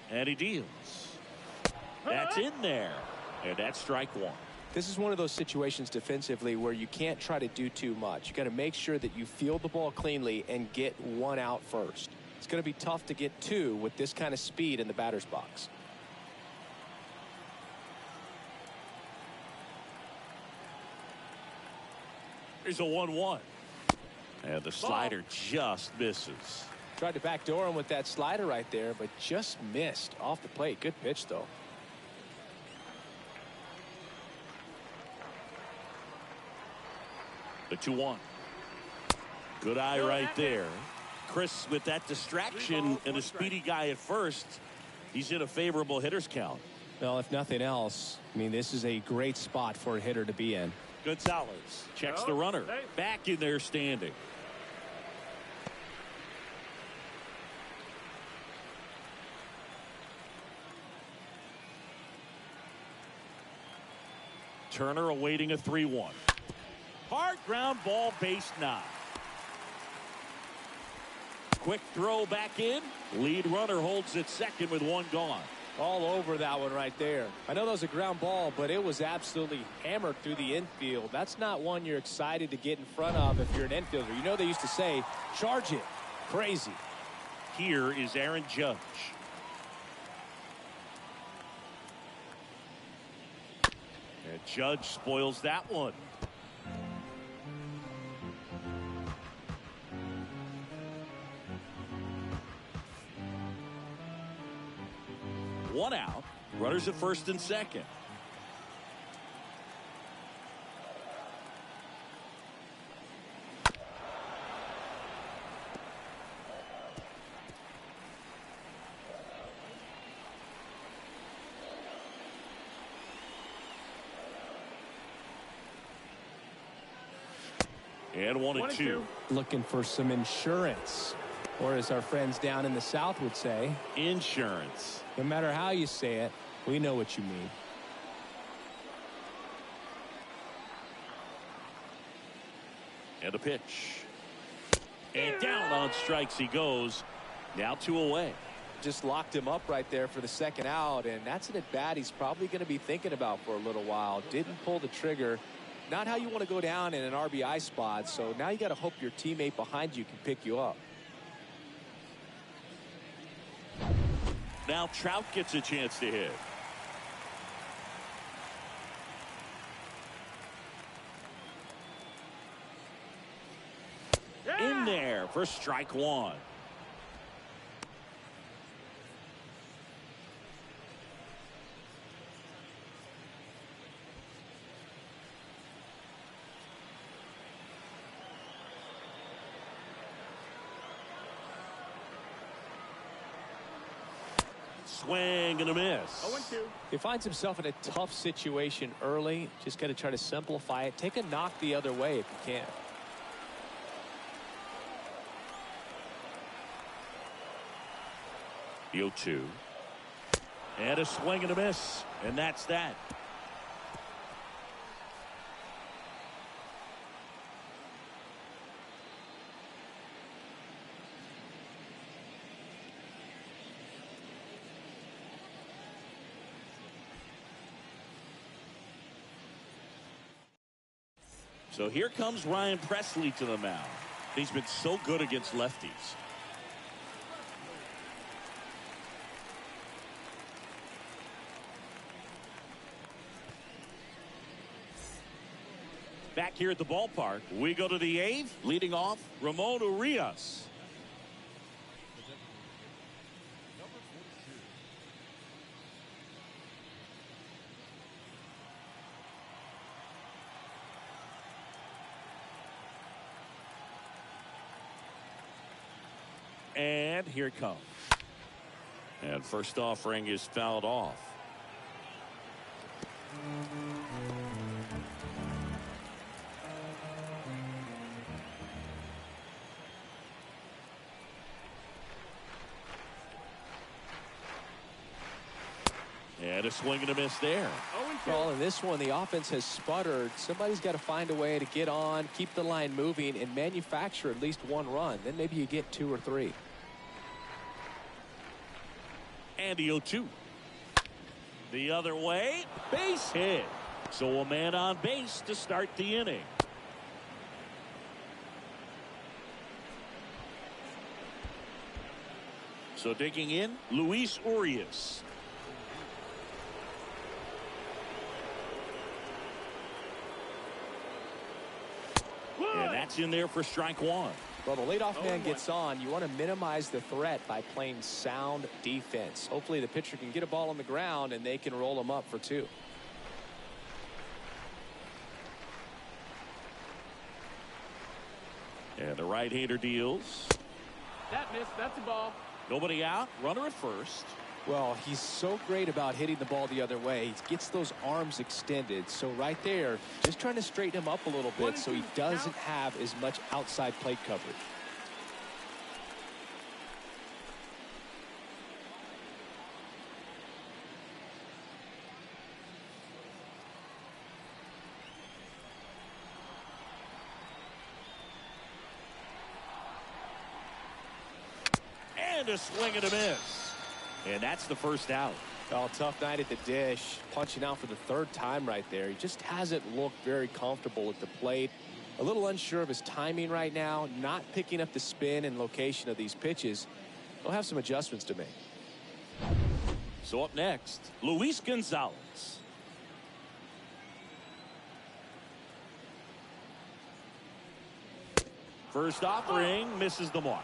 And he deals. That's in there. And that's strike one. This is one of those situations defensively where you can't try to do too much. You got to make sure that you field the ball cleanly and get one out first. It's going to be tough to get two with this kind of speed in the batter's box. Here's a 1-1. And the slider just misses. Tried to backdoor him with that slider right there, but just missed off the plate. Good pitch, though. The 2-1. Good eye right there. Chris, with that distraction and a speedy guy at first, he's in a favorable hitter's count. Well, if nothing else, I mean, this is a great spot for a hitter to be in. Gonzalez checks the runner. Back in there standing. Turner awaiting a 3-1. Hard ground ball, base knock. Quick throw back in. Lead runner holds at second with one gone. All over that one right there. I know that was a ground ball, but it was absolutely hammered through the infield. That's not one you're excited to get in front of if you're an infielder. You know they used to say, charge it. Crazy. Here is Aaron Judge. And Judge spoils that one. One out. Runners at first and second. And 1-2. Looking for some insurance, or as our friends down in the South would say, Insurance. no matter how you say it, we know what you mean. And a pitch. And down on strikes he goes. Now 2 away. Just locked him up right there for the second out, and that's an at-bat he's probably going to be thinking about for a little while. Didn't pull the trigger. Not how you want to go down in an RBI spot, so now you got to hope your teammate behind you can pick you up. Now Trout gets a chance to hit. In there for strike one. Swing and a miss. 0-2. He finds himself in a tough situation early. Just got to try to simplify it. Take a knock the other way if you can. The 0-2. And a swing and a miss. And that's that. So here comes Ryan Presley to the mound. He's been so good against lefties. Back here at the ballpark, we go to the 8th. Leading off, Ramon Urias. And here it comes. And first offering is fouled off. And a swing and a miss there. Well, in this one, the offense has sputtered. Somebody's got to find a way to get on, keep the line moving, and manufacture at least one run. Then maybe you get 2 or 3. And the 0-2. The other way, base hit. So a man on base to start the inning. So digging in, Luis Urias. And that's in there for strike 1. Well, the leadoff man gets on. You want to minimize the threat by playing sound defense. Hopefully the pitcher can get a ball on the ground and they can roll him up for 2. And the right-hander deals. That missed. That's a ball. Nobody out. Runner at first. Well, he's so great about hitting the ball the other way. He gets those arms extended. So right there, just trying to straighten him up a little bit so he doesn't have as much outside plate coverage. And a swing and a miss. And that's the first out. Oh, tough night at the dish. Punching out for the 3rd time right there. He just hasn't looked very comfortable at the plate. A little unsure of his timing right now. Not picking up the spin and location of these pitches. He'll have some adjustments to make. So up next, Luis Gonzalez. First offering misses the mark.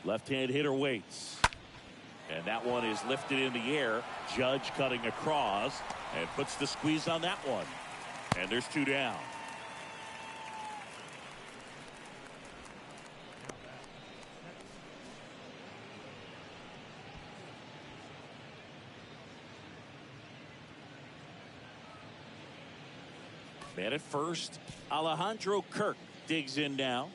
Left-hand hitter waits. And that one is lifted in the air. Judge cutting across and puts the squeeze on that one. And there's 2 down. Man at first, Alejandro Kirk digs in now.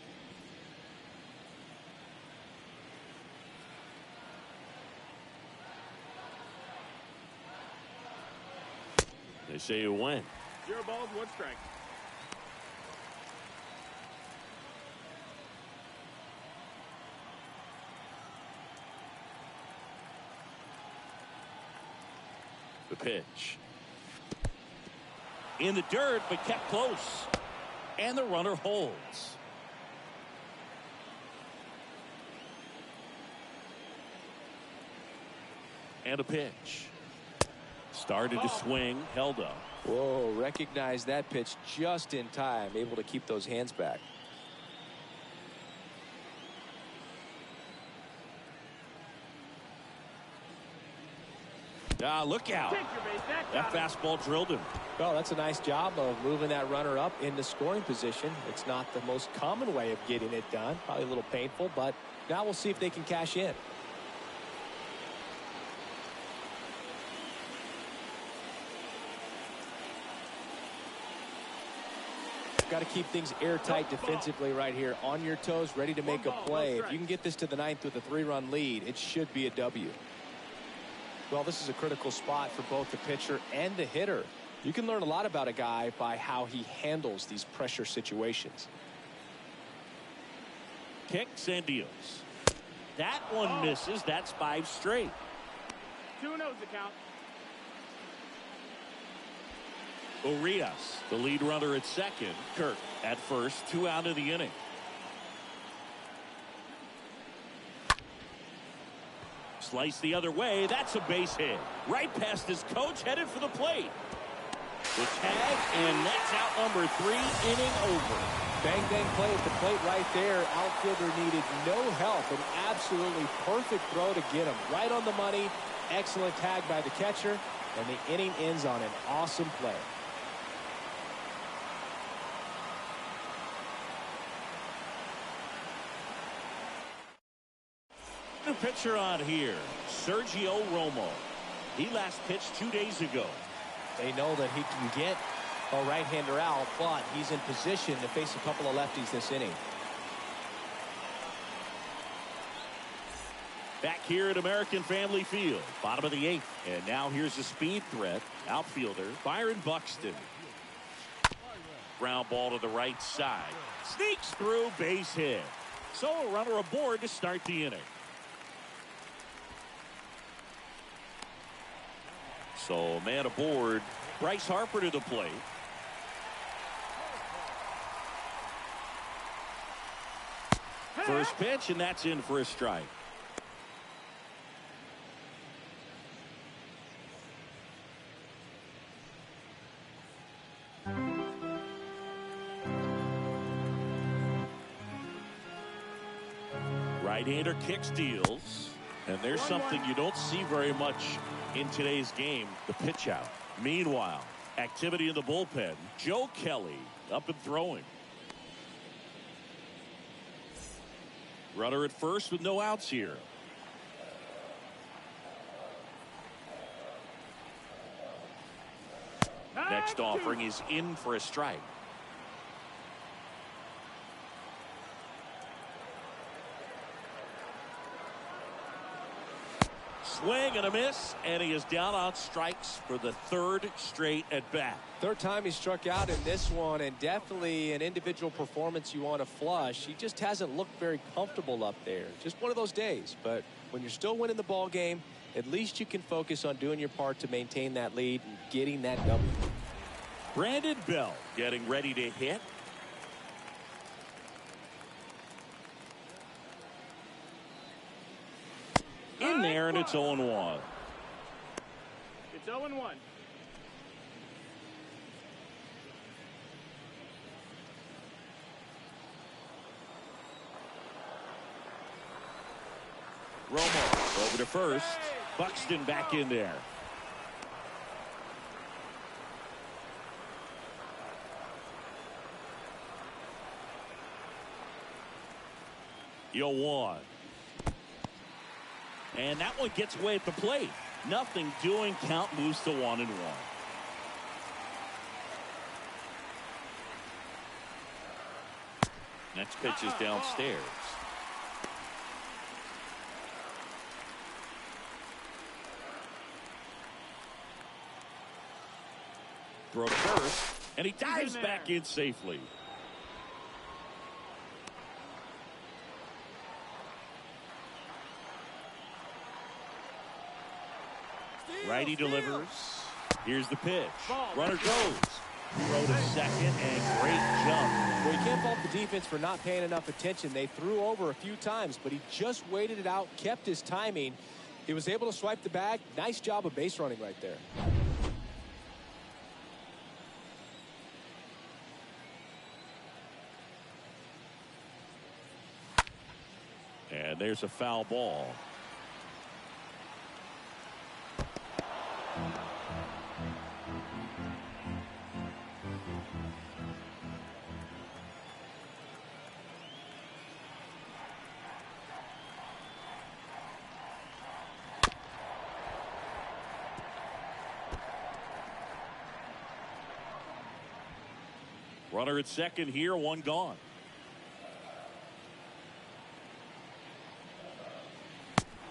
They say you win. 0 balls, 1 strike. The pitch. In the dirt, but kept close. And the runner holds. And a pitch. Started to swing, held up. Whoa, recognize that pitch just in time. Able to keep those hands back. Look out. Take your base. That fastball drilled him. Well, that's a nice job of moving that runner up into scoring position. It's not the most common way of getting it done. Probably a little painful, but now we'll see if they can cash in. Got to keep things airtight defensively right here. On your toes, ready to make a play. If you can get this to the ninth with a 3-run lead, it should be a W. Well, this is a critical spot for both the pitcher and the hitter. You can learn a lot about a guy by how he handles these pressure situations. Kicks and deals. That one misses. That's 5 straight. 2-0 the count. Urias, the lead runner at second. Kirk at first. 2 out of the inning. Slice the other way. That's a base hit. Right past his coach, headed for the plate. The tag, and that's out number 3, inning over. Bang, bang play at the plate right there. Outfielder needed no help. An absolutely perfect throw to get him right on the money. Excellent tag by the catcher, and the inning ends on an awesome play. The pitcher on here, Sergio Romo. He last pitched 2 days ago. They know that he can get a right-hander out, but he's in position to face a couple of lefties this inning. Back here at American Family Field, bottom of the 8th. And now here's a speed threat. Outfielder Byron Buxton. Ground ball to the right side. Sneaks through, base hit. So a runner aboard to start the inning. So man aboard. Bryce Harper to the plate. First pitch, and that's in for a strike. Right-hander kicks, deals. And there's something you don't see very much in today's game, the pitch out. Meanwhile, activity in the bullpen. Joe Kelly up and throwing. Runner at first with no outs here. Next offering is in for a strike. Swing and a miss, and he is down on strikes for the 3rd straight at bat. 3rd time he struck out in this one, and definitely an individual performance you want to flush. He just hasn't looked very comfortable up there. Just one of those days. But when you're still winning the ball game, at least you can focus on doing your part to maintain that lead and getting that W. Brandon Bell getting ready to hit. In there, and it's 0-1. It's 0-1. Romo over to first. Buxton back in there. Yo, 1. And that one gets away at the plate. Nothing doing. Count moves to 1-1. Next pitch is downstairs. Throw to first, and he dives back in safely. Righty delivers. Here's the pitch. Runner goes. Throw to second, and great jump. Well, you can't fault the defense for not paying enough attention. They threw over a few times, but he just waited it out, kept his timing. He was able to swipe the bag. Nice job of base running right there. And there's a foul ball. Runner at second here, one gone.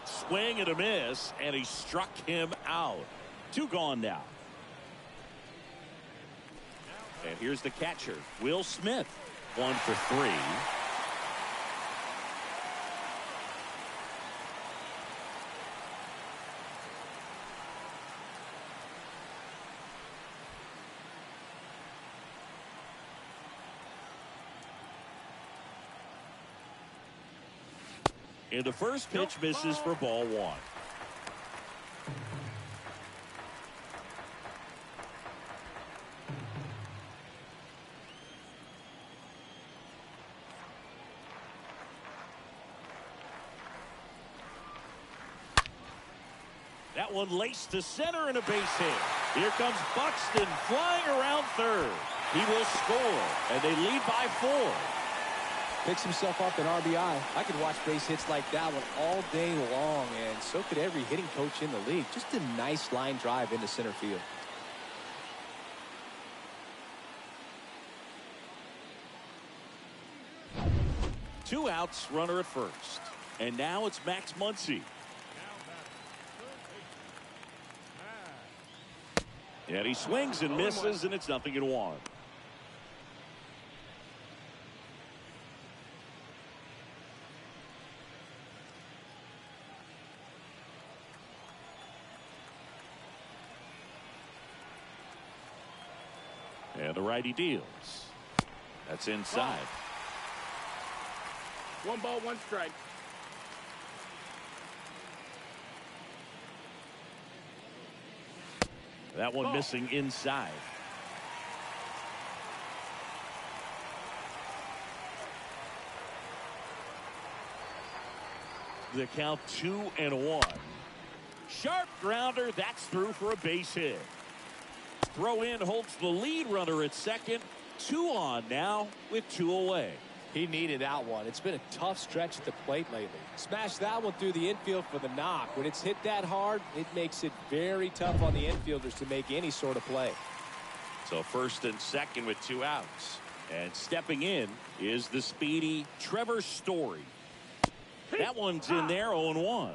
Swing and a miss, and he struck him out. Two gone now. And here's the catcher, Will Smith. 1 for 3. And the first pitch misses for ball 1. That one laced to center and a base hit. Here comes Buxton flying around third. He will score, and they lead by 4. Picks himself up an RBI. I could watch base hits like that one all day long, and so could every hitting coach in the league. Just a nice line drive into center field. Two outs, runner at first. And now it's Max Muncy. And he swings and misses, and it's 0-1. And the righty deals. That's inside. 1 ball, 1 strike. That one missing inside. The count 2-1. Sharp grounder. That's through for a base hit. Throw in holds the lead runner at second. 2 on now with 2 away. He needed that one. It's been a tough stretch at the plate lately. Smashed that one through the infield for the knock. When it's hit that hard, it makes it very tough on the infielders to make any sort of play. So first and second with 2 outs. And stepping in is the speedy Trevor Story. That one's in there, 0-1.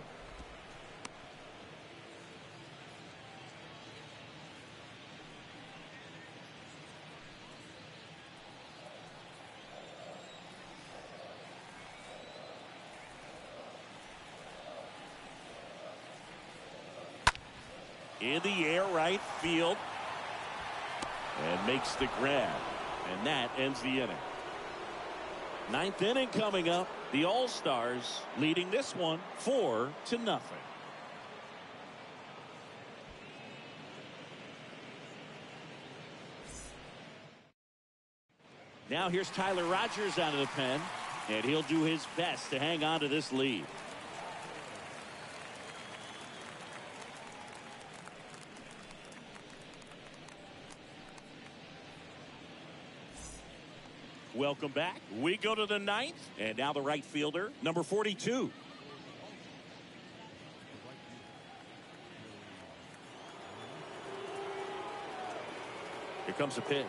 In the air, right field. And makes the grab. And that ends the inning. 9th inning coming up. The All-Stars leading this one 4-0. Now here's Tyler Rogers out of the pen. And he'll do his best to hang on to this lead. Welcome back. We go to the 9th, and now the right fielder, number 42. Here comes a pitch.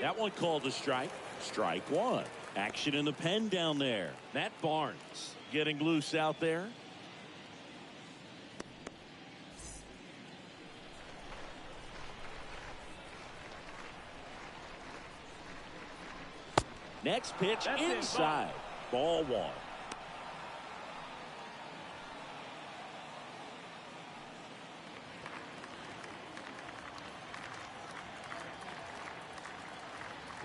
That one called a strike. Strike 1. Action in the pen down there. Matt Barnes getting loose out there. Next pitch inside. Ball 1.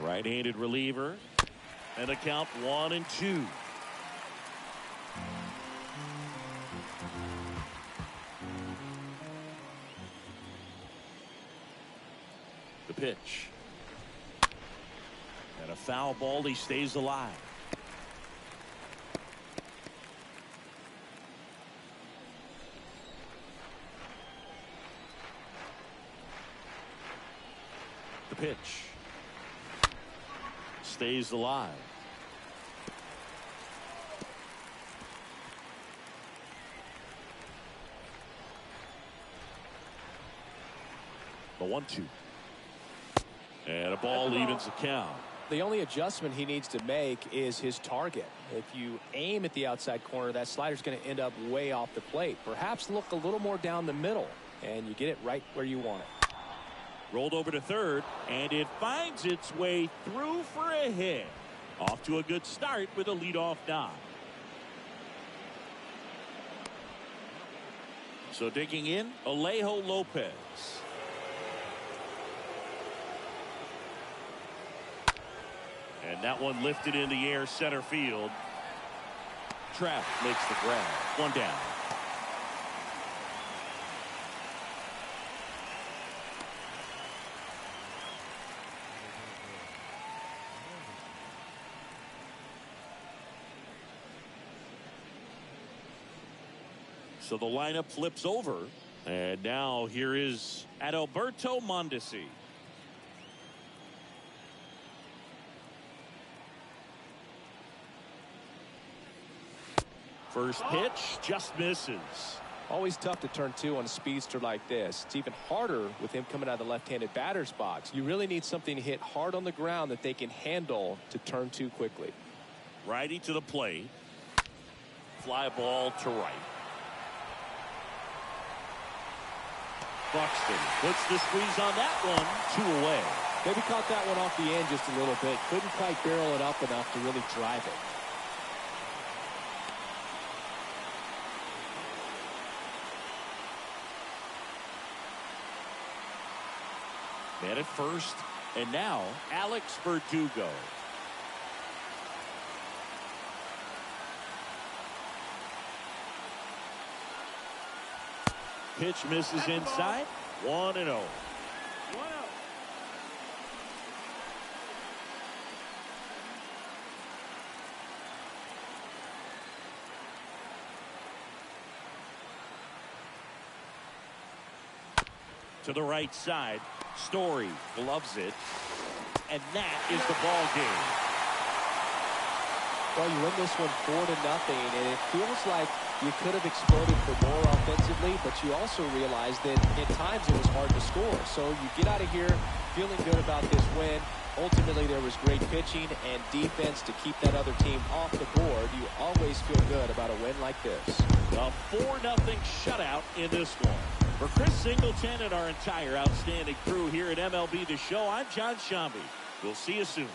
Right-handed reliever. And the count 1-2. The pitch. And a foul ball. He stays alive. The pitch. Stays alive. The 1-2. And a ball evens the count. The only adjustment he needs to make is his target. If you aim at the outside corner, that slider's going to end up way off the plate. Perhaps look a little more down the middle, and you get it right where you want it. Rolled over to third, and it finds its way through for a hit. Off to a good start with a leadoff knock. So digging in, Alejo Lopez. And that one lifted in the air center field. Trapp makes the grab. One down. So the lineup flips over. And now here is Adalberto Mondesi. First pitch just misses. Always tough to turn two on a speedster like this. It's even harder with him coming out of the left-handed batter's box. You really need something to hit hard on the ground that they can handle to turn two quickly. Righty to the plate. Fly ball to right. Buxton puts the squeeze on that one. 2 away. Maybe caught that one off the end just a little bit. Couldn't quite barrel it up enough to really drive it. Man at first, and now Alex Verdugo. Pitch misses inside. 1-0. 1-0. To the right side. Story gloves it. And that is the ball game. Well, you win this one 4-0, and it feels like you could have exploded for more offensively, but you also realize that at times it was hard to score. So you get out of here feeling good about this win. Ultimately, there was great pitching and defense to keep that other team off the board. You always feel good about a win like this. A 4-0 shutout in this one. For Chris Singleton and our entire outstanding crew here at MLB The Show, I'm John Shambi. We'll see you soon.